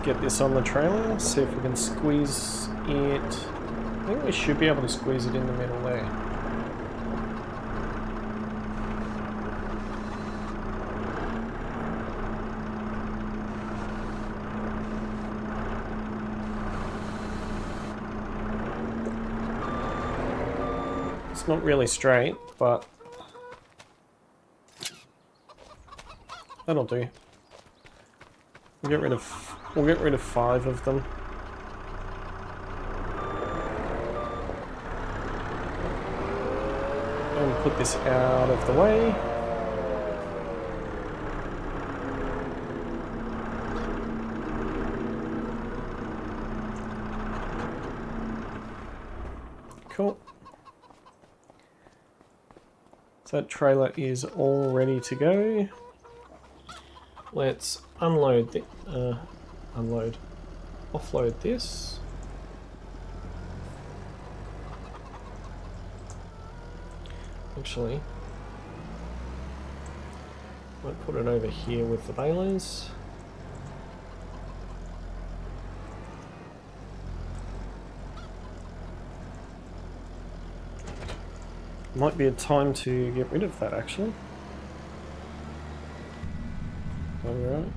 Get this on the trailer, see if we can squeeze it. I think we should be able to squeeze it in the middle there. It's not really straight, but that'll do. We'll get rid of 5 of them. And put this out of the way. Cool. So that trailer is all ready to go. Let's offload this. Actually, might put it over here with the balers. Might be a time to get rid of that actually. Alright.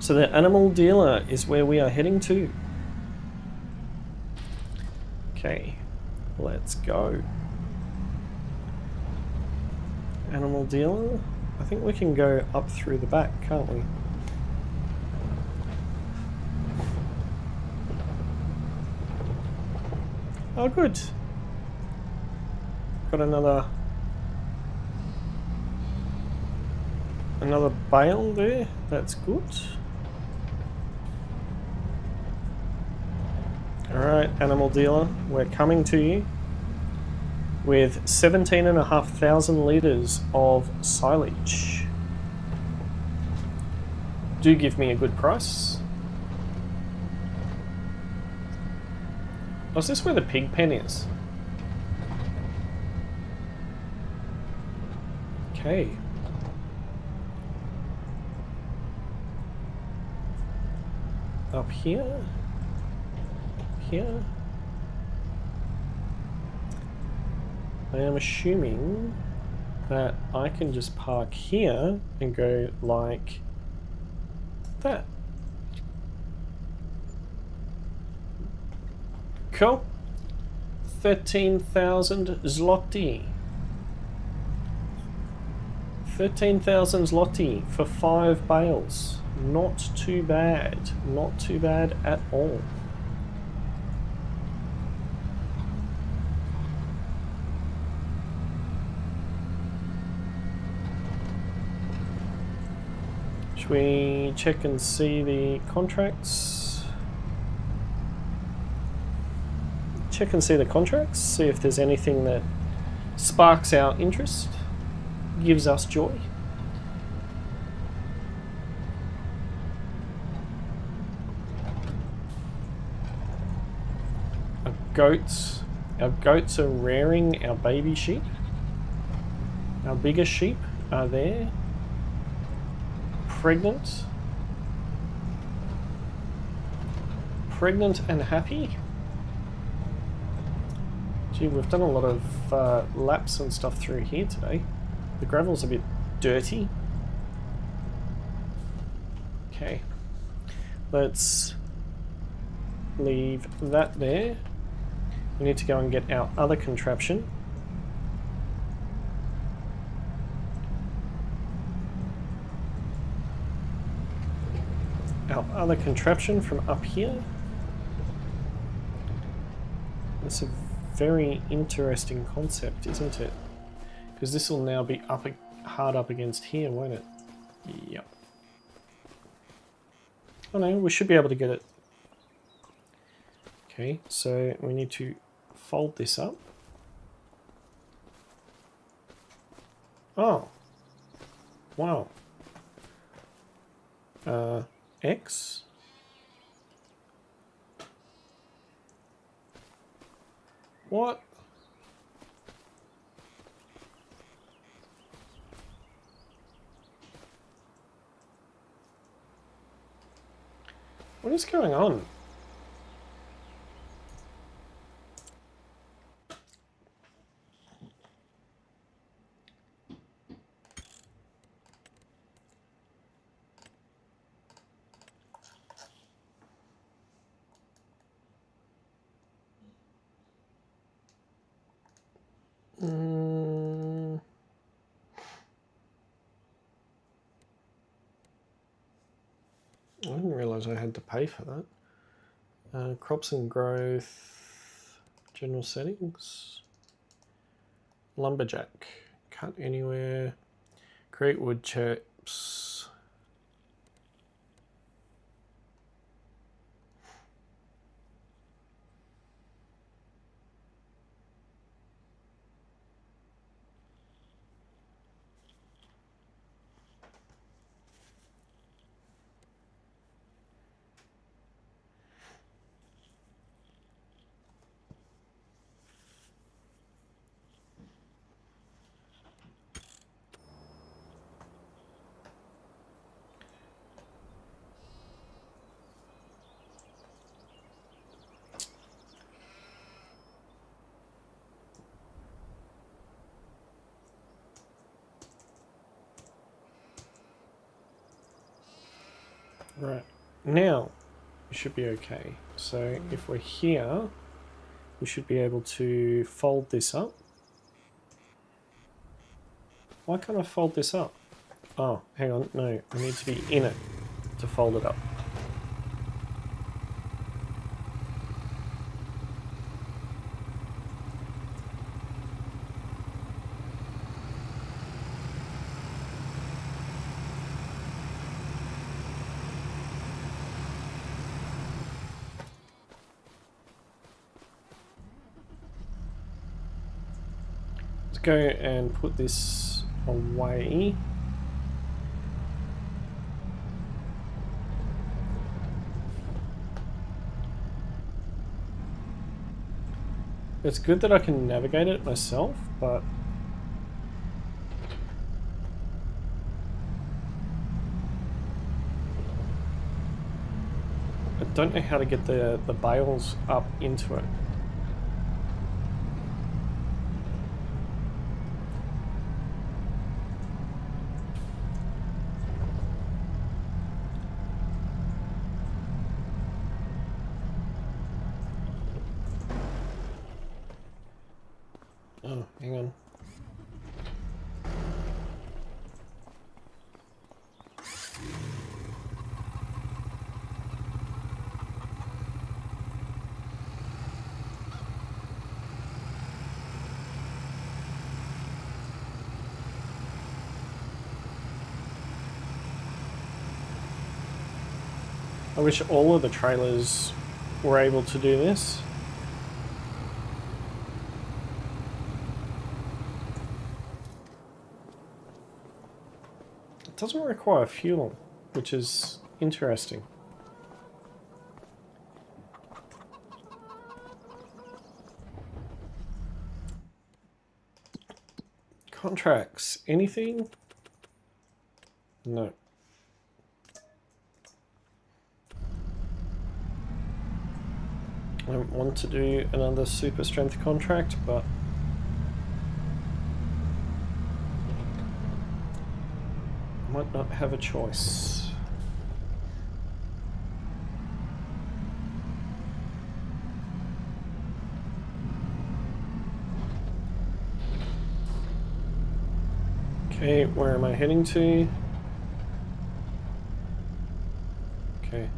So the animal dealer is where we are heading to. Okay, let's go. Animal dealer. I think we can go up through the back, can't we? Oh, good. Got another bale there. That's good. Alright, animal dealer, we're coming to you with 17,500 litres of silage. Do give me a good price. Oh, is this where the pig pen is? Okay. Up here. Here. I am assuming that I can just park here and go like that. Cool. 13,000 zloty. 13,000 zloty for 5 bales. Not too bad. Not too bad at all. Should we check and see the contracts? check and see the contracts, see if there's anything that sparks our interest, gives us joy. Our goats are rearing our baby sheep. Our bigger sheep are there, pregnant and happy. Gee, we've done a lot of laps and stuff through here today. The gravel's a bit dirty. Okay, let's leave that there. We need to go and get our other contraption. Our other contraption from up here. That's a very interesting concept, isn't it? Because this will now be hard up against here, won't it? Yep. Oh no, we should be able to get it. Okay, so we need to fold this up. Oh. Wow. X. What? What is going on? I didn't realise I had to pay for that. Crops and growth, general settings, lumberjack, cut anywhere, create wood chips. Right, now we should be okay. So if we're here, we should be able to fold this up. Why can't I fold this up? Oh, hang on, no, I need to be in it to fold it up. Go and put this away. It's good that I can navigate it myself, but I don't know how to get the bales up into it. Oh, hang on. I wish all of the trailers were able to do this. It doesn't require fuel, which is interesting. Contracts, anything? No. I don't want to do another super strength contract, but I might not have a choice. Okay, where am I heading to? Okay.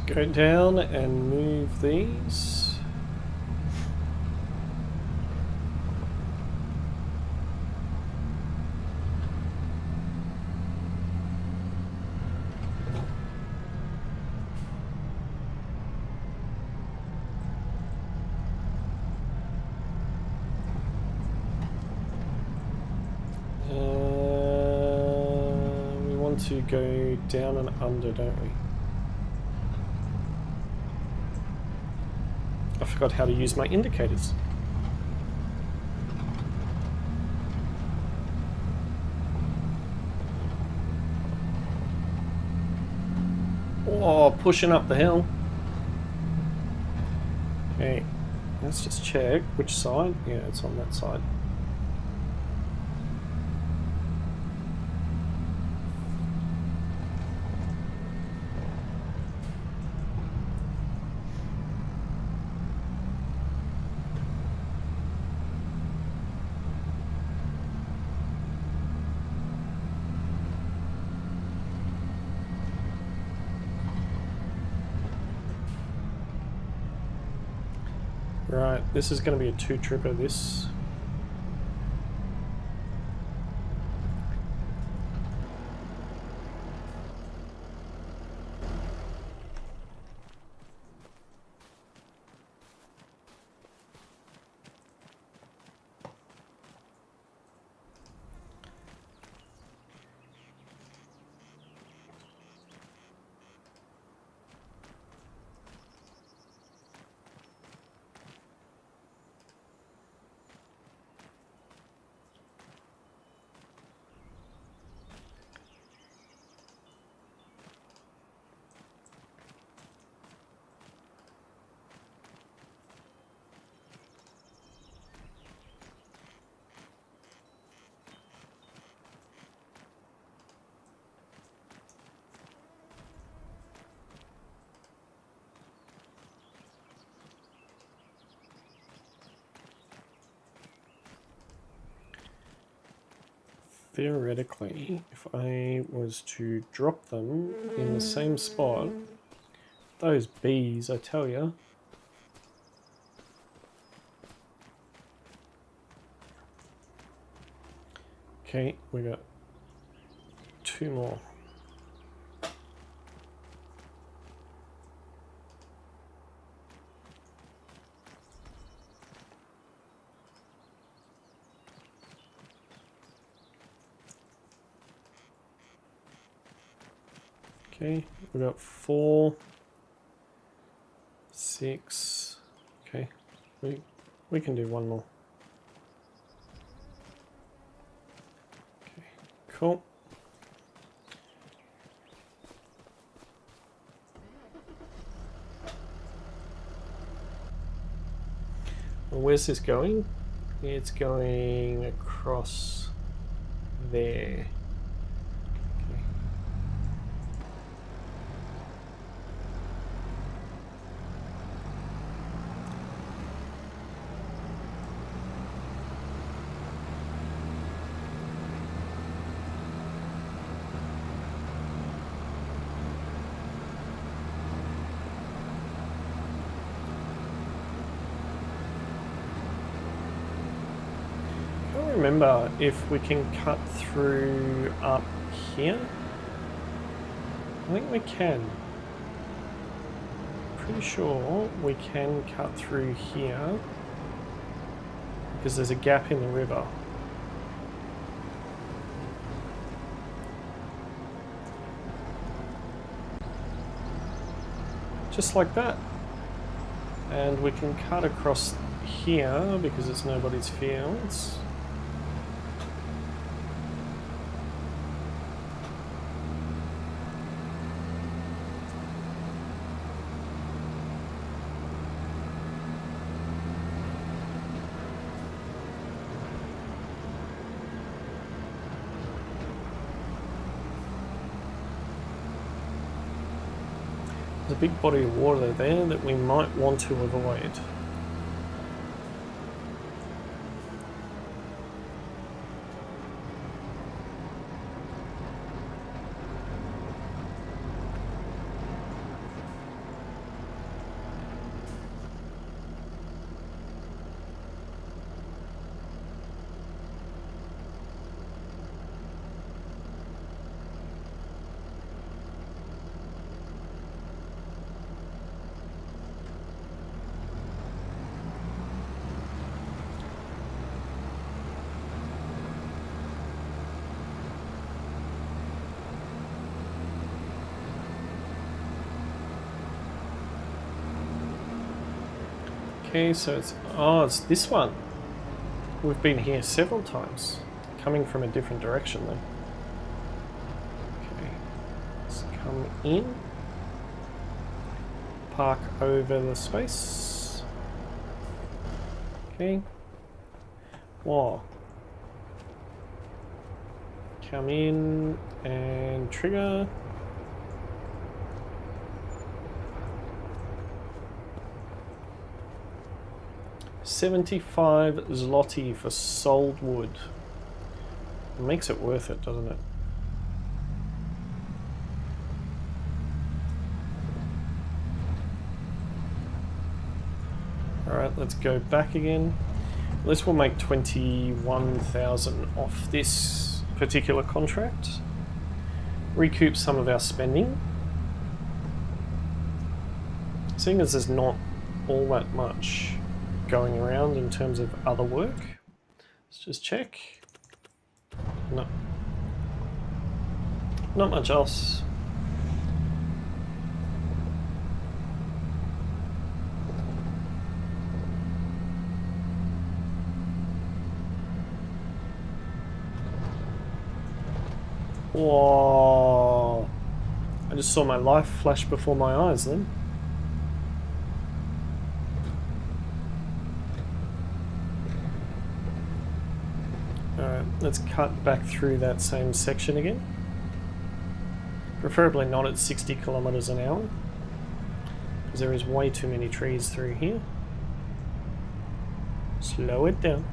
Go down and move these. We want to go down and under, don't we? I forgot how to use my indicators. Oh, pushing up the hill. Okay, let's just check which side. Yeah, it's on that side. Right, this is going to be a two-tripper, this. Theoretically, if I was to drop them in the same spot, those bees, I tell you. Okay, we got two more. Okay, we got 4, 6. Okay, we can do one more. Okay, cool. Well, where's this going? It's going across there. remember if we can cut through up here. I think we can. Pretty sure we can cut through here because there's a gap in the river. Just like that. And we can cut across here because it's nobody's fields. There's a big body of water there that we might want to avoid. Okay, so it's this one. We've been here several times, coming from a different direction though. Okay, let's come in, park over the space. Okay, wow. Come in and trigger. $75 Zloty for sold wood. It makes it worth it, doesn't it? Alright, let's go back again. This will make 21,000 off this particular contract. Recoup some of our spending. Seeing as there's not all that much going around in terms of other work. Let's just check. No. Not much else. Whoa. I just saw my life flash before my eyes then. Let's cut back through that same section again. Preferably not at 60 kilometers an hour, because there is way too many trees through here. Slow it down.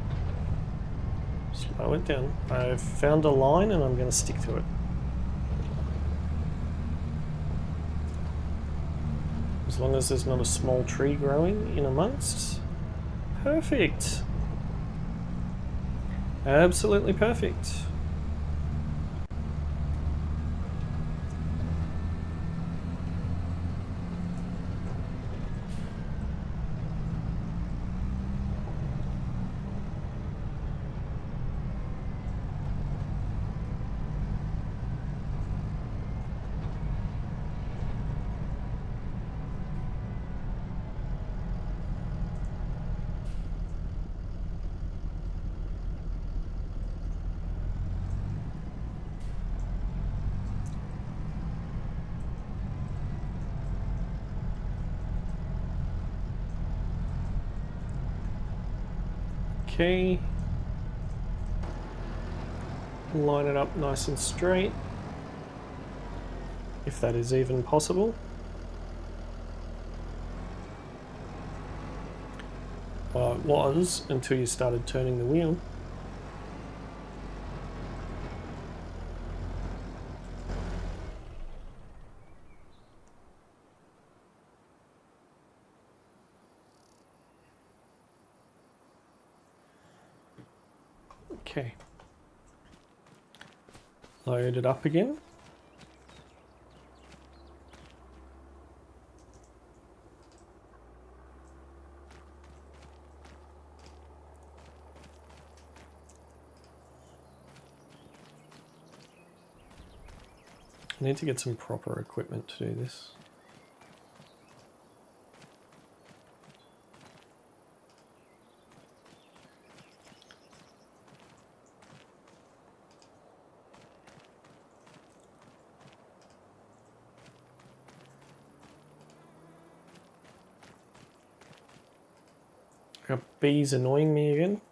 Slow it down. I've found a line and I'm going to stick to it. As long as there's not a small tree growing in amongst. Perfect. Absolutely perfect. Okay, line it up nice and straight, if that is even possible. Well, it was until you started turning the wheel. Okay. Load it up again. I need to get some proper equipment to do this. Got bees annoying me again.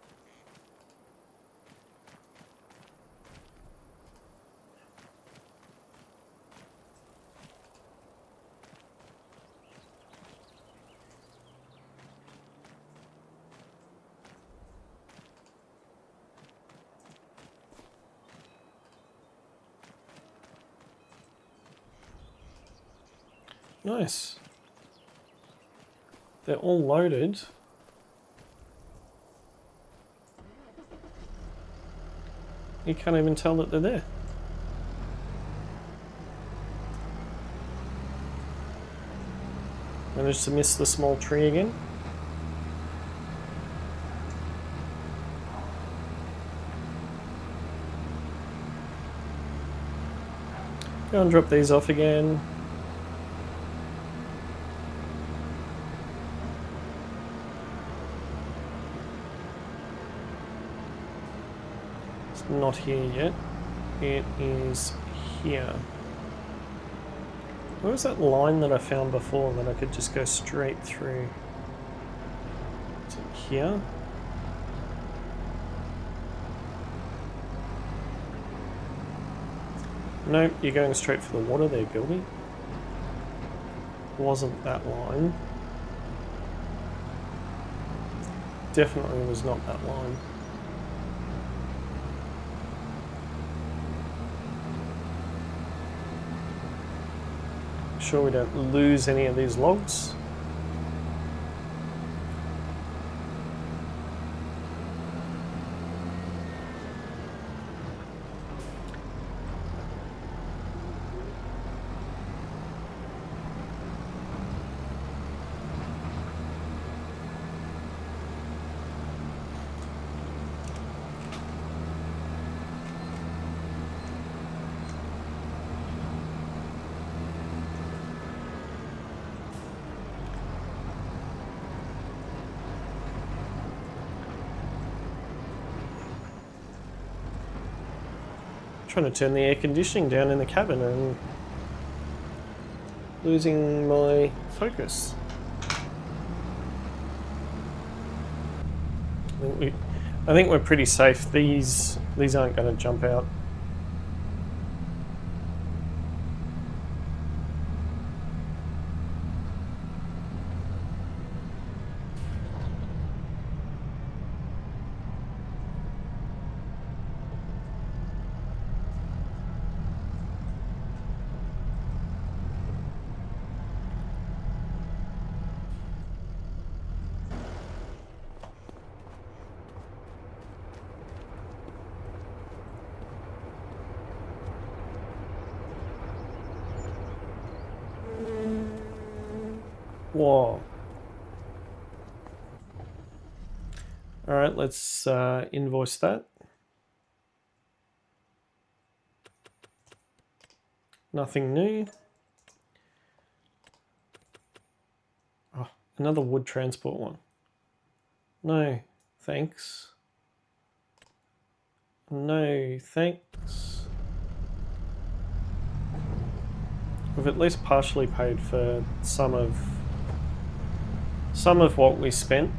Nice. They're all loaded. You can't even tell that they're there. Managed to miss the small tree again. Go and drop these off again. Not here yet. It is here. Where was that line that I found before that I could just go straight through? Is it here? Nope, you're going straight for the water there, Gilby. Wasn't that line. Definitely was not that line. Sure we don't lose any of these logs. Trying to turn the air conditioning down in the cabin and losing my focus. I think we're pretty safe. These aren't going to jump out. Whoa. Alright, let's invoice that. Nothing new. Oh, another wood transport one. No, thanks. No, thanks. We've at least partially paid for some of what we spent.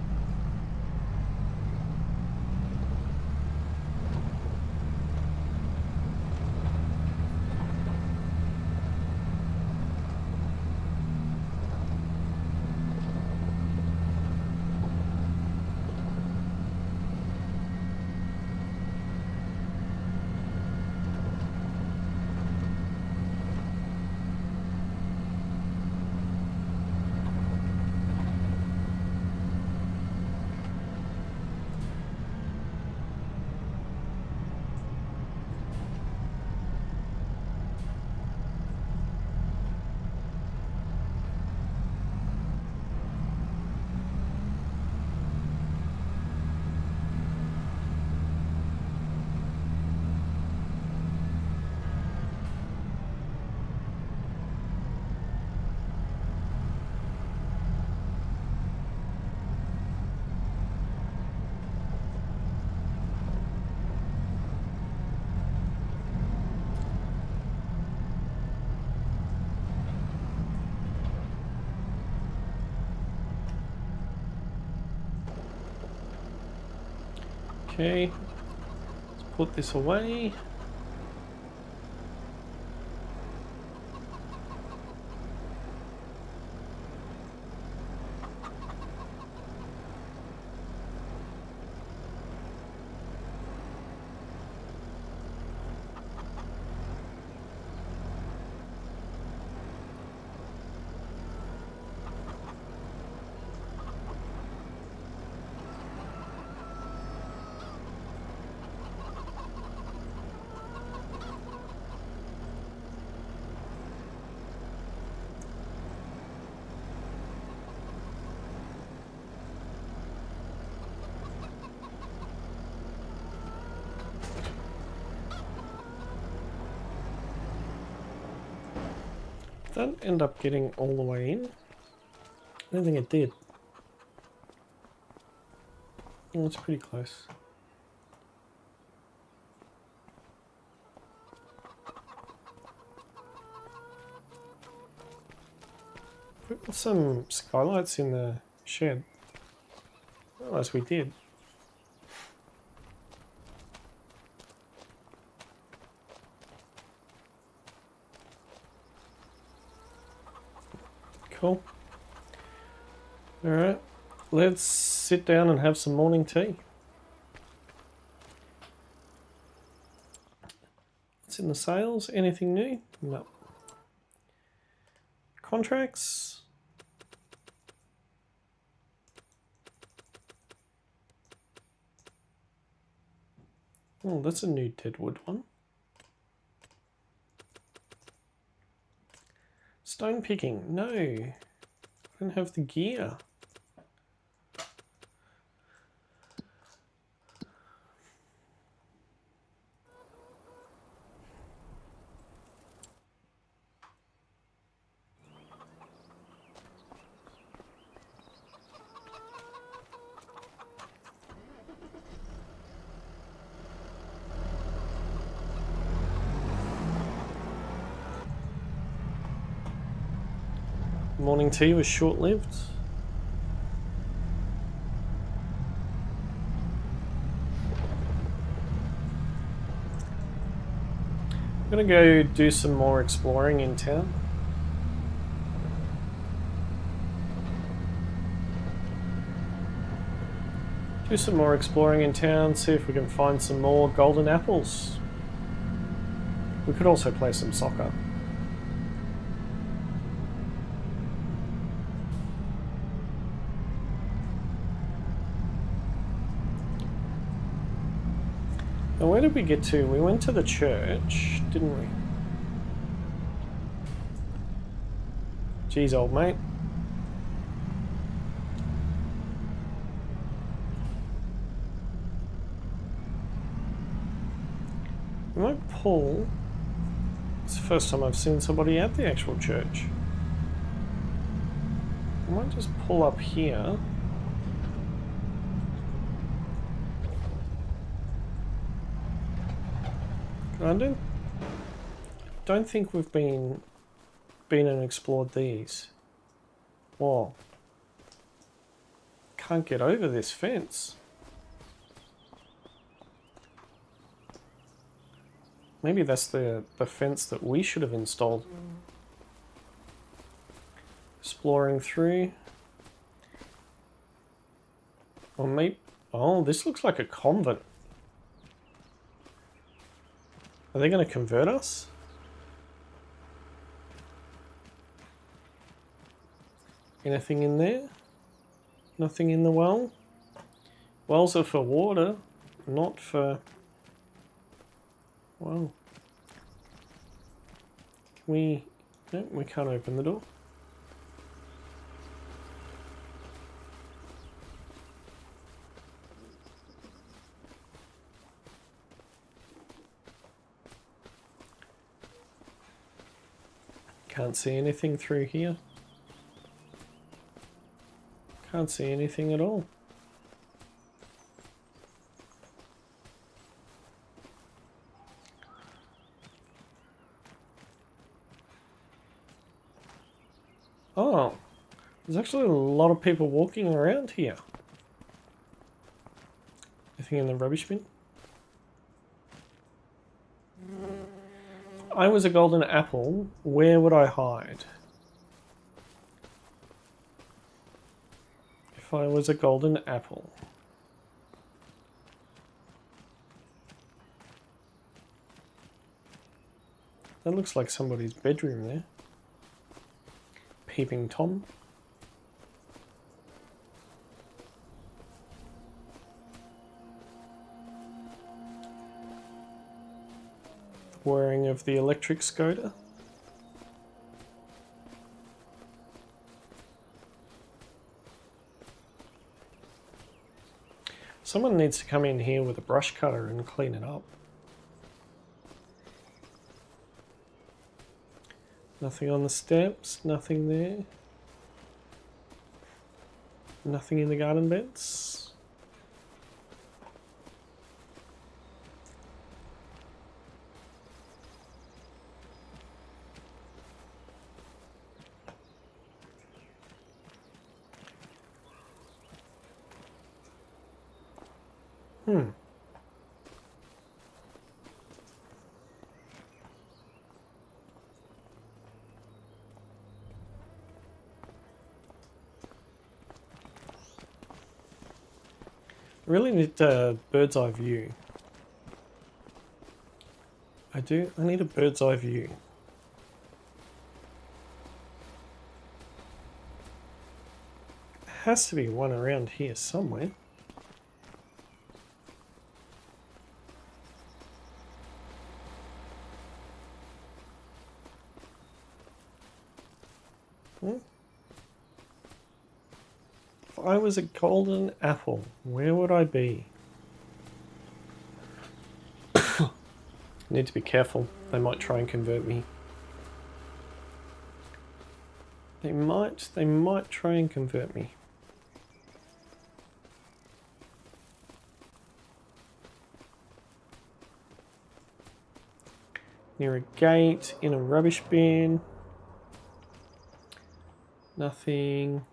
Okay, let's put this away. Did that end up getting all the way in? I don't think it did. Oh, it's pretty close. Put some skylights in the shed. Oh, as we did. Cool. Alright, let's sit down and have some morning tea. What's in the sales? Anything new? No. Contracts? Oh, that's a new Deadwood one. Stone picking? No. I don't have the gear. Morning tea was short-lived. I'm gonna go do some more exploring in town. Do some more exploring in town, see if we can find some more golden apples. We could also play some soccer. Now where did we get to? We went to the church, didn't we? Geez, old mate. We might pull. It's the first time I've seen somebody at the actual church. I might just pull up here. I don't think we've been and explored these. Whoa. Can't get over this fence. Maybe that's the fence that we should have installed. Exploring through. Or maybe, oh, this looks like a convent. Are they going to convert us? Anything in there? Nothing in the well? Wells are for water, not for... Wow. Can we... No, we can't open the door. Can't see anything through here. Can't see anything at all. Oh, there's actually a lot of people walking around here. I Anything in the rubbish bin? I was a golden apple. Where would I hide? If I was a golden apple. That looks like somebody's bedroom there. Peeping Tom. Whirring of the electric scooter. Someone needs to come in here with a brush cutter and clean it up. Nothing on the steps, nothing there. Nothing in the garden beds. Really need a bird's eye view. I do. I need a bird's eye view. There has to be one around here somewhere. If I was a golden apple, where would I be? Need to be careful. They might try and convert me. They might try and convert me. Near a gate, in a rubbish bin. Nothing.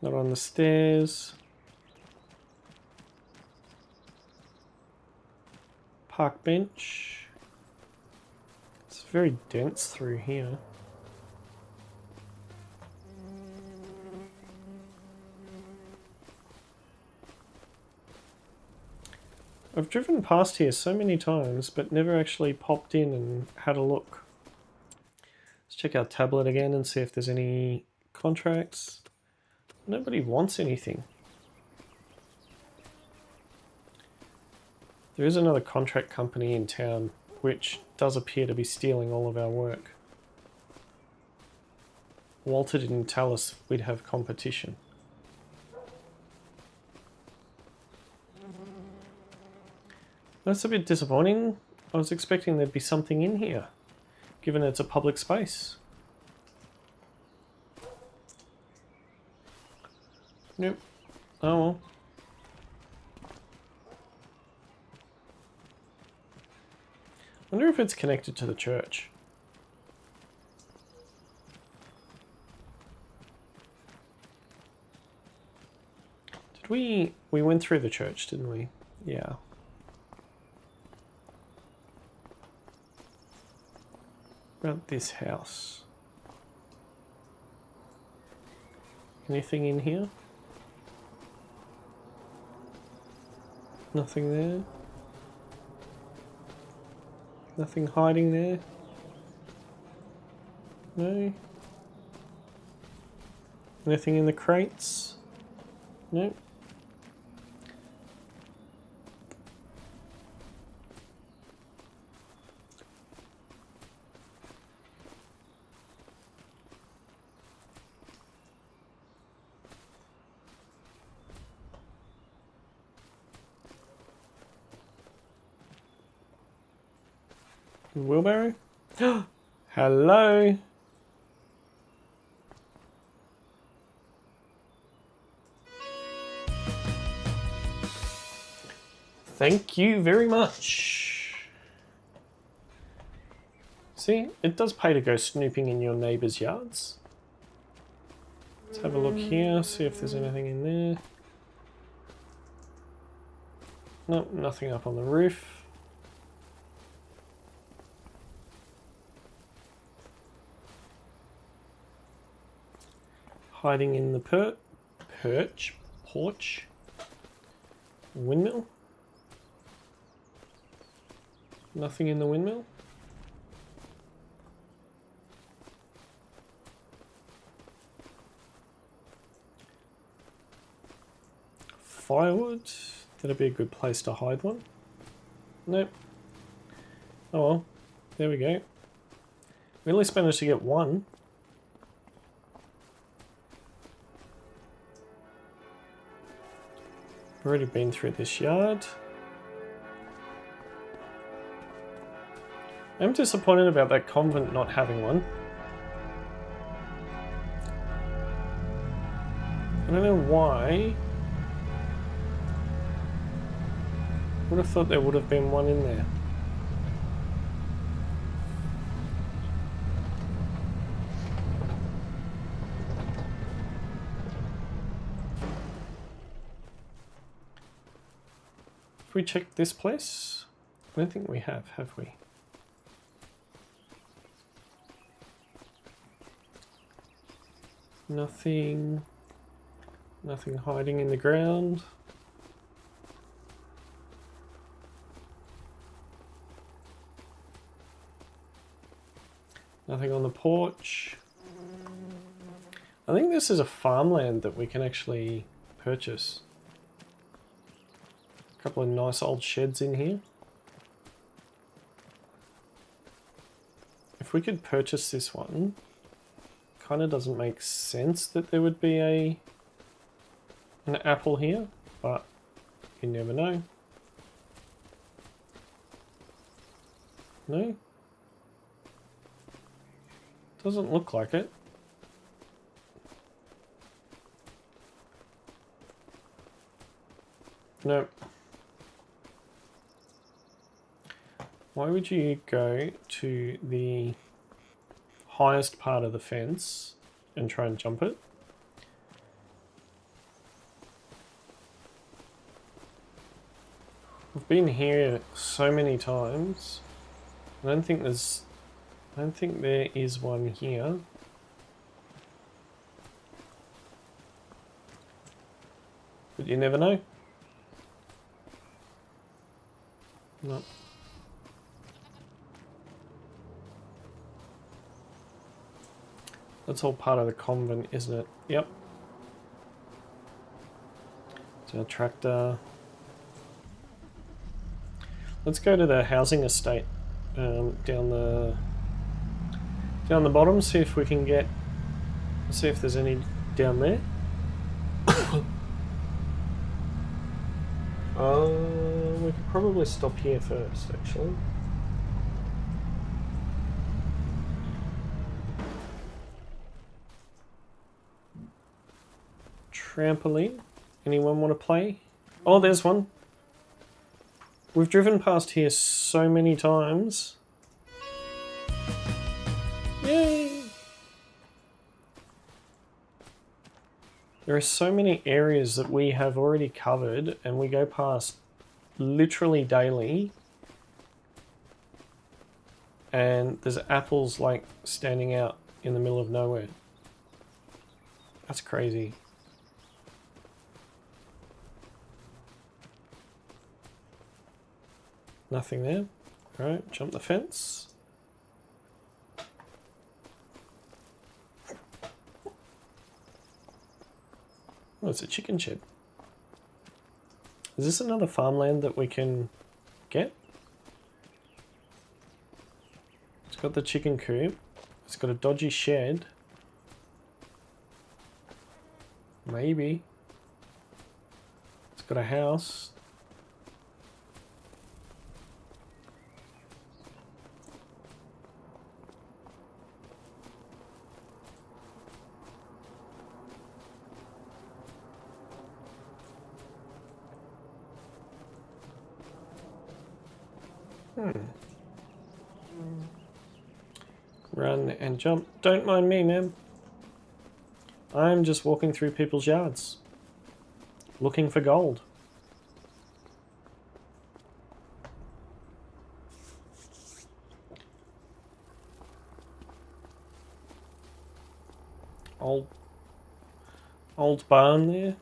Not on the stairs. Park bench. It's very dense through here. I've driven past here so many times, but never actually popped in and had a look. Let's check our tablet again and see if there's any contracts. Nobody wants anything. There is another contract company in town which does appear to be stealing all of our work. Walter didn't tell us we'd have competition. That's a bit disappointing. I was expecting there'd be something in here, given it's a public space. Nope. Oh well. I wonder if it's connected to the church. Did we went through the church, didn't we? Yeah. About this house. Anything in here? Nothing there. Nothing hiding there. No. Anything in the crates? Nope. Wheelbarrow? Hello? Thank you very much. See, it does pay to go snooping in your neighbours' yards. Let's have a look here, see if there's anything in there. Nope, nothing up on the roof. Hiding in the porch. Windmill. Nothing in the windmill. Firewood. That'd be a good place to hide one. Nope. Oh well. There we go. We at least managed to get one. Already been through this yard. I'm disappointed about that convent not having one. I don't know why. Would have thought there would have been one in there. Have we checked this place? I don't think we have we? Nothing hiding in the ground. Nothing on the porch. I think this is a farmland that we can actually purchase. A couple of nice old sheds in here. If we could purchase this one, kind of doesn't make sense that there would be an apple here, but you never know. No? Doesn't look like it. Nope. Why would you go to the highest part of the fence and try and jump it? I've been here so many times. I don't think there is one here. But you never know. No. That's all part of the convent, isn't it? Yep. It's our tractor. Let's go to the housing estate down the bottom. See if we can get. See if there's any down there. We could probably stop here first, actually. Trampoline. Anyone want to play? Oh, there's one. We've driven past here so many times. Yay! There are so many areas that we have already covered and we go past literally daily. And there's apples like standing out in the middle of nowhere. That's crazy. Nothing there. Alright, jump the fence. Oh, it's a chicken shed. Is this another farmland that we can get? It's got the chicken coop. It's got a dodgy shed. Maybe. It's got a house. Run and jump. Don't mind me, ma'am. I'm just walking through people's yards, looking for gold. Old barn there.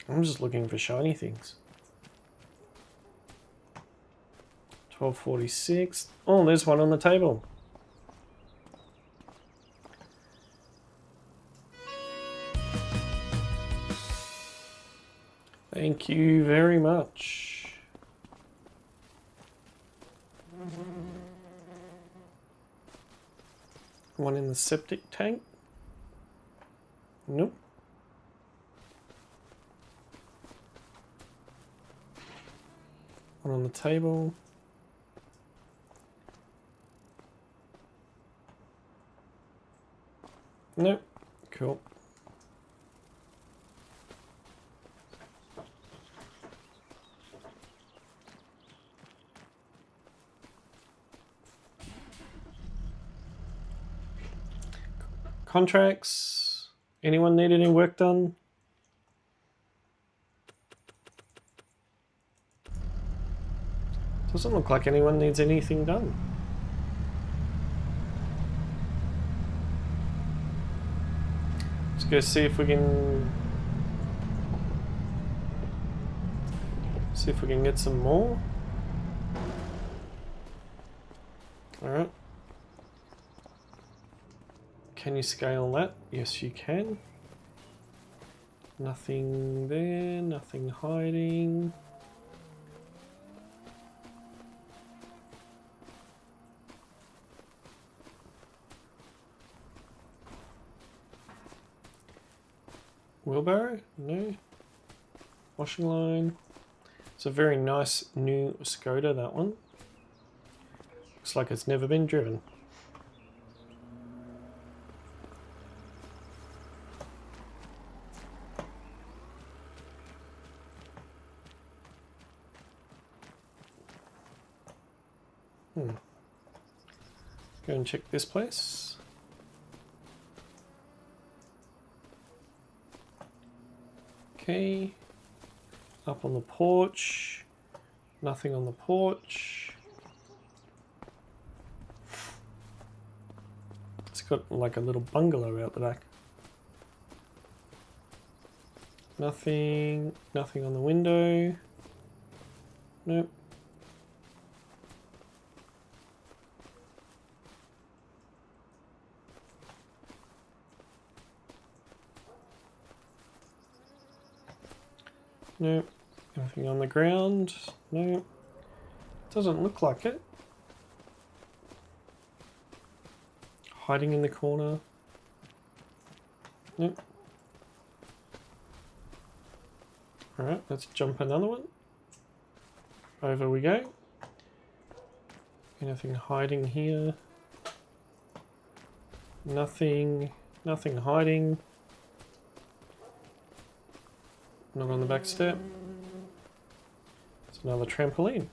I'm just looking for shiny things. 1246. Oh, there's one on the table. Thank you very much. One in the septic tank. Nope. One on the table. Nope. Cool. Contracts. Anyone need any work done? Doesn't look like anyone needs anything done. Let's go see if we can get some more. All right. Can you scale that? Yes, you can. Nothing there, nothing hiding. Wheelbarrow? No. Washing line. It's a very nice new Skoda, that one. Looks like it's never been driven. Go and check this place. Okay. Up on the porch. Nothing on the porch. It's got like a little bungalow out the back. Nothing on the window. Nope. Nope. Anything on the ground? Nope. Doesn't look like it. Hiding in the corner? Nope. Alright, let's jump another one. Over we go. Anything hiding here? Nothing hiding. Not on the back step. It's another trampoline.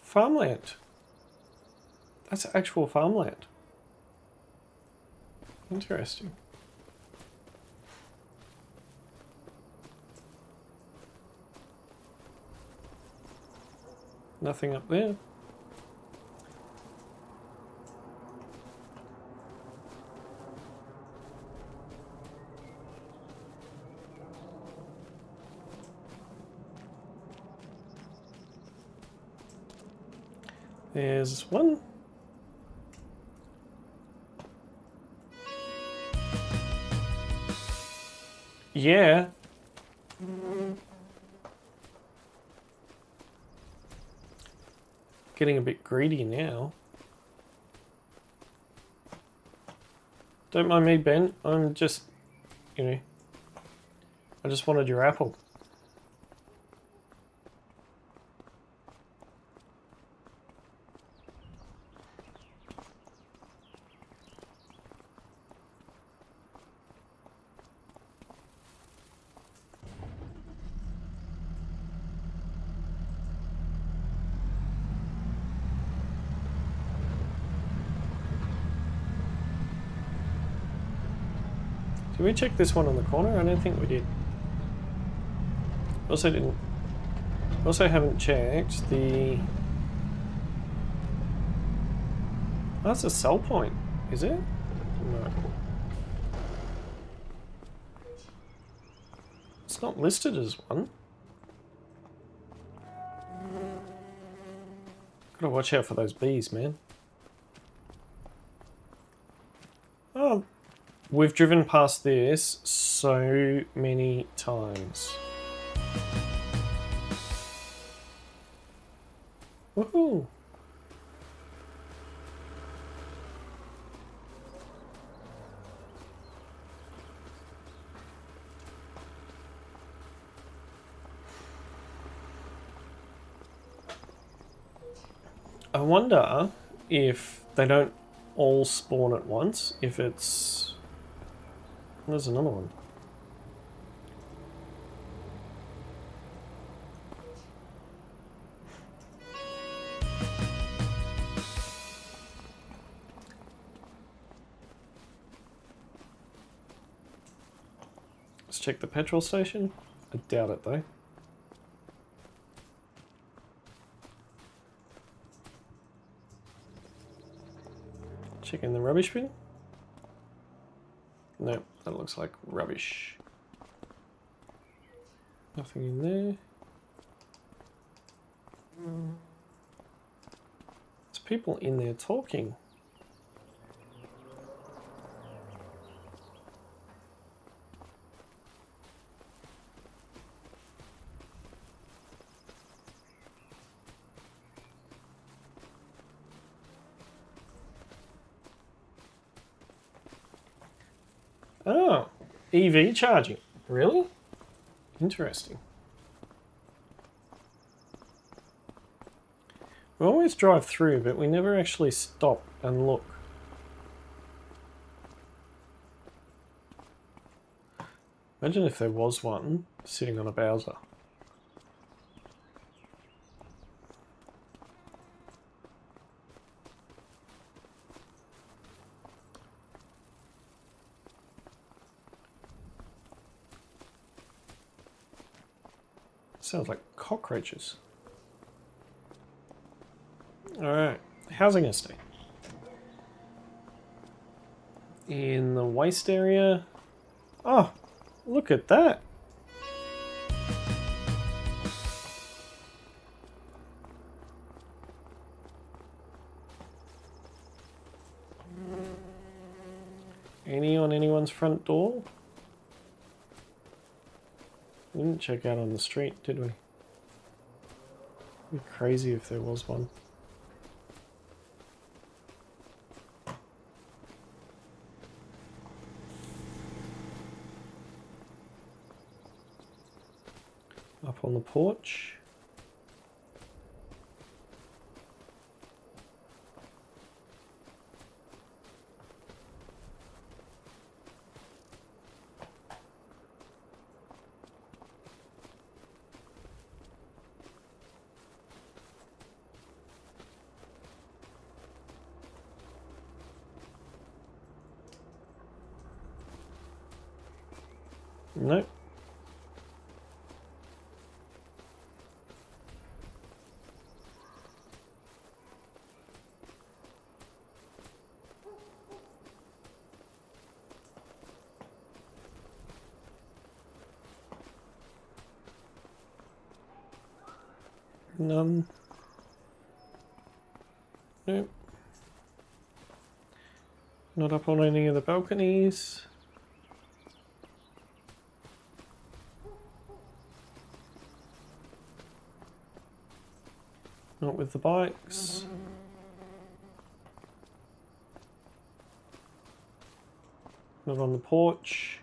Farmland. That's actual farmland. Interesting. Nothing up there. There's one. Yeah. Getting a bit greedy now. Don't mind me, Ben. I'm just, I just wanted your apple. Did we check this one on the corner? I don't think we did. Also didn't. Also haven't checked the... Oh, that's a sell point, is it? No. It's not listed as one. Gotta watch out for those bees, man. Oh, we've driven past this so many times. Woohoo! I wonder if they don't all spawn at once, if it's... There's another one. Let's check the petrol station. I doubt it though. Checking the rubbish bin. Nope, that looks like rubbish. Nothing in there. There's people in there talking. Oh, EV charging. Really? Interesting. We always drive through, but we never actually stop and look. Imagine if there was one sitting on a Bowser. Sounds like cockroaches. Alright, housing estate. In the waste area. Oh, look at that. Any on anyone's front door? We didn't check out on the street, did we? It'd be crazy if there was one. Up on the porch. Nope. None. Nope. Not up on any of the balconies. Not with the bikes. Not on the porch.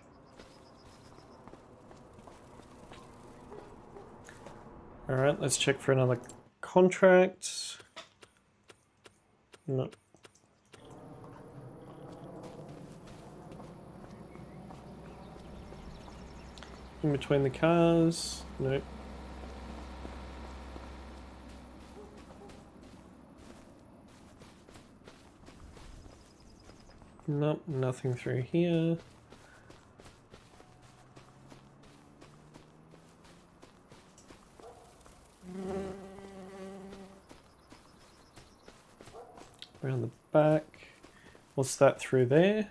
Alright, let's check for another contract. No. In between the cars. Nope. Nope, nothing through here. Around the back. What's that through there?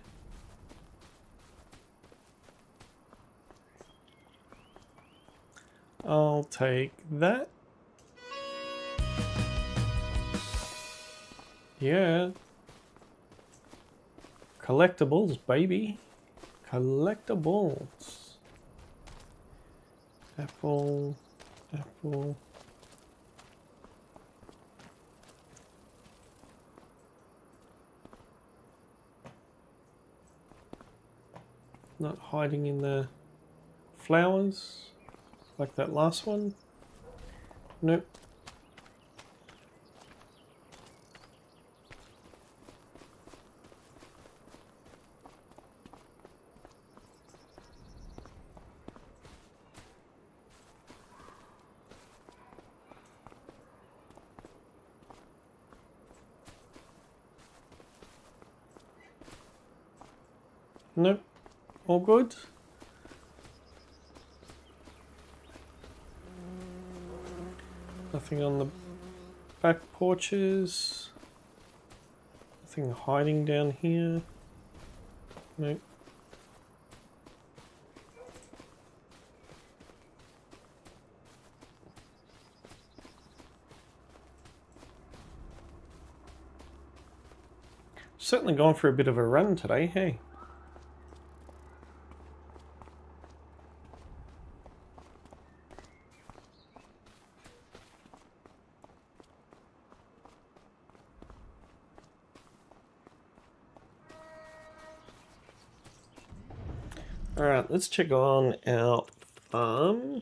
I'll take that. Yeah. Collectibles, baby. Collectibles. Apple. Apple. Not hiding in the flowers like that last one. Nope. Nope. All good. Nothing on the back porches. Nothing hiding down here. Nope. Certainly gone for a bit of a run today, hey? Alright, let's check on our farm.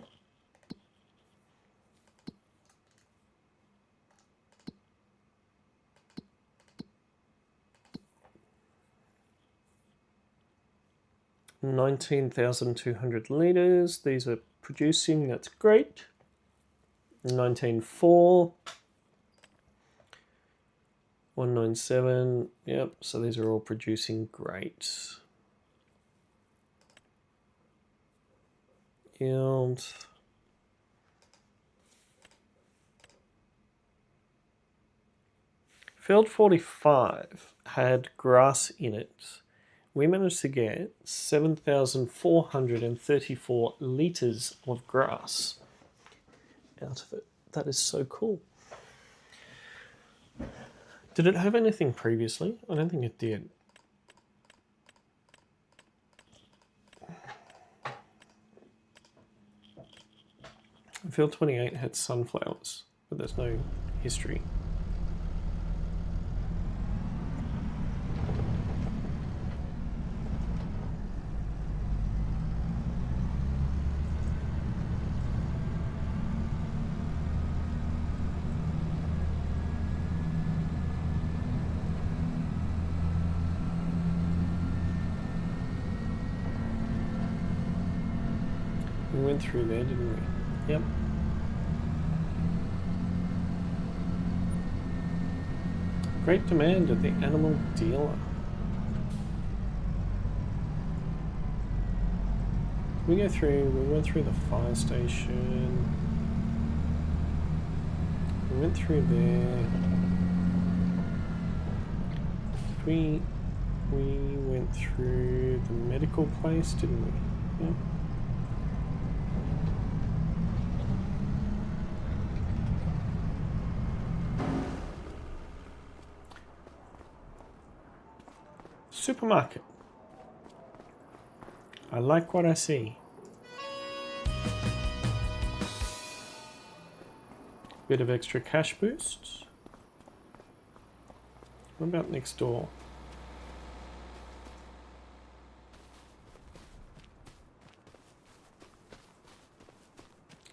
$19,200 litres. These are producing, that's great. 19.4. 197. Yep, so these are all producing great. Yield. Field 45 had grass in it. We managed to get 7,434 litres of grass out of it. That is so cool. Did it have anything previously? I don't think it did. Field 28 had sunflowers, but there's no history. We went through there, didn't we? Yep. Great demand at the animal dealer. We went through the fire station. We went through there. We went through the medical place, didn't we? Yep. Supermarket. I like what I see. Bit of extra cash boost. What about next door?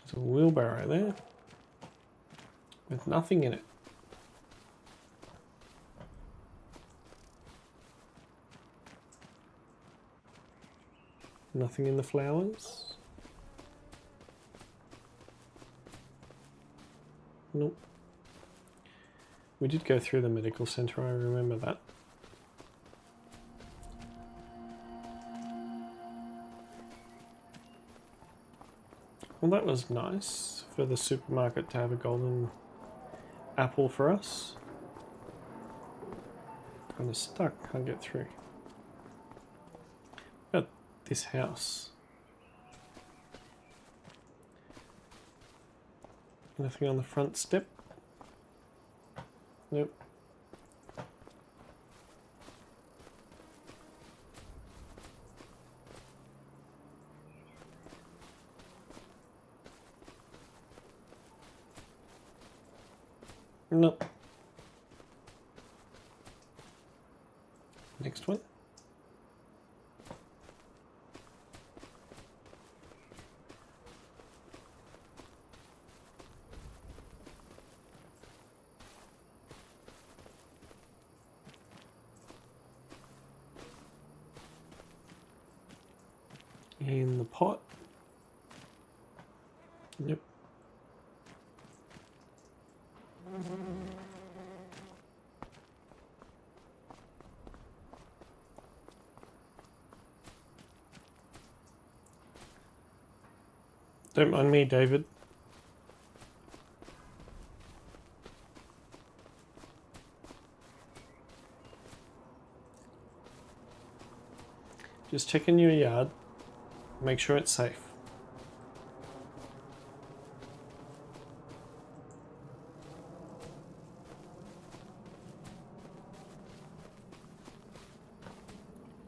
There's a wheelbarrow there with nothing in it. Nothing in the flowers. Nope. We did go through the medical centre, I remember that. Well, that was nice for the supermarket to have a golden apple for us. kind of stuck. Can't get through. What about this house? Nothing on the front step? Nope. Nope. Next one. In the pot. Yep. Don't mind me, David. Just check in your yard. Make sure it's safe.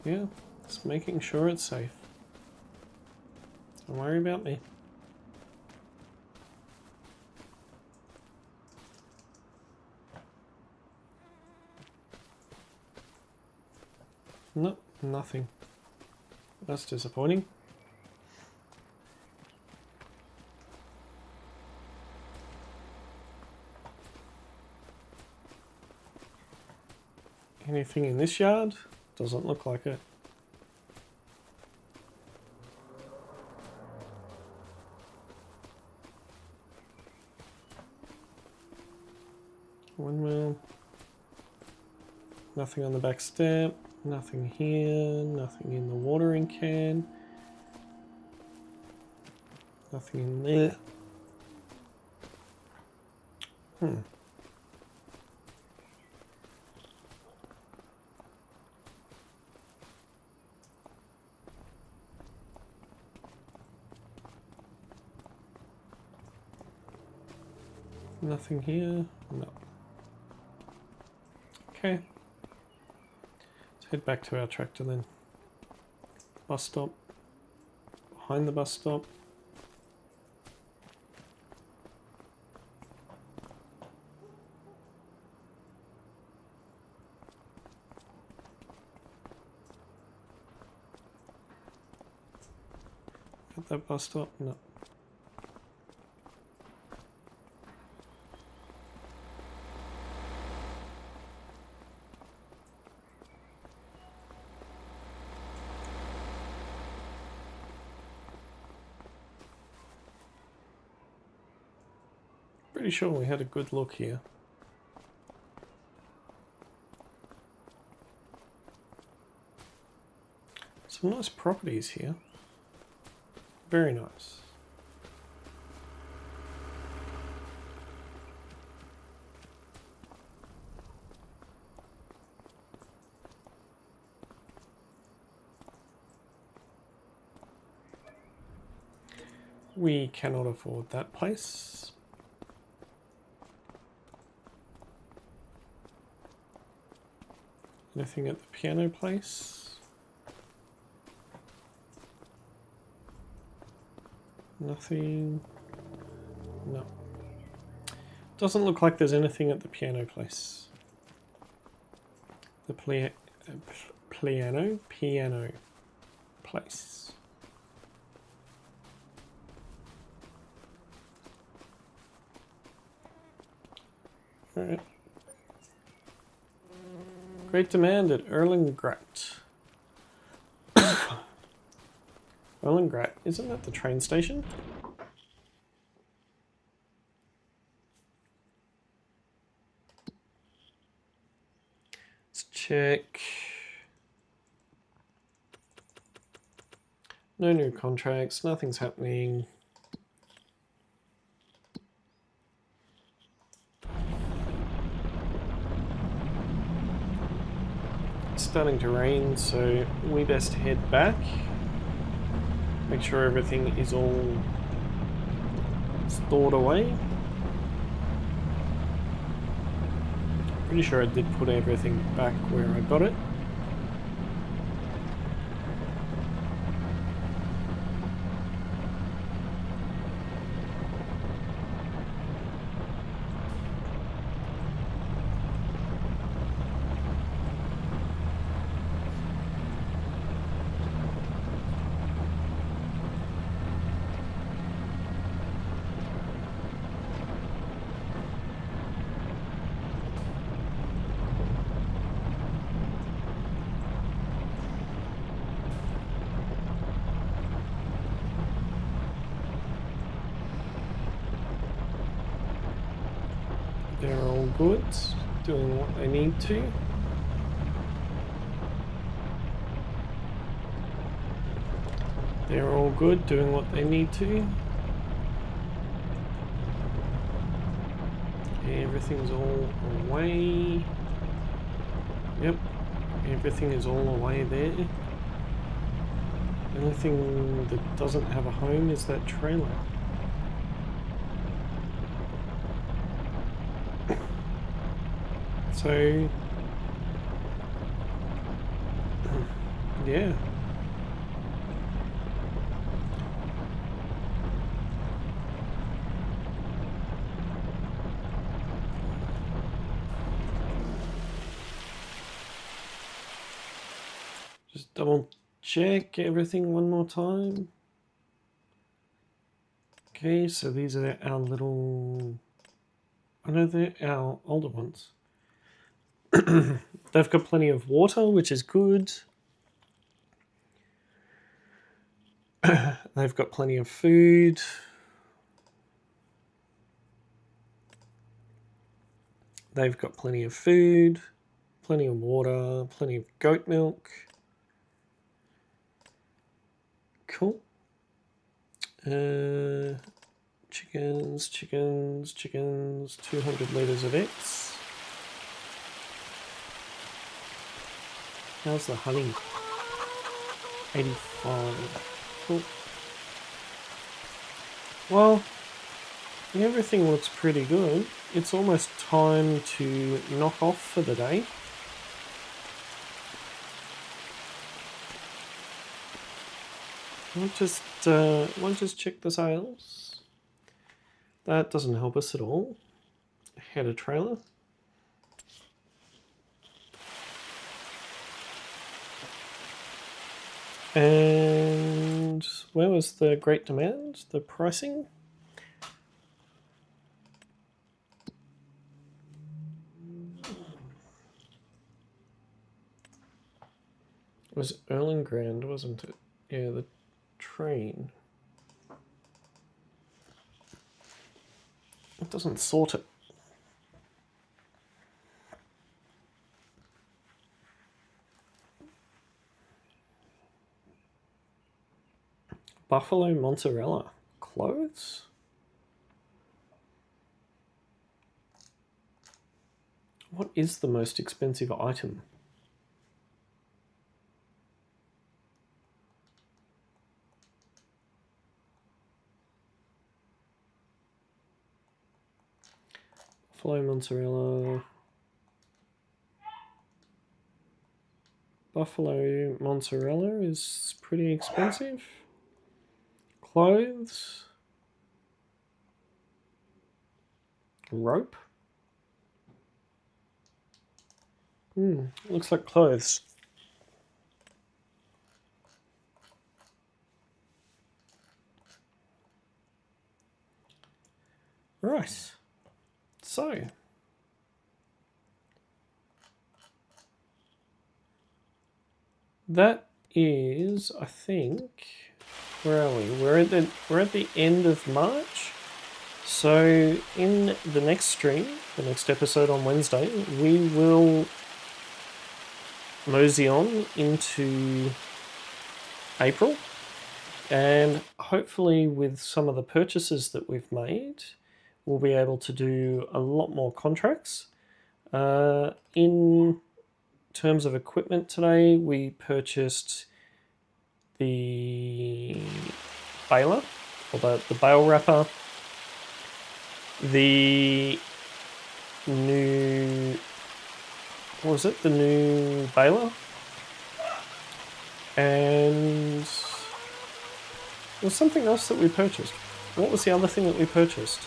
Yeah, just making sure it's safe. Don't worry about me. Nope, nothing. That's disappointing. Anything in this yard? Doesn't look like it. Windmill. Nothing on the back step. Nothing here. Nothing in the watering can. Nothing in there. Nothing here. No. Okay. Let's head back to our tractor then. Bus stop. Behind the bus stop. At that bus stop? No. Pretty sure we had a good look here. Some nice properties here. Very nice. We cannot afford that place. Anything at the piano place? Nothing. No. Doesn't look like there's anything at the piano place. The piano place. All right. Great demand at Erlengrat. Erlengrat, isn't that the train station? Let's check. No new contracts, nothing's happening. It's starting to rain, so we best head back. Make sure everything is all stored away. Pretty sure I did put everything back where I got it. They're all good, doing what they need to. They're all good, doing what they need to. Everything's all away. Yep, everything is all away there. The only thing that doesn't have a home is that trailer. So, yeah. Just double check everything one more time. Okay, so these are our little... I know they're our older ones. They've got plenty of water, which is good. They've got plenty of food. They've got plenty of food, plenty of water, plenty of goat milk. Cool. Chickens, 200 litres of eggs. How's the honey? 85. Cool. Well, everything looks pretty good. It's almost time to knock off for the day. I'll just check the sales. That doesn't help us at all. Header trailer. And where was the great demand? The pricing? It was Erlangrand, wasn't it? Yeah, the train. It doesn't sort it. Buffalo mozzarella clothes? What is the most expensive item? Buffalo mozzarella. Buffalo mozzarella is pretty expensive. Clothes. Rope. Looks like clothes. Right. So. That is, I think, where are we? We're at the end of March. So in the next stream, the next episode on Wednesday, we will mosey on into April, and hopefully with some of the purchases that we've made, we'll be able to do a lot more contracts. In terms of equipment today, we purchased the Baler, or the bale wrapper, the new, what was it, the new Baler, and there was something else that we purchased. What was the other thing that we purchased?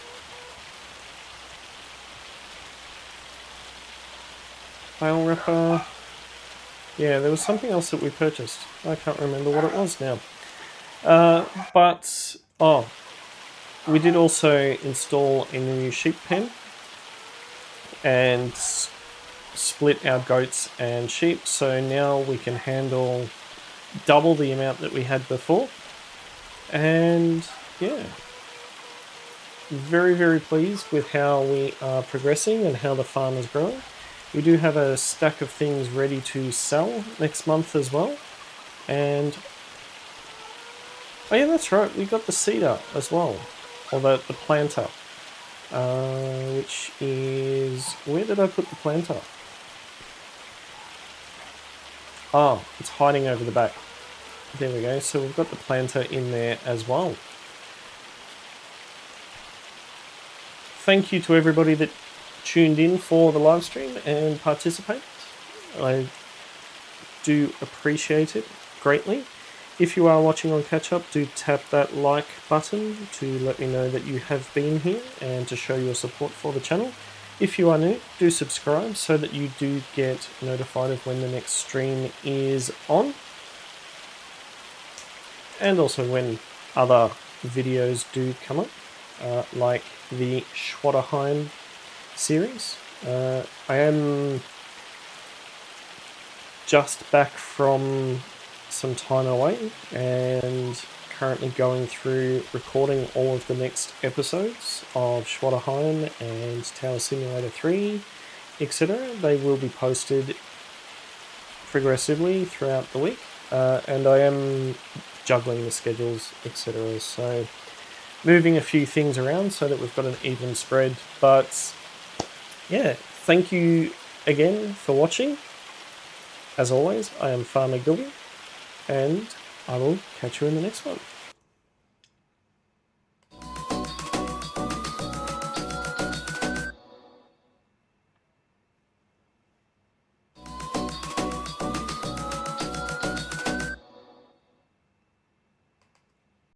Bale wrapper. Yeah, there was something else that we purchased. I can't remember what it was now. We did also install a new sheep pen and split our goats and sheep, so now we can handle double the amount that we had before. And yeah, very, very pleased with how we are progressing and how the farm is growing. We do have a stack of things ready to sell next month as well. And oh yeah, that's right, we got the seeder as well, or the planter, which is, where did I put the planter? Oh, it's hiding over the back. There we go, so we've got the planter in there as well. Thank you to everybody that tuned in for the live stream and participated. I do appreciate it greatly. If you are watching on catch up, do tap that like button to let me know that you have been here and to show your support for the channel. If you are new, do subscribe so that you do get notified of when the next stream is on, and also when other videos do come up, like the Schwaderheim series. I am just back from some time away and currently going through recording all of the next episodes of Schwaderheim and Tower Simulator 3, etc. They will be posted progressively throughout the week, and I am juggling the schedules, etc. So moving a few things around so that we've got an even spread. But yeah, thank you again for watching. As always, I am Farmer Gilby, and I will catch you in the next one.